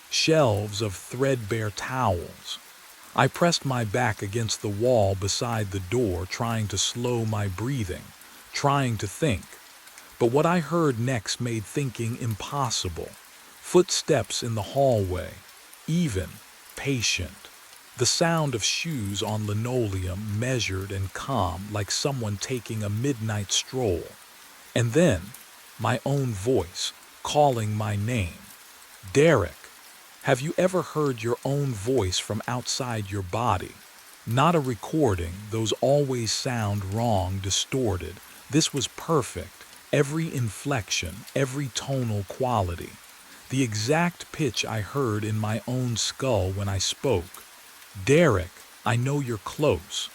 shelves of threadbare towels. I pressed my back against the wall beside the door, trying to slow my breathing, trying to think. But what I heard next made thinking impossible. Footsteps in the hallway, even, patient. The sound of shoes on linoleum, measured and calm, like someone taking a midnight stroll. And then, my own voice, calling my name. Derek. Have you ever heard your own voice from outside your body? Not a recording, those always sound wrong, distorted. This was perfect, every inflection, every tonal quality. The exact pitch I heard in my own skull when I spoke. Derek, I know you're close.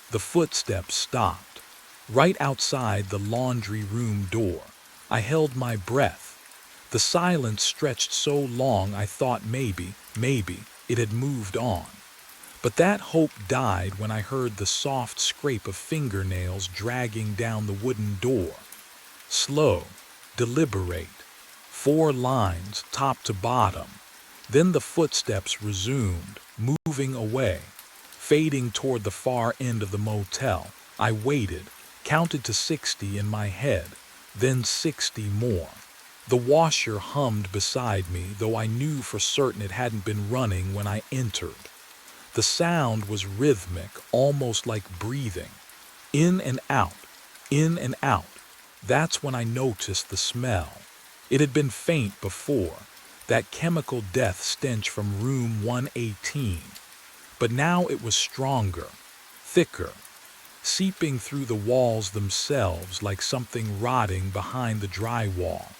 The footsteps stopped. Right outside the laundry room door. I held my breath. The silence stretched so long I thought maybe it had moved on. But that hope died when I heard the soft scrape of fingernails dragging down the wooden door. Slow, deliberate. 4 lines, top to bottom. Then the footsteps resumed, moving away, fading toward the far end of the motel. I waited, counted to 60 in my head, then 60 more. The washer hummed beside me, though I knew for certain it hadn't been running when I entered. The sound was rhythmic, almost like breathing. In and out, in and out. That's when I noticed the smell. It had been faint before, that chemical death stench from room 118. But now it was stronger, thicker, seeping through the walls themselves like something rotting behind the drywall.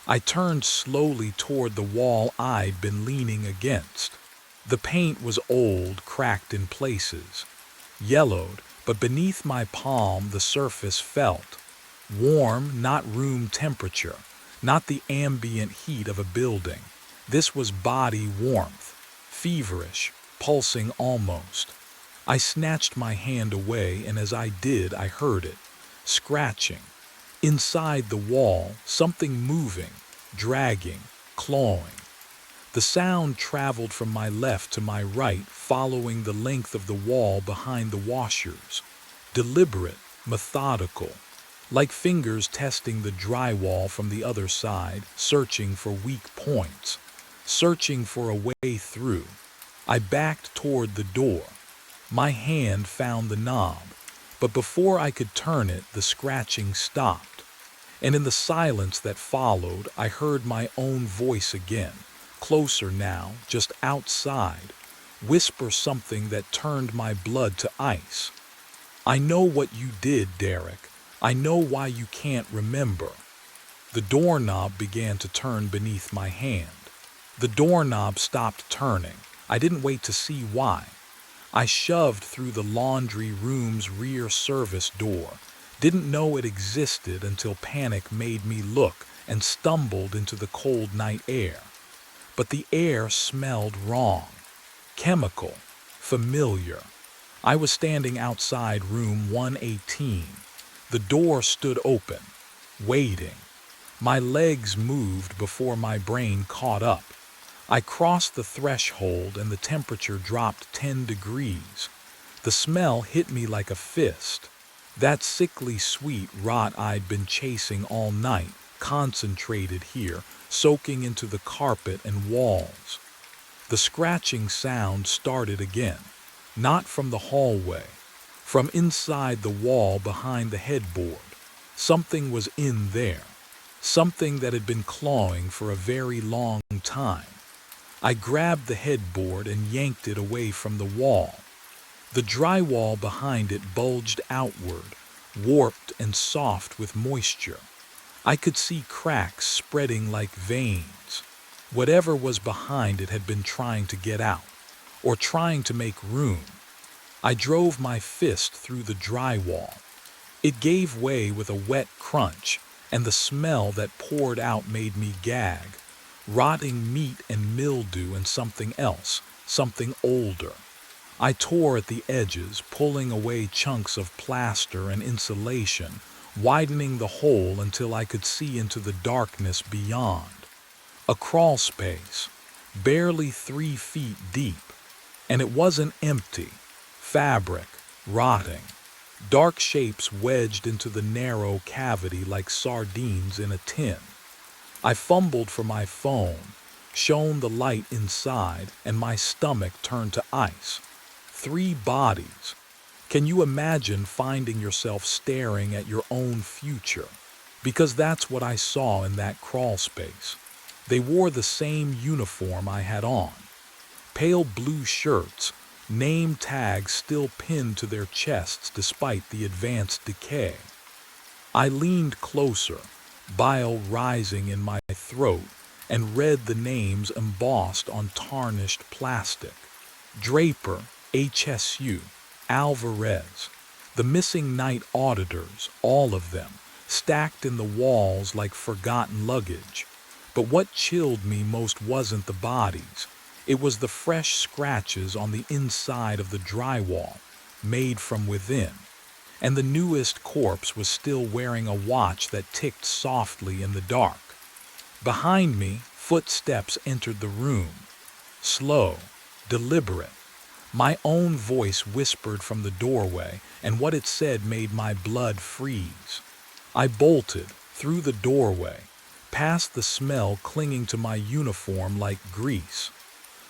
I turned slowly toward the wall I'd been leaning against. The paint was old, cracked in places, yellowed, but beneath my palm the surface felt warm, not room temperature, not the ambient heat of a building. This was body warmth, feverish, pulsing almost. I snatched my hand away, and as I did, I heard it, scratching. Inside the wall, something moving, dragging, clawing. The sound traveled from my left to my right, following the length of the wall behind the washers. Deliberate, methodical, like fingers testing the drywall from the other side, searching for weak points, searching for a way through. I backed toward the door. My hand found the knob, but before I could turn it, the scratching stopped. And in the silence that followed, I heard my own voice again, closer now, just outside, whisper something that turned my blood to ice. "I know what you did, Derek. I know why you can't remember." The doorknob began to turn beneath my hand. The doorknob stopped turning. I didn't wait to see why. I shoved through the laundry room's rear service door. Didn't know it existed until panic made me look, and stumbled into the cold night air. But the air smelled wrong. Chemical. Familiar. I was standing outside room 118. The door stood open, waiting. My legs moved before my brain caught up. I crossed the threshold and the temperature dropped 10 degrees. The smell hit me like a fist. That sickly sweet rot I'd been chasing all night, concentrated here, soaking into the carpet and walls. The scratching sound started again, not from the hallway, from inside the wall behind the headboard. Something was in there, something that had been clawing for a very long time. I grabbed the headboard and yanked it away from the wall. The drywall behind it bulged outward, warped and soft with moisture. I could see cracks spreading like veins. Whatever was behind it had been trying to get out, or trying to make room. I drove my fist through the drywall. It gave way with a wet crunch, and the smell that poured out made me gag. Rotting meat and mildew and something else, something older. I tore at the edges, pulling away chunks of plaster and insulation, widening the hole until I could see into the darkness beyond. A crawl space, barely 3 feet deep, and it wasn't empty. Fabric, rotting. Dark shapes wedged into the narrow cavity like sardines in a tin. I fumbled for my phone, shone the light inside, and my stomach turned to ice. 3 bodies. Can you imagine finding yourself staring at your own future? Because that's what I saw in that crawl space. They wore the same uniform I had on. Pale blue shirts, name tags still pinned to their chests despite the advanced decay. I leaned closer, bile rising in my throat, and read the names embossed on tarnished plastic. Draper, HSU, Alvarez. The missing night auditors, all of them, stacked in the walls like forgotten luggage. But what chilled me most wasn't the bodies. It was the fresh scratches on the inside of the drywall, made from within. And the newest corpse was still wearing a watch that ticked softly in the dark. Behind me, footsteps entered the room. Slow, deliberate. My own voice whispered from the doorway, and what it said made my blood freeze. I bolted, through the doorway, past the smell clinging to my uniform like grease.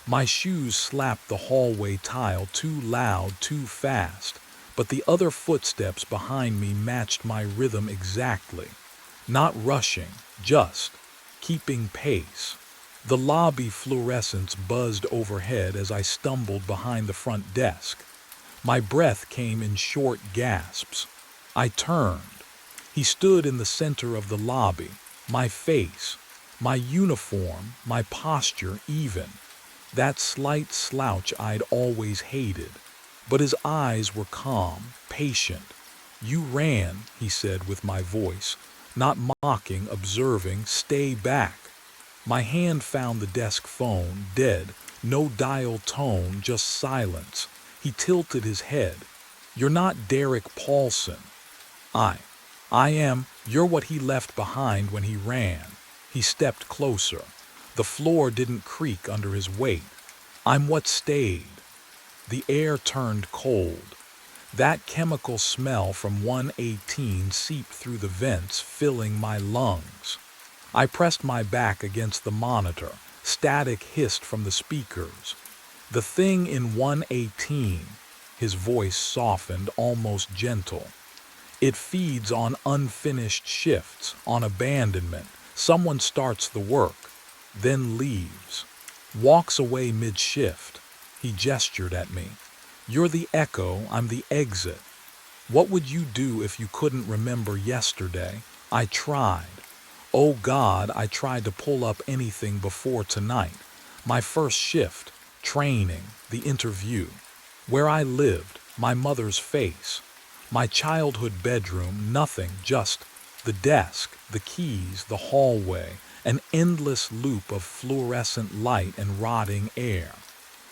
My shoes slapped the hallway tile too loud, too fast, but the other footsteps behind me matched my rhythm exactly. Not rushing, just keeping pace. The lobby fluorescents buzzed overhead as I stumbled behind the front desk. My breath came in short gasps. I turned. He stood in the center of the lobby, my face, my uniform, my posture even. That slight slouch I'd always hated. But his eyes were calm, patient. "You ran," he said with my voice, not mocking, observing. "Stay back." My hand found the desk phone, dead, no dial tone, just silence. He tilted his head. "You're not Derek Paulson." I am. You're what he left behind when he ran." He stepped closer. The floor didn't creak under his weight. I'm what stayed. The air turned cold. That chemical smell from 118 seeped through the vents, filling my lungs. I pressed my back against the monitor. Static hissed from the speakers. The thing in 118, his voice softened, almost gentle. It feeds on unfinished shifts, on abandonment. Someone starts the work, then leaves. Walks away mid-shift. He gestured at me. You're the echo, I'm the exit. What would you do if you couldn't remember yesterday? I tried. Oh God, I tried to pull up anything before tonight. My first shift, training, the interview. Where I lived, my mother's face. My childhood bedroom, nothing, just the desk, the keys, the hallway, an endless loop of fluorescent light and rotting air.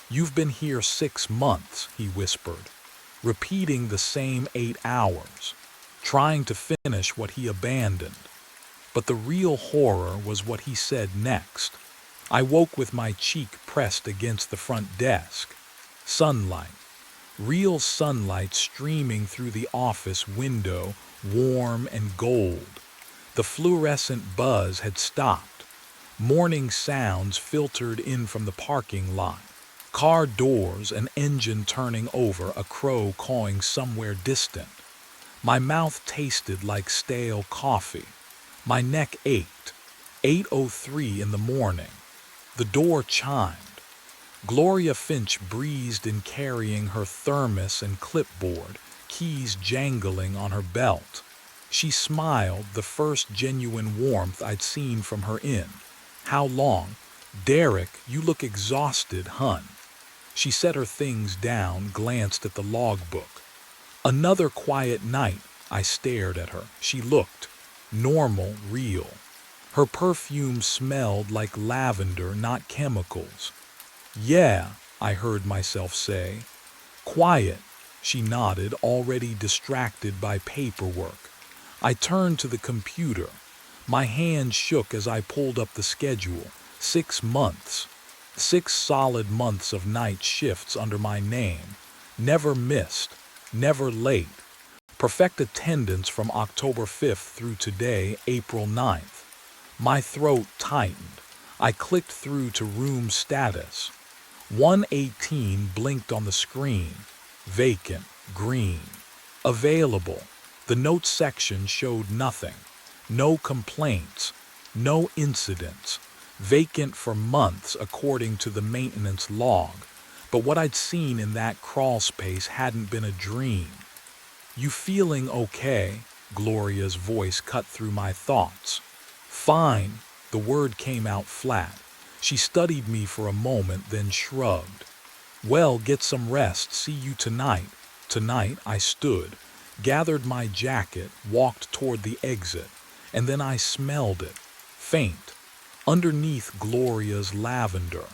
You've been here 6 months, he whispered, repeating the same 8 hours, trying to finish what he abandoned. But the real horror was what he said next. I woke with my cheek pressed against the front desk. Sunlight. Real sunlight streaming through the office window, warm and gold. The fluorescent buzz had stopped. Morning sounds filtered in from the parking lot. Car doors, an engine turning over, a crow cawing somewhere distant. My mouth tasted like stale coffee. My neck ached. 8:03 in the morning. The door chimed. Gloria Finch breezed in carrying her thermos and clipboard, keys jangling on her belt. She smiled, the first genuine warmth I'd seen from her in. How long? Derek, you look exhausted, hun. She set her things down, glanced at the logbook. Another quiet night. I stared at her. She looked normal, real. Her perfume smelled like lavender, not chemicals. Yeah, I heard myself say. Quiet, she nodded, already distracted by paperwork. I turned to the computer. My hand shook as I pulled up the schedule. 6 months. 6 solid months of night shifts under my name. Never missed, never late. Perfect attendance from October 5th through today, April 9th. My throat tightened. I clicked through to room status. 118 blinked on the screen. Vacant, green. Available. The notes section showed nothing. No complaints. No incidents. Vacant for months according to the maintenance log. But what I'd seen in that crawl space hadn't been a dream. You feeling okay? Gloria's voice cut through my thoughts. Fine. The word came out flat. She studied me for a moment, then shrugged. Well, get some rest. See you tonight. Tonight, I stood, gathered my jacket, walked toward the exit, and then I smelled it. Faint. Underneath Gloria's lavender.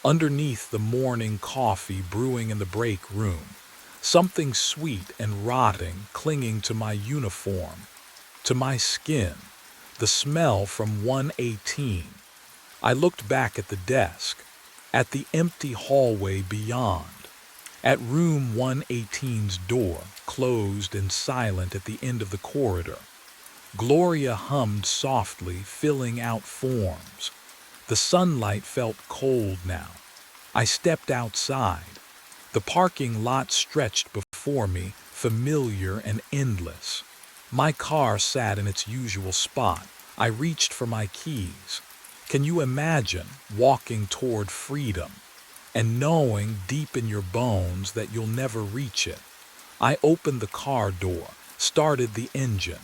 Underneath the morning coffee brewing in the break room. Something sweet and rotting clinging to my uniform, to my skin. The smell from 118. I looked back at the desk, at the empty hallway beyond, at room 118's door, closed and silent at the end of the corridor. Gloria hummed softly, filling out forms. The sunlight felt cold now. I stepped outside. The parking lot stretched before me, familiar and endless. My car sat in its usual spot. I reached for my keys. Can you imagine walking toward freedom and knowing deep in your bones that you'll never reach it? I opened the car door, started the engine.